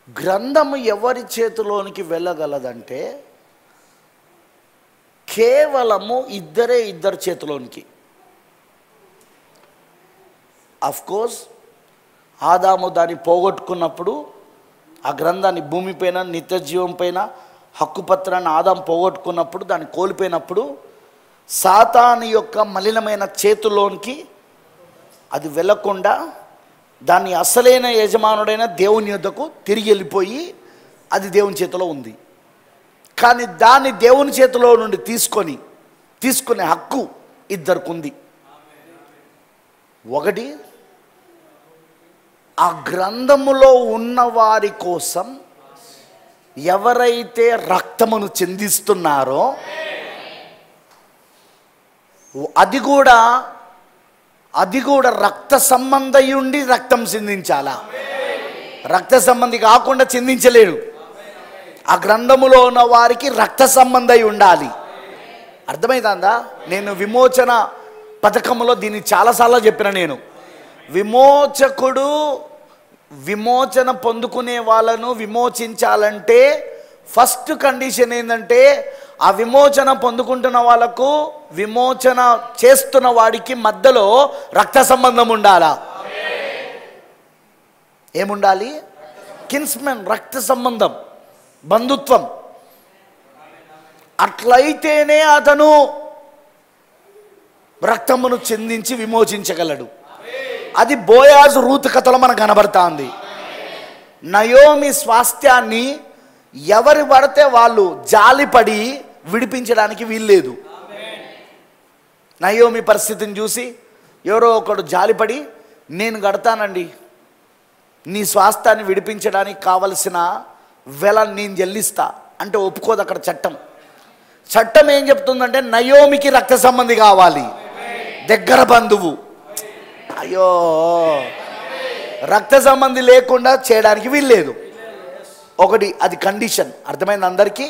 గ్రంథము ఎవరి చేతిలోనికి వెళ్ళగలదంటే కేవలము ఇద్దరు చేతిలోనికి. అఫ్కోర్స్ ఆదాము దాన్ని పోగొట్టుకున్నప్పుడు ఆ గ్రంథాన్ని భూమిపైన, నిత్య జీవం పైన, హక్కుపత్రాన్ని ఆదాం పోగొట్టుకున్నప్పుడు, దాన్ని కోల్పోయినప్పుడు సాతాను యొక్క మలినమైన చేతుల్లోనికి అది వెళ్ళకుండా దాన్ని అసలైన యజమానుడైన దేవుని యొద్దకు తిరిగి వెళ్ళిపోయి అది దేవుని చేతిలో ఉంది. కానీ దాన్ని దేవుని చేతిలో నుండి తీసుకునే హక్కు ఇద్దరికి ఉంది. ఒకటి, ఆ గ్రంథములో ఉన్న వారి కోసం ఎవరైతే రక్తమును చిందిస్తున్నారో అది కూడా రక్త సంబంధయుండి రక్తం చిందించాలా. రక్త సంబంధి కాకుండా చిందించలేడు. ఆ గ్రంథములో ఉన్న వారికి రక్త సంబంధై ఉండాలి. అర్థమైందా? నేను విమోచన పథకంలో దీన్ని చాలాసార్లు చెప్పిన. నేను విమోచకుడు విమోచన పొందుకునే వాళ్ళను విమోచించాలంటే ఫస్ట్ కండిషన్ ఏంటంటే ఆ విమోచన పొందుకుంటున్న వాళ్ళకు విమోచన చేస్తున్న వాడికి మధ్యలో రక్త సంబంధం ఉండాలా. ఏముండాలి? కిన్స్మెన్, రక్త సంబంధం, బంధుత్వం. అట్లయితేనే అతను రక్తమును చెందించి విమోచించగలడు. అది బోయాజు రూతు కథలో మనకు కనబడుతుంది. నయోమి స్వాస్థ్యాన్ని ఎవరు పడితే వాళ్ళు జాలిపడి విడిపించడానికి వీల్లేదు. నయోమి పరిస్థితిని చూసి ఎవరో ఒకడు జాలిపడి, నేను కడతానండి, నీ స్వాస్థ్యాన్ని విడిపించడానికి కావలసిన వెల నేను చెల్లిస్తా అంటే ఒప్పుకోదు. అక్కడ చట్టం ఏం చెప్తుందంటే నయోమికి రక్త సంబంధి కావాలి, దగ్గర బంధువు. అయ్యో, రక్త సంబంధి లేకుండా చేయడానికి వీల్లేదు. ఒకటి, అది కండిషన్. అర్థమైంది అందరికీ?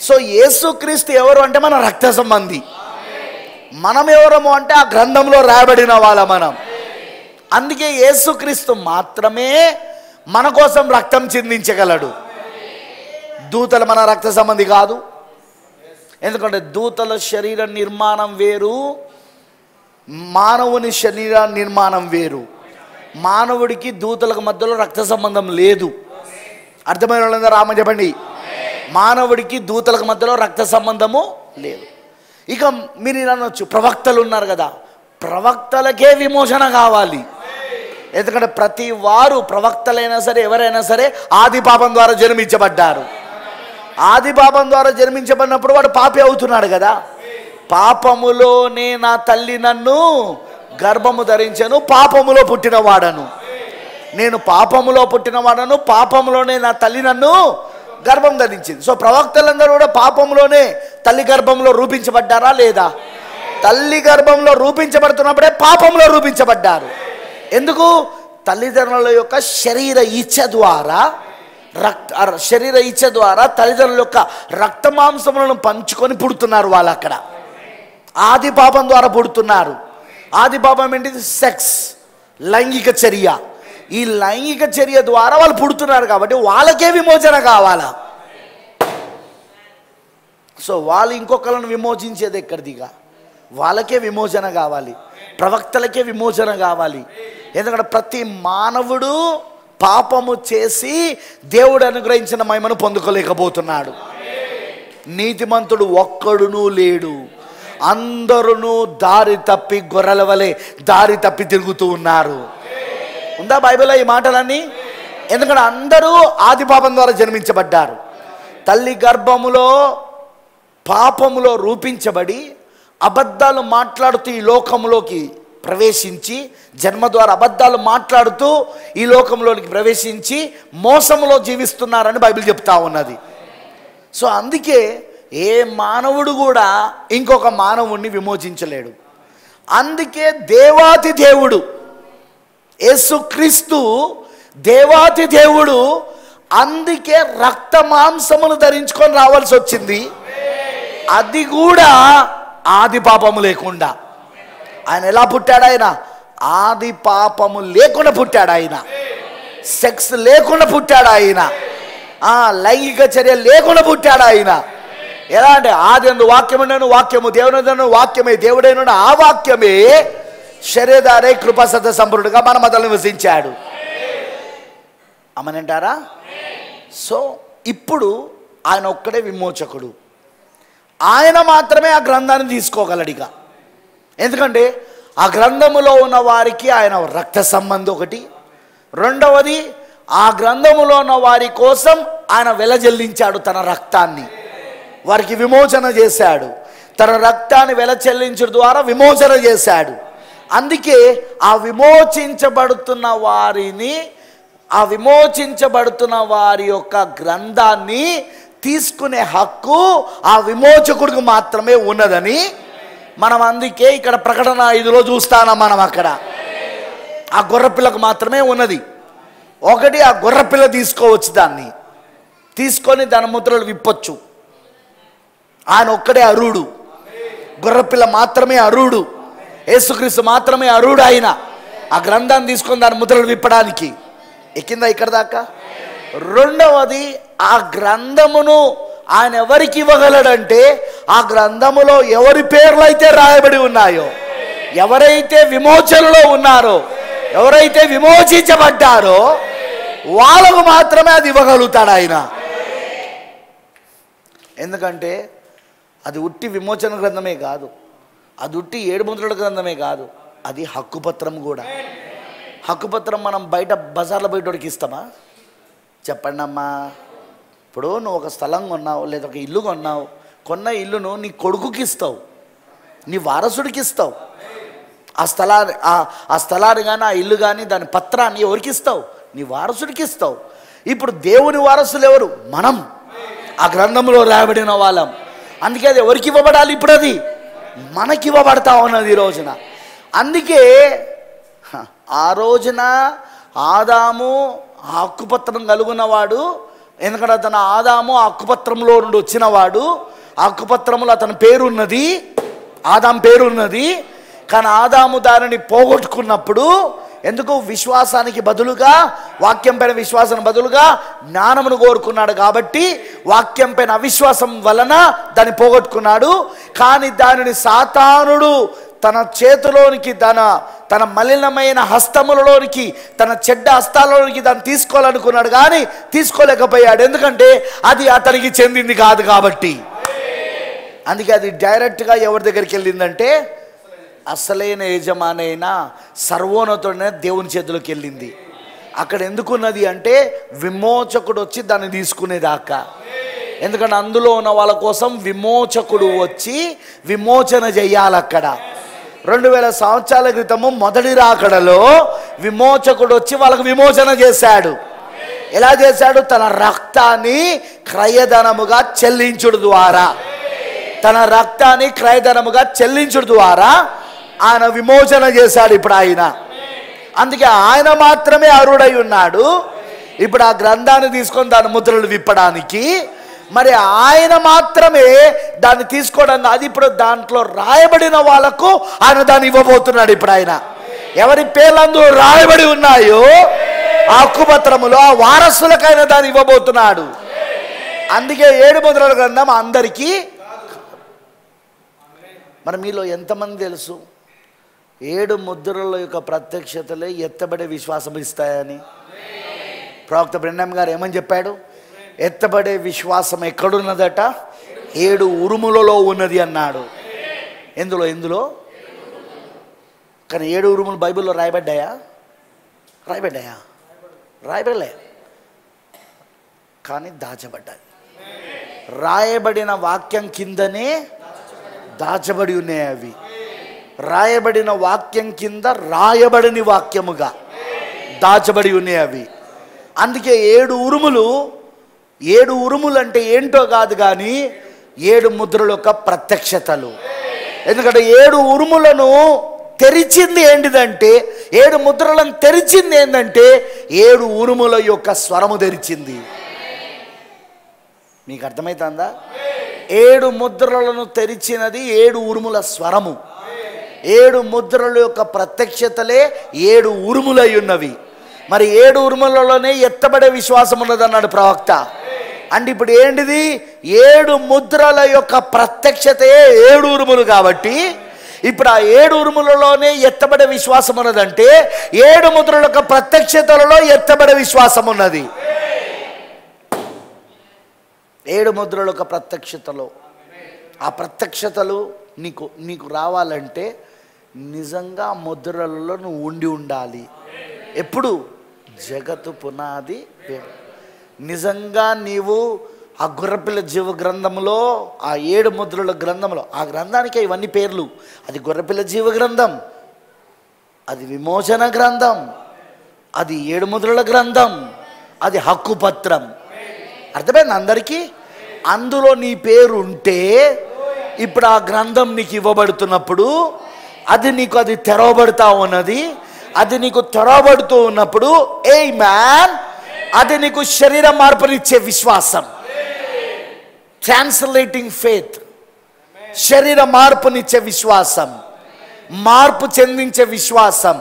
సో యేసుక్రీస్తు ఎవరు అంటే మన రక్త సంబంధి. మనం ఎవరము అంటే ఆ గ్రంథంలో రాయబడిన వాళ్ళ మనం. అందుకే యేసుక్రీస్తు మాత్రమే మన కోసం రక్తం చిందించగలడు. దూతలు మన రక్త సంబంధి కాదు. ఎందుకంటే దూతల శరీర నిర్మాణం వేరు, మానవుని శరీర నిర్మాణం వేరు. మానవుడికి దూతలకు మధ్యలో రక్త సంబంధం లేదు. అర్థమైన వాళ్ళందరూ రామ చెప్పండి. మానవుడికి దూతలకు మధ్యలో రక్త సంబంధము లేదు. ఇక మీరు అనొచ్చు, ప్రవక్తలు ఉన్నారు కదా, ప్రవక్తలకే విమోచన కావాలి. ఎందుకంటే ప్రతి వారు ప్రవక్తలైనా సరే ఎవరైనా సరే ఆది పాపం ద్వారా జన్మించబడ్డారు. ఆది పాపం ద్వారా జన్మించబడినప్పుడు వాడు పాపి అవుతున్నాడు కదా. పాపములోనే నా తల్లి నన్ను గర్భము ధరించను, పాపములో పుట్టినవాడను. నేను పాపములో పుట్టినవాడను, పాపములోనే నా తల్లి నన్ను గర్భం ధరించింది. సో ప్రవక్తలందరూ కూడా పాపంలోనే తల్లి గర్భంలో రూపించబడ్డారా లేదా? తల్లి గర్భంలో రూపించబడుతున్నప్పుడే పాపంలో రూపించబడ్డారు. ఎందుకు? తల్లిదండ్రుల యొక్క శరీర ఇచ్ఛ ద్వారా తల్లిదండ్రుల యొక్క రక్త మాంసములను పంచుకొని పుడుతున్నారు వాళ్ళు. అక్కడ ఆది పాపం ద్వారా పుడుతున్నారు. ఆది పాపం ఏంటిది? సెక్స్, లైంగిక చర్య. ఈ లైంగిక చర్య ద్వారా వాళ్ళు పుడుతున్నారు కాబట్టి వాళ్ళకే విమోచన కావాలా. సో వాళ్ళు ఇంకొకళ్ళను విమోచించేది ఎక్కడిదిగా? వాళ్ళకే విమోచన కావాలి, ప్రవక్తలకే విమోచన కావాలి. ఎందుకంటే ప్రతి మానవుడు పాపము చేసి దేవుడు అనుగ్రహించిన మహిమను పొందుకోలేకపోతున్నాడు. నీతిమంతుడు ఒక్కడునూ లేడు, అందరూ దారి తప్పి గొర్రెల వలె దారి తప్పి తిరుగుతూ ఉన్నారు. ఉందా బైబిల్లో ఈ మాటలన్నీ? ఎందుకంటే అందరూ ఆది పాపం ద్వారా జన్మించబడ్డారు. తల్లి గర్భములో పాపములో రూపించబడి అబద్ధాలు మాట్లాడుతూ ఈ లోకంలోకి ప్రవేశించి, జన్మ ద్వారా అబద్ధాలు మాట్లాడుతూ ఈ లోకంలోకి ప్రవేశించి మోసంలో జీవిస్తున్నారని బైబిల్ చెప్తా ఉన్నది. సో అందుకే ఏ మానవుడు కూడా ఇంకొక మానవుడిని విమోచించలేడు. అందుకే దేవాతి దేవుడు యేసుక్రీస్తు దేవాతి దేవుడు అందుకే రక్త మాంసములు ధరించుకొని రావాల్సి వచ్చింది. అది కూడా ఆది పాపము లేకుండా. ఆయన ఎలా పుట్టాడు? ఆయన ఆది పాపము లేకుండా పుట్టాడు. ఆయన సెక్స్ లేకుండా పుట్టాడు. ఆయన లైంగిక చర్య లేకుండా పుట్టాడు. ఆయన ఎలా అంటే ఆది అందు వాక్యముండెను, వాక్యము దేవుడైనను, వాక్యమే దేవుడైనను, ఆ వాక్యమే శరీరధారై కృపా సత్య సంపూర్ణుడుగా మన మధ్యలో నివసించాడు. అమనంటారా? సో ఇప్పుడు ఆయన ఒక్కడే విమోచకుడు. ఆయన మాత్రమే ఆ గ్రంథాన్ని తీసుకోగలడిగా. ఎందుకంటే ఆ గ్రంథములో ఉన్న వారికి ఆయన రక్త సంబంధం ఒకటి, రెండవది ఆ గ్రంథములో ఉన్న వారి కోసం ఆయన వెలచెల్లించాడు తన రక్తాన్ని, వారికి విమోచన చేశాడు. తన రక్తాన్ని వెలచెల్లించడం ద్వారా విమోచన చేశాడు. అందుకే ఆ విమోచించబడుతున్న వారి యొక్క గ్రంథాన్ని తీసుకునే హక్కు ఆ విమోచకుడికి మాత్రమే ఉన్నదని మనం అందుకే ఇక్కడ ప్రకటన 5లో చూస్తానా మనం. అక్కడ ఆ గొర్రెపిల్లకు మాత్రమే ఉన్నది. ఒకటి, ఆ గొర్రెపిల్ల తీసుకోవచ్చు, దాన్ని తీసుకొని దాని ముద్రలు విప్పొచ్చు. ఆయన ఒక్కడే అర్హుడు, గొర్రెపిల్ల మాత్రమే అర్హుడు, యేసుక్రీస్తు మాత్రమే అర్హుడు. ఆయన ఆ గ్రంథాన్ని తీసుకొని దాని ముద్రలు విప్పడానికి. ఎక్కిందా ఇక్కడ దాకా? రెండవది, ఆ గ్రంథమును ఆయన ఎవరికి ఇవ్వగలడంటే ఆ గ్రంథములో ఎవరి పేర్లు అయితే రాయబడి ఉన్నాయో, ఎవరైతే విమోచనలో ఉన్నారో, ఎవరైతే విమోచించబడ్డారో వాళ్ళకు మాత్రమే అది ఇవ్వగలుగుతాడు ఆయన. ఎందుకంటే అది ఉట్టి విమోచన గ్రంథమే కాదు, అది ఉట్టి 7 ముద్రల గ్రంథమే కాదు, అది హక్కుపత్రం కూడా. హక్కుపత్రం మనం బయట బజార్లో బయటోడికి ఇస్తామా? చెప్పండి అమ్మా. ఇప్పుడు నువ్వు ఒక స్థలం కొన్నావు, లేదా ఒక ఇల్లు కొన్నావు, కొన్న ఇల్లును నీ కొడుకుకి ఇస్తావు, నీ వారసుడికి ఇస్తావు. ఆ స్థలాన్ని కానీ ఆ ఇల్లు కానీ దాని పత్రాన్ని ఎవరికి ఇస్తావు? నీ వారసుడికి ఇస్తావు. ఇప్పుడు దేవుని వారసులు ఎవరు? మనం, ఆ గ్రంథంలో రాయబడిన వాళ్ళం. అందుకే అది ఎవరికి ఇవ్వబడాలి? ఇప్పుడు అది మనకి ఇవ్వబడతా ఉన్నది ఈ రోజున. అందుకే ఆ రోజున ఆదాము ఆ హక్కుపత్రం కలుగున్నవాడు, ఎందుకంటే అతను ఆదాము ఆ హక్కుపత్రంలో నుండి వచ్చినవాడు. ఆ హక్కుపత్రంలో అతని పేరున్నది, ఆదాం పేరున్నది. కానీ ఆదాము దానిని పోగొట్టుకున్నప్పుడు, ఎందుకు? విశ్వాసానికి బదులుగా, వాక్యం పైన విశ్వాసానికి బదులుగా జ్ఞానమును కోరుకున్నాడు. కాబట్టి వాక్యం పైన అవిశ్వాసం వలన దాన్ని పోగొట్టుకున్నాడు. కానీ దానిని సాతానుడు తన చేతిలోనికి, తన మలినమైన హస్తములలోనికి, తన చెడ్డ హస్తాలలోనికి దాన్ని తీసుకోవాలనుకున్నాడు, కానీ తీసుకోలేకపోయాడు. ఎందుకంటే అది అతనికి చెందింది కాదు కాబట్టి. అందుకే అది డైరెక్ట్గా ఎవరి దగ్గరికి వెళ్ళిందంటే అసలైన యజమానైన సర్వోన్నతుడైన దేవుని చేతిలోకి వెళ్ళింది. అక్కడ ఎందుకున్నది అంటే విమోచకుడు వచ్చి దాన్ని తీసుకునేదాకా. ఎందుకంటే అందులో ఉన్న వాళ్ళ కోసం విమోచకుడు వచ్చి విమోచన చెయ్యాలి. అక్కడ 2000 సంవత్సరాల క్రితము మొదటి రాకడలో విమోచకుడు వచ్చి వాళ్ళకు విమోచన చేశాడు. ఎలా చేశాడు? తన రక్తాన్ని క్రయధనముగా చెల్లించుడు ద్వారా, తన రక్తాన్ని క్రయధనముగా చెల్లించుడు ద్వారా ఆయన విమోచన చేశాడు ఇప్పుడు ఆయన. అందుకే ఆయన మాత్రమే అర్హుడై ఉన్నాడు ఇప్పుడు ఆ గ్రంథాన్ని తీసుకొని దాని ముద్రలు విప్పడానికి. మరి ఆయన మాత్రమే దాన్ని తీసుకోవడానికి, అది ఇప్పుడు దాంట్లో రాయబడిన వాళ్ళకు ఆయన దాన్ని ఇవ్వబోతున్నాడు. ఇప్పుడు ఆయన ఎవరి పేర్లందు రాయబడి ఉన్నాయో ఆ హక్కుపత్రములో ఆ వారసులకైనా దాన్ని ఇవ్వబోతున్నాడు. అందుకే 7 ముద్రల గ్రంథం అందరికీ. మరి మీలో ఎంతమంది తెలుసు 7 ముద్రల యొక్క ప్రత్యక్షతలే ఎత్తబడే విశ్వాసం ఇస్తాయని? ప్రవక్త బ్రెన్హామ్ గారు ఏమని చెప్పాడు? ఎత్తబడే విశ్వాసం ఎక్కడున్నదట? 7 ఉరుములలో ఉన్నది అన్నాడు. ఎందులో? కానీ 7 ఉరుములు బైబిల్లో రాయబడ్డాయా? రాయబడలే, కానీ దాచబడ్డాయి. రాయబడిన వాక్యం కిందనే దాచబడి ఉన్నాయి అవి. రాయబడిన వాక్యం కింద రాయబడిన వాక్యముగా దాచబడి ఉన్నాయి అవి. అందుకే 7 ఉరుములు. 7 ఉరుములు అంటే ఏంటో కాదు, కానీ 7 ముద్రల యొక్క ప్రత్యక్షతలు. ఎందుకంటే 7 ఉరుములను తెరిచింది ఏంటిదంటే, 7 ముద్రలను తెరిచింది ఏంటంటే 7 ఉరుముల యొక్క స్వరము తెరిచింది. మీకు అర్థమవుతుందా? 7 ముద్రలను తెరిచినది 7 ఉరుముల స్వరము. 7 ముద్రల యొక్క ప్రత్యక్షతలే 7 ఉరుములై ఉన్నవి. మరి 7 ఉరుములలోనే ఎత్తబడే విశ్వాసం ఉన్నదన్నాడు ప్రవక్త. అంటే ఇప్పుడు ఏంటిది? 7 ముద్రల యొక్క ప్రత్యక్షతే 7 ఉరుములు. కాబట్టి ఇప్పుడు ఆ 7 ఉరుములలోనే ఎత్తబడే విశ్వాసం ఉన్నదంటే 7 ముద్రల యొక్క ప్రత్యక్షతలలో ఎత్తబడే విశ్వాసం ఉన్నది. 7 ముద్రల ఒక ప్రత్యక్షతలో, ఆ ప్రత్యక్షతలు నీకు రావాలంటే నిజంగా ముద్రలలో నువ్వు ఉండి ఉండాలి. ఎప్పుడు? జగత్తు పునాది నిజంగా నీవు ఆ గొర్రెపిల్ల జీవ గ్రంథంలో, ఆ 7 ముద్రల గ్రంథంలో, ఆ గ్రంథానికి ఇవన్నీ పేర్లు. అది గొర్రెపిల్ల జీవ గ్రంథం, అది విమోచన గ్రంథం, అది 7 ముద్రల గ్రంథం, అది హక్కు పత్రం. అర్థమైంది అందరికీ? అందులో నీ పేరు ఉంటే ఇప్పుడు ఆ గ్రంథం నీకు ఇవ్వబడుతున్నప్పుడు అది తెరవబడుతూ ఉన్నది. అది నీకు తెరవబడుతూ ఉన్నప్పుడు ఆమేన్, అది నీకు శరీర మార్పునిచ్చే విశ్వాసం, ట్రాన్స్లేటింగ్ ఫెయిత్, శరీర మార్పునిచ్చే విశ్వాసం, మార్పు చెందించే విశ్వాసం,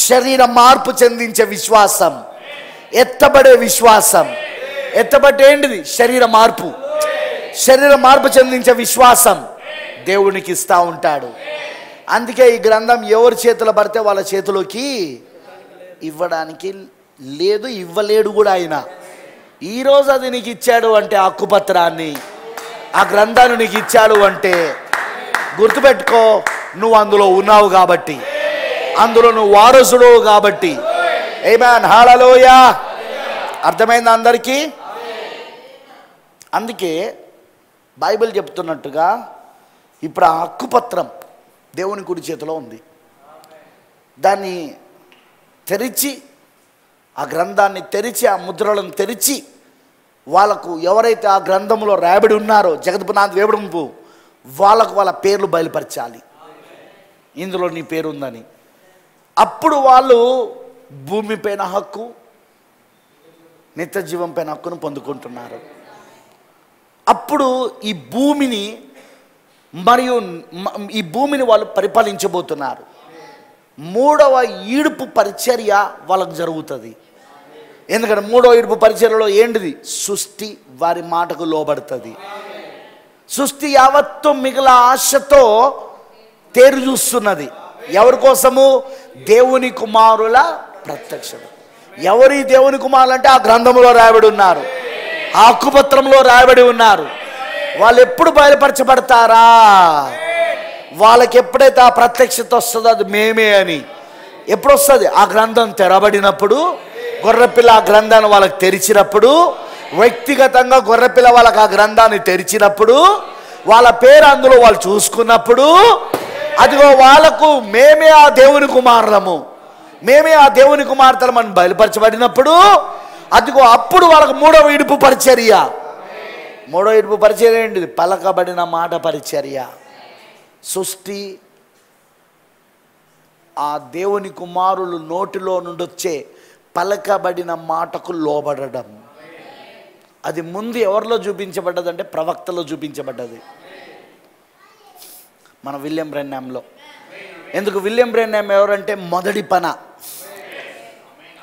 శరీర మార్పు చెందించే విశ్వాసం, ఎత్తబడే విశ్వాసం. ఎత్తబడే ఏంటిది? శరీర మార్పు. శరీర మార్పు చెందించే విశ్వాసం దేవునికి ఇస్తూ ఉంటాడు. అందుకే ఈ గ్రంథం ఎవరి చేతిలో పడితే వాళ్ళ చేతిలోకి ఇవ్వడానికి లేదు, ఇవ్వలేడు కూడా. ఆయన ఈరోజు అది నీకు ఇచ్చాడు అంటే, ఆ హక్కుపత్రాన్ని, ఆ గ్రంథాన్ని నీకు ఇచ్చాడు అంటే గుర్తుపెట్టుకో, నువ్వు అందులో ఉన్నావు కాబట్టి, అందులో నువ్వు వారసుడు కాబట్టి. ఆమేన్, హల్లెలూయా. అర్థమైంది అందరికీ? అందుకే బైబిల్ చెప్తున్నట్టుగా ఇప్పుడు ఆ హక్కుపత్రం దేవుని కుడి చేతిలో ఉంది. దాన్ని తెరిచి, ఆ గ్రంథాన్ని తెరిచి, ఆ ముద్రలను తెరిచి, వాళ్ళకు ఎవరైతే ఆ గ్రంథంలో రాయబడి ఉన్నారో, జగద్పునాది వేబడింపు, వాళ్ళకు వాళ్ళ పేర్లు బయలుపరచాలి. ఇందులో నీ పేరు ఉందని. అప్పుడు వాళ్ళు భూమిపైన హక్కు, నిత్య జీవం పైన హక్కును పొందుకుంటున్నారు. అప్పుడు ఈ భూమిని వాళ్ళు పరిపాలించబోతున్నారు. 3వ ఈడుపు పరిచర్య వాళ్ళకు జరుగుతుంది. ఎందుకంటే 3వ ఈడుపు పరిచర్యలో ఏంటిది? సృష్టి వారి మాటకు లోబడుతుంది. సృష్టి యావత్తు మిగిలిన ఆశతో తేరు చూస్తున్నది. ఎవరి కోసము? దేవుని కుమారుల ప్రత్యక్షత. ఎవరి దేవుని కుమారులు అంటే ఆ గ్రంథంలో రాయబడి ఉన్నారు, ఆ హక్కుపత్రంలో రాయబడి ఉన్నారు. వాళ్ళు ఎప్పుడు బయలుపరచబడతారా? వాళ్ళకి ఎప్పుడైతే ఆ ప్రత్యక్షత వస్తుందో అది మేమే అని. ఎప్పుడు వస్తుంది? ఆ గ్రంథం తెరబడినప్పుడు, గొర్రెపిల్ల ఆ గ్రంథాన్ని వాళ్ళకి తెరిచినప్పుడు, వ్యక్తిగతంగా గొర్రెపిల్ల వాళ్ళకి ఆ గ్రంథాన్ని తెరిచినప్పుడు, వాళ్ళ పేరు అందులో వాళ్ళు చూసుకున్నప్పుడు, అదిగో వాళ్ళకు మేమే ఆ దేవుని కుమారులము, మేమే ఆ దేవుని కుమార్తెలు మనం బయలుపరచబడినప్పుడు, అదిగో అప్పుడు వాళ్ళకు 3వ ఈడుపు పరిచర్య. 3వ ఈడుపు పరిచర్య ఏంటిది? పలకబడిన మాట పరిచర్య. సృష్టి ఆ దేవుని కుమారులు నోటిలో నుండి వచ్చే పలకబడిన మాటకు లోబడడం. అది ముందు ఎవరిలో చూపించబడ్డది అంటే ప్రవక్తలో చూపించబడ్డది, మన విలియం బ్రెన్హామ్లో. ఎందుకు? విలియం బ్రెన్హామ్ ఎవరంటే మొదటి పన,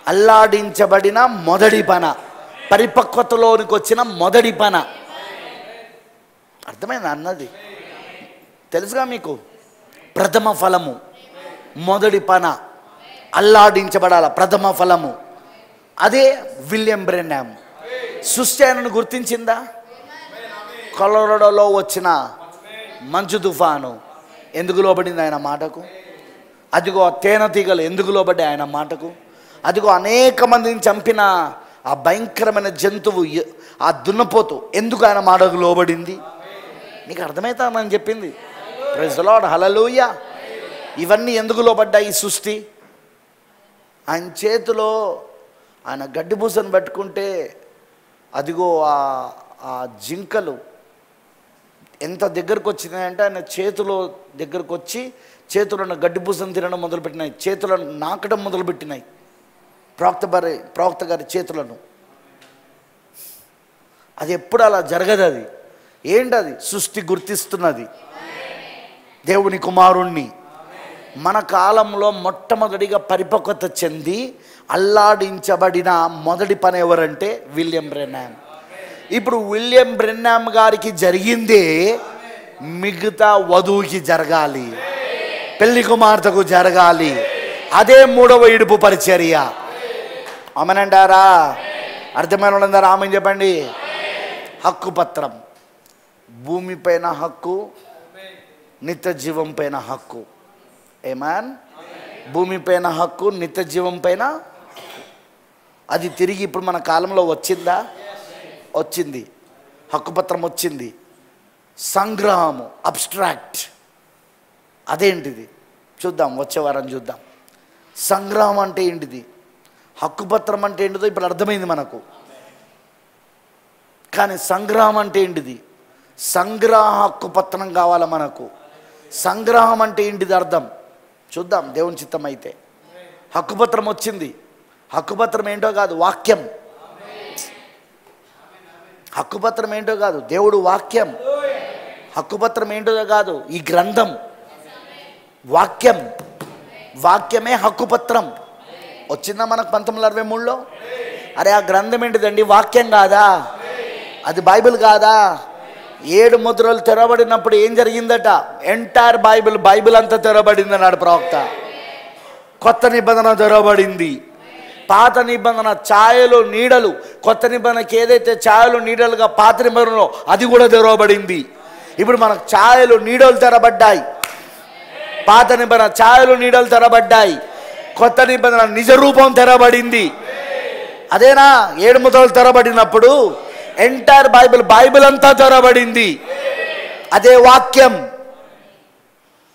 అల్లాడించబడిన మొదటి పన, పరిపక్వతలోనికి వచ్చిన మొదటి పన. అర్థమైంది అన్నది? తెలుసుగా మీకు? ప్రథమ ఫలము, మొదటి పన, అల్లాడించబడాల, ప్రథమ ఫలము. అదే విలియం బ్రెన్హామ్. సృష్టి ఆయనను గుర్తించిందా? కొలరాడోలో వచ్చిన మంచు తుఫాను ఎందుకు లోబడింది ఆయన మాటకు? అదిగో తేనెటీగలు ఎందుకు లోబడ్డాయి ఆయన మాటకు? అదిగో అనేక మందిని చంపిన ఆ భయంకరమైన జంతువు, ఆ దున్నపోతు ఎందుకు ఆయన మాటకు లోబడింది? నీకు అర్థమవుతామని చెప్పింది. ప్రైజ్ ది లార్డ్, హల్లెలూయా. ఇవన్నీ ఎందుకు లోబడ్డాయి? ఈ సృష్టి ఆయన చేతిలో, ఆయన గడ్డి పూసను పట్టుకుంటే అదిగో ఆ జింకలు ఎంత దగ్గరకు వచ్చినాయంటే ఆయన చేతిలో దగ్గరకు వచ్చి చేతులను గడ్డి పూసను తినడం మొదలుపెట్టినాయి, చేతులను నాకడం మొదలుపెట్టినాయి, ప్రవక్త గారి చేతులను. అది ఎప్పుడు అలా జరగదు. అది ఏంటది? సృష్టి గుర్తిస్తున్నది దేవుని కుమారుణ్ణి. మన కాలంలో మొట్టమొదటిగా పరిపక్వత చెంది అల్లాడించబడిన మొదటి పని ఎవరంటే విలియం బ్రెన్హామ్. ఇప్పుడు విలియం బ్రెన్హామ్ గారికి జరిగిందే మిగతా వధువుకి జరగాలి, పెళ్లి కుమార్తెకు జరగాలి. అదే 3వ ఈడుపు పరిచర్య. ఆమేనంటారా? అర్థమైన వాళ్ళందరూ ఆమెన్ చెప్పండి. హక్కుపత్రం. భూమిపైన హక్కు, నిత్య జీవం పైన హక్కు. ఏమాన్? భూమిపైన హక్కు, నిత్య జీవం పైన హక్కు. అది తిరిగి ఇప్పుడు మన కాలంలో వచ్చిందా? వచ్చింది. హక్కుపత్రం వచ్చింది. సంగ్రహము, అబ్స్ట్రాక్ట్, అదేంటిది చూద్దాం, వచ్చే వారం చూద్దాం. సంగ్రహం అంటే ఏంటిది, హక్కుపత్రం అంటే ఏంటిదో ఇప్పుడు అర్థమైంది మనకు. కానీ సంగ్రహం అంటే ఏంటిది? సంగ్రహ హక్కుపత్రం కావాలి మనకు. సంగ్రహం అంటే ఏంటిది అర్థం చూద్దాం, దేవుని చిత్తం అయితే. హక్కుపత్రం వచ్చింది. హక్కుపత్రం ఏంటో కాదు, వాక్యం. హక్కుపత్రం ఏంటో కాదు, దేవుడు వాక్యం. హక్కుపత్రం ఏంటో కాదు, ఈ గ్రంథం వాక్యం. వాక్యమే హక్కుపత్రం. వచ్చిందా మనకు 1963లో? అరే ఆ గ్రంథం ఏంటిదండి? వాక్యం కాదా? అది బైబిల్ కాదా? 7 ముద్రలు తెరవబడినప్పుడు ఏం జరిగిందట? ఎంటైర్ బైబిల్ అంతా తెరవబడింది అన్నాడు ప్రవక్త. కొత్త నిబంధన తెరవబడింది. పాత నిబంధన ఛాయలు నీడలు, కొత్త నిబంధనకి ఏదైతే ఛాయలు నీడలుగా పాత నిబంధనలో అది కూడా తెరవబడింది. ఇప్పుడు మనకు ఛాయలు నీడలు తెరబడ్డాయి. పాత నిబంధన ఛాయలు నీడలు తెరబడ్డాయి. కొత్త నిబంధన నిజ రూపం తెరబడింది. అదేనా? 7 ముద్రలు తెరబడినప్పుడు ఎంటైర్ బైబిల్ అంతా తెరబడింది. అదే వాక్యం.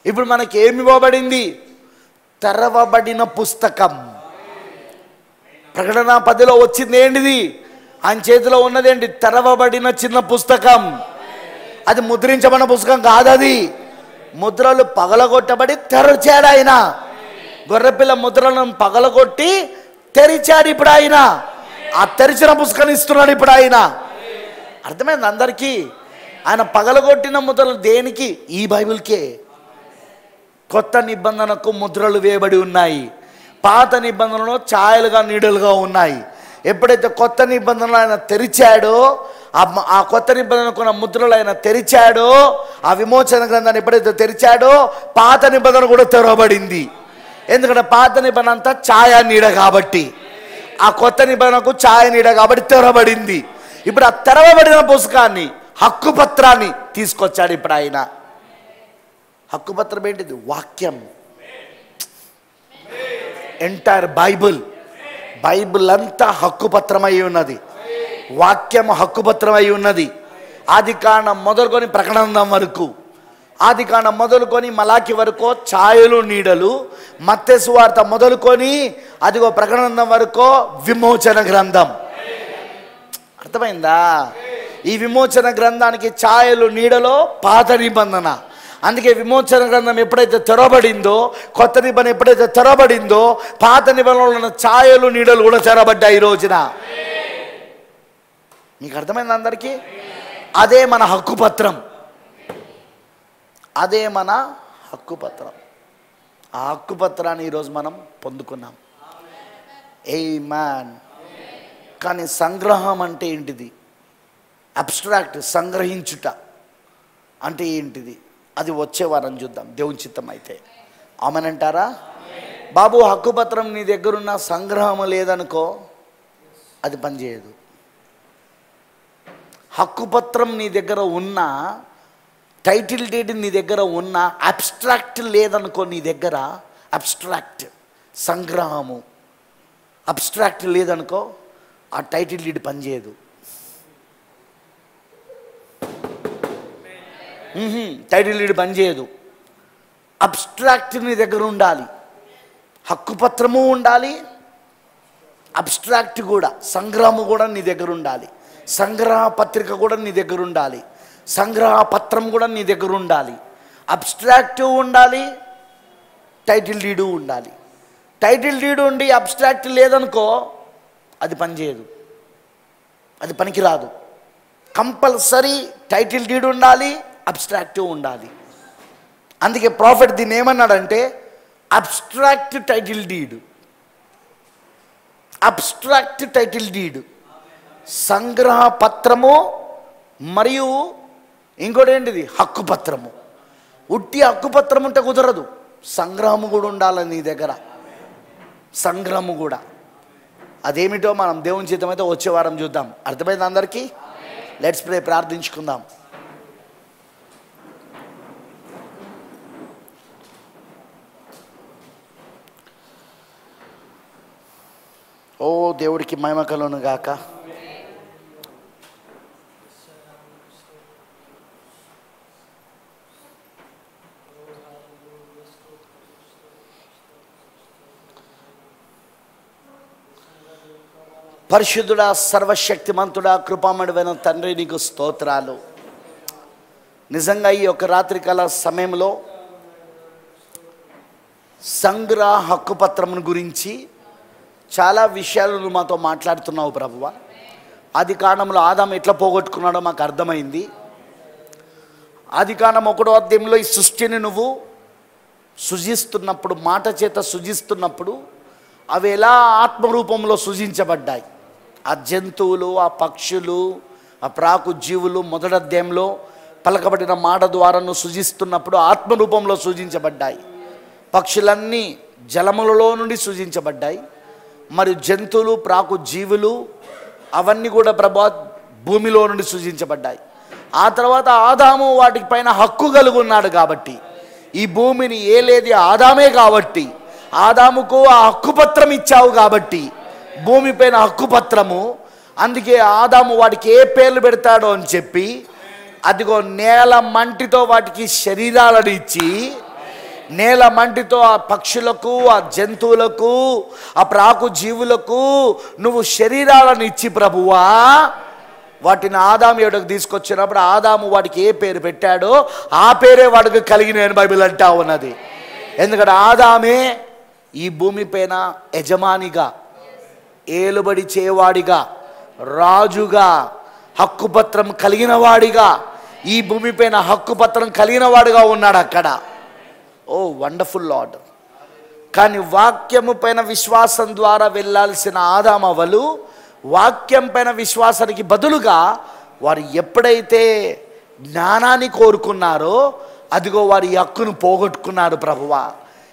ఇప్పుడు మనకి ఏమి ఇవ్వబడింది? తెరవబడిన పుస్తకం. ప్రకటన 10లో వచ్చింది ఏంటిది? ఆయన చేతిలో ఉన్నదేంటి? తెరవబడిన చిన్న పుస్తకం. అది ముద్రించబడిన పుస్తకం కాదు. అది ముద్రలు పగలగొట్టబడి తెరిచాడు ఆయన. గొర్రెపిల్ల ముద్రలను పగలగొట్టి తెరిచాడు ఇప్పుడు ఆయన. ఆ తెరిచిన పుస్తకాన్ని ఇస్తున్నాడు ఇప్పుడు ఆయన. అర్థమైంది అందరికీ? ఆయన పగలగొట్టిన ముద్రలు దేనికి? ఈ బైబిల్కే. కొత్త నిబంధనకు ముద్రలు వేయబడి ఉన్నాయి. పాత నిబంధనలో ఛాయలుగా నీడలుగా ఉన్నాయి. ఎప్పుడైతే కొత్త నిబంధనలు ఆయన తెరిచాడో, ఆ కొత్త నిబంధనకున్న ముద్రలు ఆయన తెరిచాడో, ఆ విమోచన గ్రంథాన్ని ఎప్పుడైతే తెరిచాడో పాత నిబంధన కూడా తెరవబడింది. ఎందుకంటే పాత నిబంధన అంతా ఛాయ నీడ కాబట్టి, ఆ కొత్త నిబంధనకు ఛాయ నీడ కాబట్టి తెరవబడింది. ఇప్పుడు ఆ తెరవబడిన పుస్తకాన్ని, హక్కుపత్రాన్ని తీసుకొచ్చాడు ఇప్పుడు ఆయన. హక్కుపత్రం ఏంటిది? వాక్యం. ఎంటైర్ బైబిల్ అంతా హక్కుపత్రమై ఉన్నది. వాక్యం హక్కుపత్రమై ఉన్నది. ఆదికాండం మొదలుకొని ప్రకటన వరకు, ఆదికాండం మొదలుకొని మలాకి వరకు ఛాయలు నీడలు, మత్తయి సువార్త మొదలుకొని అదిగో ప్రకటన వరకు విమోచన గ్రంథం. అర్థమైందా? ఈ విమోచన గ్రంథానికి ఛాయలు నీడలో పాత నిబంధన. అందుకే విమోచన గ్రంథం ఎప్పుడైతే తెరవబడిందో, కొత్త నిబంధన ఎప్పుడైతే తెరవబడిందో, పాత నిబంధనలో ఉన్న ఛాయలు నీడలు కూడా తెరవబడ్డాయి ఈ రోజున. మీకు అర్థమైంది అందరికీ? అదే మన హక్కుపత్రం. అదే మన హక్కుపత్రం. ఆ హక్కుపత్రాన్ని ఈరోజు మనం పొందుకున్నాం. ఆమేన్. కానీ సంగ్రహం అంటే ఏంటిది? అబ్స్ట్రాక్ట్, సంగ్రహించుట అంటే ఏంటిది? అది వచ్చే వారం చూద్దాం, దేవుని చిత్తం అయితే. ఆమేన్ అంటారా? బాబు హక్కుపత్రం నీ దగ్గరున్న సంగ్రహం లేదనుకో, అది పనిచేయదు. హక్కుపత్రం నీ దగ్గర ఉన్న, టైటిల్ డీడ్ నీ దగ్గర ఉన్న, అబ్స్ట్రాక్ట్ లేదనుకో నీ దగ్గర, అబ్స్ట్రాక్ట్ సంగ్రహము అబ్స్ట్రాక్ట్ లేదనుకో, ఆ టైటిల్ డీడ్ పనిచేయదు. టైటిల్ డీడ్ పనిచేయదు. అబ్స్ట్రాక్ట్ నీ దగ్గర ఉండాలి. హక్కుపత్రము ఉండాలి, అబ్స్ట్రాక్ట్ కూడా, సంగ్రహము కూడా నీ దగ్గర ఉండాలి. సంగ్రహ పత్రిక కూడా నీ దగ్గర ఉండాలి. సంగ్రహ పత్రం కూడా నీ దగ్గర ఉండాలి. అబ్స్ట్రాక్ట్ ఉండాలి, టైటిల్ డీడు ఉండాలి. టైటిల్ డీడ్ ఉండి అబ్స్ట్రాక్ట్ లేదనుకో, అది పనిచేయదు, అది పనికిరాదు. కంపల్సరీ టైటిల్ డీడ్ ఉండాలి, అబ్స్ట్రాక్ట్ ఉండాలి. అందుకే ప్రాఫిట్ దీన్ని ఏమన్నాడంటే abstract title deed. Abstract title deed, సంగ్రహ పత్రము మరియు ఇంకోటి ఏంటిది? హక్కుపత్రము. ఉట్టి హక్కుపత్రం ఉంటే కుదరదు, సంగ్రహము కూడా ఉండాలి నీ దగ్గర. సంగ్రహము కూడా అదేమిటో మనం దేవుని చిత్తమైతే వచ్చే వారం చూద్దాం. అర్థమైంది అందరికీ? లెట్స్ ప్రే, ప్రార్థించుకుందాం. ఓ దేవుడికి మహిమ కలుగును గాక. పరిశుద్ధుడా, సర్వశక్తిమంతుడా, కృపామయుడైన తండ్రి, నీకు స్తోత్రాలు. నిజంగా ఈ యొక్క రాత్రికాల సమయంలో సంగ్రహ హక్కుపత్రమును గురించి చాలా విషయాలు నువ్వు మాతో మాట్లాడుతున్నావు ప్రభువా. ఆది కాండంలో ఆదాము ఎట్లా పోగొట్టుకున్నాడో మాకు అర్థమైంది. ఆది కాండం 1వ అధ్యాయంలో ఈ సృష్టిని నువ్వు సృజిస్తున్నప్పుడు, మాట చేత సృజిస్తున్నప్పుడు అవి ఎలా ఆత్మరూపంలో సృజించబడ్డాయి. ఆ జంతువులు, ఆ పక్షులు, ఆ ప్రాకు జీవులు 1వ అధ్యాయంలో పలకబడిన మాట ద్వారా నువ్వు సృజిస్తున్నప్పుడు ఆత్మరూపంలో సృజించబడ్డాయి. పక్షులన్నీ జలములలో నుండి సృజించబడ్డాయి. మరియు జంతువులు, ప్రాకు జీవులు అవన్నీ కూడా ప్రభా భూమిలో నుండి సృజించబడ్డాయి. ఆ తర్వాత ఆదాము వాటికి పైన హక్కు కలిగి ఉన్నాడు కాబట్టి, ఈ భూమిని ఏలేది ఆదామే కాబట్టి, ఆదాముకు ఆ హక్కుపత్రం ఇచ్చావు కాబట్టి, భూమిపైన హక్కుపత్రము. అందుకే ఆదాము వాటికి ఏ పేర్లు పెడతాడో అని చెప్పి, అదిగో నేల మంటితో వాటికి శరీరాలను ఇచ్చి, నేల మంటితో ఆ పక్షులకు, ఆ జంతువులకు, ఆ ప్రాకు జీవులకు నువ్వు శరీరాలను ఇచ్చి ప్రభువా వాటిని ఆదాము ఎడకు తీసుకొచ్చినప్పుడు ఆదాము వాటికి ఏ పేరు పెట్టాడో ఆ పేరే వాడికి కలిగిన బైబిల్ అంటా ఉన్నది. ఎందుకంటే ఆదామే ఈ భూమిపైన యజమానిగా, ఏలుబడి చేయవాడిగా, రాజుగా, హక్కుపత్రం కలిగిన వాడిగా, ఈ భూమిపైన హక్కుపత్రం కలిగిన వాడిగా ఉన్నాడు అక్కడ. ఓ వండర్ఫుల్ లార్డ్. కానీ వాక్యము పైన విశ్వాసం ద్వారా వెళ్ళాల్సిన ఆదామవలు వాక్యం పైన విశ్వాసానికి బదులుగా వారు ఎప్పుడైతే జ్ఞానాన్ని కోరుకున్నారో అదిగో వారి హక్కును పోగొట్టుకున్నారు ప్రభువా.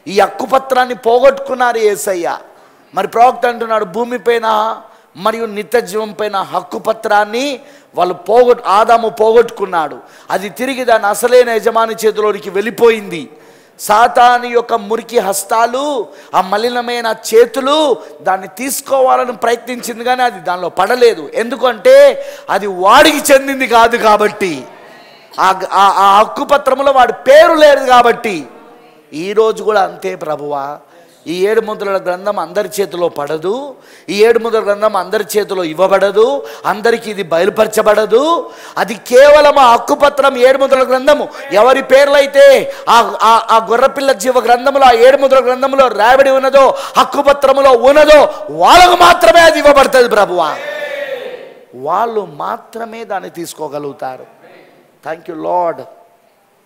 ఈ హక్కుపత్రాన్ని పోగొట్టుకున్నారు యేసయ్య. మరి ప్రవక్త అంటున్నాడు, భూమిపైన మరియు నిత్య జీవం పైన హక్కుపత్రాన్ని వాళ్ళు ఆదాము పోగొట్టుకున్నాడు. అది తిరిగి దాని అసలైన యజమాని చేతిలోనికి వెళ్ళిపోయింది. సాతాను యొక్క మురికి హస్తాలు, ఆ మలినమైన చేతులు దాన్ని తీసుకోవాలని ప్రయత్నించింది, కానీ అది దానిలో పడలేదు. ఎందుకంటే అది వాడికి చెందింది కాదు కాబట్టి, ఆ హక్కుపత్రంలో వాడి పేరు లేదు కాబట్టి. ఈరోజు కూడా అంతే ప్రభువా. ఈ 7 ముద్రల గ్రంథం అందరి చేతిలో పడదు. ఈ 7 ముద్రల గ్రంథం అందరి చేతిలో ఇవ్వబడదు. అందరికీ ఇది బయలుపరచబడదు. అది కేవలం ఆ హక్కుపత్రం 7 ముద్రల గ్రంథము ఎవరి పేర్లైతే ఆ గొర్రెపిల్ల జీవ గ్రంథంలో, ఆ 7 ముద్రల గ్రంథంలో రాయబడి ఉన్నదో, హక్కుపత్రములో ఉన్నదో వాళ్ళకు మాత్రమే అది ఇవ్వబడుతుంది ప్రభువా. వాళ్ళు మాత్రమే దాన్ని తీసుకోగలుగుతారు. Thank you lord.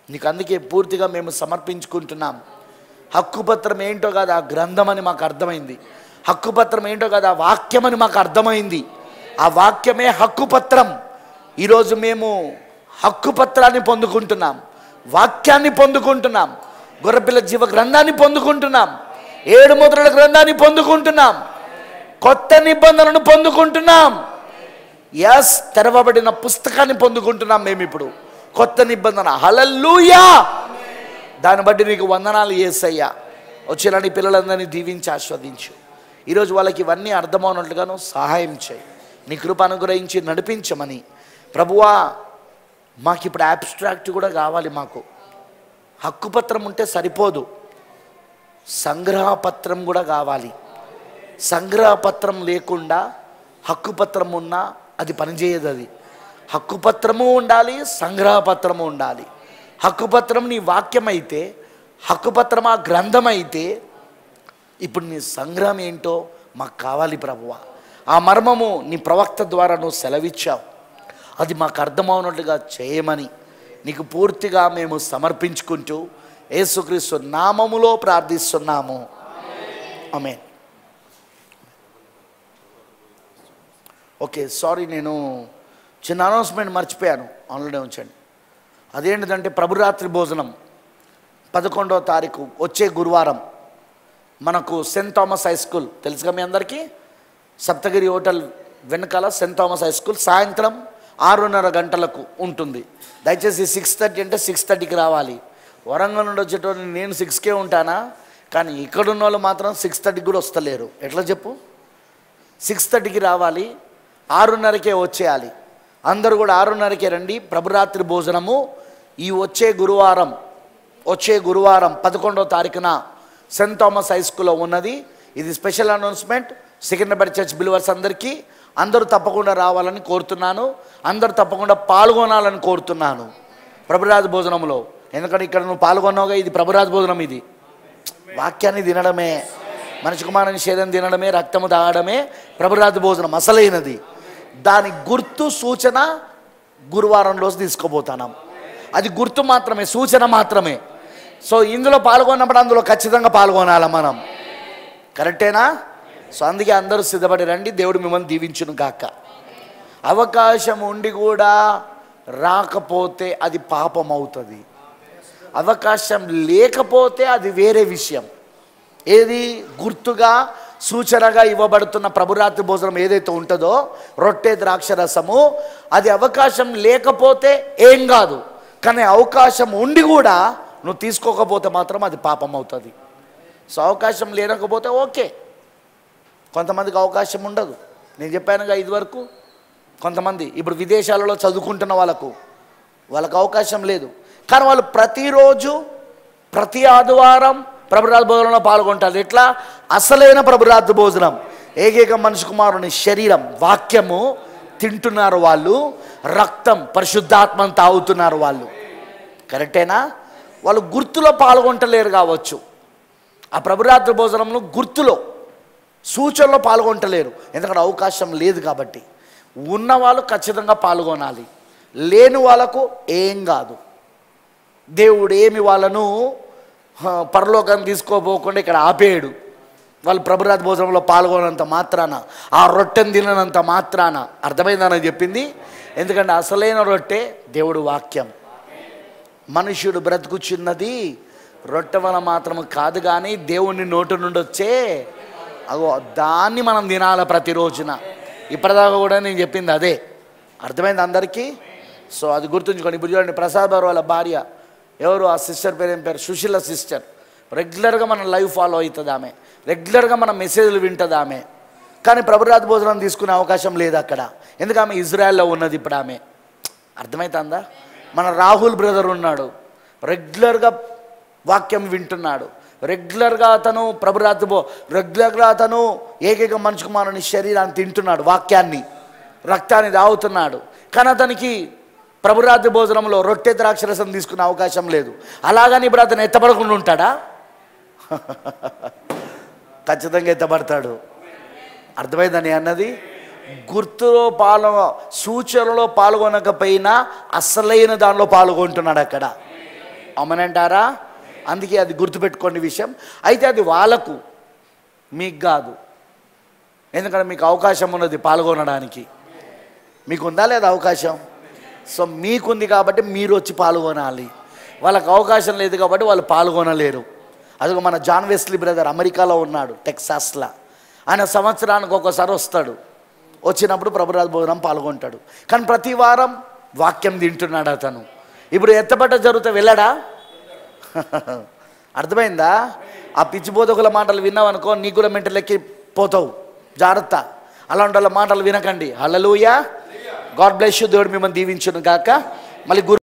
నీకు అందుకే పూర్తిగా మేము సమర్పించుకుంటున్నాం. హక్కుపత్రం ఏంటో కాదు ఆ గ్రంథం అని మాకు అర్థమైంది. హక్కుపత్రం ఏంటో కాదు ఆ వాక్యం అని మాకు అర్థమైంది. ఆ వాక్యమే హక్కుపత్రం. ఈరోజు మేము హక్కుపత్రాన్ని పొందుకుంటున్నాం, వాక్యాన్ని పొందుకుంటున్నాం, గొర్రెపిల్ల జీవ గ్రంథాన్ని పొందుకుంటున్నాం, 7 ముద్రల గ్రంథాన్ని పొందుకుంటున్నాం, కొత్త నిబంధనను పొందుకుంటున్నాం. ఎస్, తెరవబడిన పుస్తకాన్ని పొందుకుంటున్నాం మేము ఇప్పుడు, కొత్త నిబంధన. హల్లెలూయా. దాన్ని బట్టి నీకు వందనాలు యేసయ్యా. వచ్చిన నీ పిల్లలందరినీ దీవించి ఆస్వాదించు. ఈరోజు వాళ్ళకి ఇవన్నీ అర్థమవునట్లుగాను సహాయం చేయి. నీ కృప అనుగ్రహించి నడిపించమని ప్రభువా. మాకు ఇప్పుడు అబ్స్ట్రాక్ట్ కూడా కావాలి. మాకు హక్కుపత్రం ఉంటే సరిపోదు, సంగ్రహపత్రం కూడా కావాలి. సంగ్రహపత్రం లేకుండా హక్కుపత్రం ఉన్నా అది పనిచేయదు. అది హక్కుపత్రము ఉండాలి, సంగ్రహపత్రము ఉండాలి. హక్కుపత్రం నీ వాక్యం అయితే, హక్కుపత్రం ఆ గ్రంథం అయితే, ఇప్పుడు నీ సంగ్రహం ఏంటో మాకు కావాలి ప్రభువా. ఆ మర్మము నీ ప్రవక్త ద్వారా నువ్వు సెలవిచ్చావు, అది మాకు అర్థమవునట్లుగా చేయమని నీకు పూర్తిగా మేము సమర్పించుకుంటూ యేసుక్రీస్తు నామములో ప్రార్థిస్తున్నాము. ఆమేన్. ఓకే, సారీ, నేను చిన్న అనౌన్స్మెంట్ మర్చిపోయాను, ఆన్లైన్ ఉంచండి. అదేంటిదంటే ప్రభురాత్రి భోజనం 11వ తారీఖు వచ్చే గురువారం మనకు సెయింట్ థామస్ హై స్కూల్ తెలుసుగా మీ అందరికీ, సప్తగిరి హోటల్ వెనకాల సెయింట్ థామస్ హై స్కూల్ సాయంత్రం 6:30 గంటలకు ఉంటుంది. దయచేసి 6:30 అంటే 6:30కి రావాలి. వరంగల్ నుండి వచ్చేటోని నేను 6కే ఉంటానా, కానీ ఇక్కడున్న వాళ్ళు మాత్రం 6:30కి కూడా వస్తలేరు. ఎట్లా చెప్పు? 6:30కి రావాలి, 6:30కే వచ్చేయాలి. అందరూ కూడా 6:30కే రండి. ప్రభురాత్రి భోజనము ఈ వచ్చే గురువారం 11వ తారీఖున సెయింట్ థామస్ హై స్కూల్లో ఉన్నది. ఇది special announcement Secunderabad church believers అందరికీ. అందరూ తప్పకుండా రావాలని కోరుతున్నాను. అందరూ తప్పకుండా పాల్గొనాలని కోరుతున్నాను ప్రభురాత్రి భోజనంలో. ఎందుకంటే ఇక్కడ నువ్వు పాల్గొన్నావుగా, ఇది ప్రభురాత్రి భోజనం. ఇది వాక్యాన్ని తినడమే, మనిషి కుమారుని శరీరం తినడమే, రక్తము తాగడమే ప్రభురాత్రి భోజనం అసలైనది. దాని గుర్తు సూచన గురువారం రోజు తీసుకోబోతున్నాం. అది గుర్తు మాత్రమే, సూచన మాత్రమే. సో ఇందులో పాల్గొన్నప్పుడు అందులో ఖచ్చితంగా పాల్గొనాలి మనం. కరెక్టేనా? సో అందుకే అందరూ సిద్ధపడి రండి. దేవుడు మిమ్మల్ని దీవించును గాక. అవకాశం ఉండి కూడా రాకపోతే అది పాపం అవుతుంది. అవకాశం లేకపోతే అది వేరే విషయం. ఏది? గుర్తుగా సూచనగా ఇవ్వబడుతున్న ప్రభురాత్రి భోజనం ఏదైతే ఉంటుందో, రొట్టె ద్రాక్షరసము, అది అవకాశం లేకపోతే ఏం కాదు. కానీ అవకాశం ఉండి కూడా నువ్వు తీసుకోకపోతే మాత్రం అది పాపం అవుతుంది. సో అవకాశం లేకపోతే ఓకే. కొంతమందికి అవకాశం ఉండదు. నేను చెప్పానుగా ఇదివరకు, కొంతమంది ఇప్పుడు విదేశాలలో చదువుకుంటున్న వాళ్ళకు అవకాశం లేదు. కానీ వాళ్ళు ప్రతిరోజు ప్రతి ఆదివారం ప్రభురాత్రి భోజనంలో పాల్గొంటారు. ఎట్లా? అసలైన ప్రభురాత్రి భోజనం, ఏకైక మనిషి కుమారుని శరీరం వాక్యము తింటున్నారు వాళ్ళు, రక్తం పరిశుద్ధాత్మను తాగుతున్నారు వాళ్ళు. కరెక్టేనా? వాళ్ళు గుర్తులో పాల్గొంటలేరు కావచ్చు, ఆ ప్రభురాత్రి భోజనంలో గుర్తులో సూచనలో పాల్గొంటలేరు, ఎందుకంటే అవకాశం లేదు కాబట్టి. ఉన్నవాళ్ళు ఖచ్చితంగా పాల్గొనాలి, లేని వాళ్ళకు ఏం కాదు. దేవుడు ఏమి వాళ్ళను పరలోకాన్ని తీసుకోపోకుండా ఇక్కడ ఆపేయడు. వాళ్ళు ప్రభురాత్రి భోజనంలో పాల్గొనంత మాత్రాన, ఆ రొట్టెను తిననంత మాత్రాన. అర్థమైందని చెప్పింది. ఎందుకంటే అసలైన రొట్టె దేవుడు వాక్యం. మనుష్యుడు బ్రతుకుచున్నది రొట్టె వల్ల మాత్రం కాదు, కానీ దేవుని నోటి నుండి వచ్చే అగో దాన్ని మనం తినాలి ప్రతిరోజున. ఇప్పటిదాకా కూడా నేను చెప్పింది అదే. అర్థమైంది అందరికీ? సో అది గుర్తుంచుకోండి. ఇప్పుడు చూడండి, ప్రసాద్ బాబు వాళ్ళ భార్య ఎవరు? ఆ సిస్టర్ పేరు ఏం పేరు? సుశీల సిస్టర్. రెగ్యులర్గా మన లైవ్ ఫాలో అవుతుంది ఆమె, రెగ్యులర్గా మన మెసేజ్లు వింటుంది ఆమె. కానీ ప్రభురాత్రి భోజనం తీసుకునే అవకాశం లేదు అక్కడ. ఎందుకు? ఆమె ఇజ్రాయెల్లో ఉన్నది ఇప్పుడు ఆమె. అర్థమవుతుందా? మన రాహుల్ బ్రదర్ ఉన్నాడు, రెగ్యులర్గా వాక్యం వింటున్నాడు, రెగ్యులర్గా అతను రెగ్యులర్గా అతను ఏకైక మనిషి కుమారుని శరీరాన్ని తింటున్నాడు, వాక్యాన్ని, రక్తాన్ని తాగుతున్నాడు. కానీ అతనికి ప్రభురాత్రి భోజనంలో రొట్టె ద్రాక్షరసం తీసుకునే అవకాశం లేదు. అలాగని ఇప్పుడు అతను ఎత్తపడకుండా ఉంటాడా? ఖచ్చితంగా ఎత్తపడతాడు. అర్థమైందని అన్నది. గుర్తులో సూచనలో పాల్గొనకపోయినా అసలైన దానిలో పాల్గొంటున్నాడు అక్కడ. అవునంటారా? అందుకే అది గుర్తుపెట్టుకోండి విషయం. అయితే అది వాళ్ళకు, మీకు కాదు. ఎందుకంటే మీకు అవకాశం ఉన్నది పాల్గొనడానికి. మీకు ఉందా లేదా అవకాశం? సో మీకుంది కాబట్టి మీరు వచ్చి పాల్గొనాలి. వాళ్ళకు అవకాశం లేదు కాబట్టి వాళ్ళు పాల్గొనలేరు. అదిగో మన జాన్ వెస్లీ బ్రదర్ అమెరికాలో ఉన్నాడు, టెక్సాస్లో. ఆయన సంవత్సరానికి ఒకసారి వస్తాడు. వచ్చినప్పుడు ప్రభురాత్రి భోజనం పాల్గొంటాడు. కానీ ప్రతి వారం వాక్యం తింటున్నాడు అతను. ఇప్పుడు ఎత్తపడ్డ జరిగితే వెళ్ళడా? అర్థమైందా? ఆ పిచ్చి బోధకుల మాటలు విన్నావనుకో, నీకు కూడా మెంటల్ ఎక్కి పోతావు. జాగ్రత్త, అలాంటి వాళ్ళ మాటలు వినకండి. హల్లెలూయా, గాడ్ బ్లెస్ యూ. దేవుడు మిమ్మల్ని దీవించును గాక. మళ్ళీ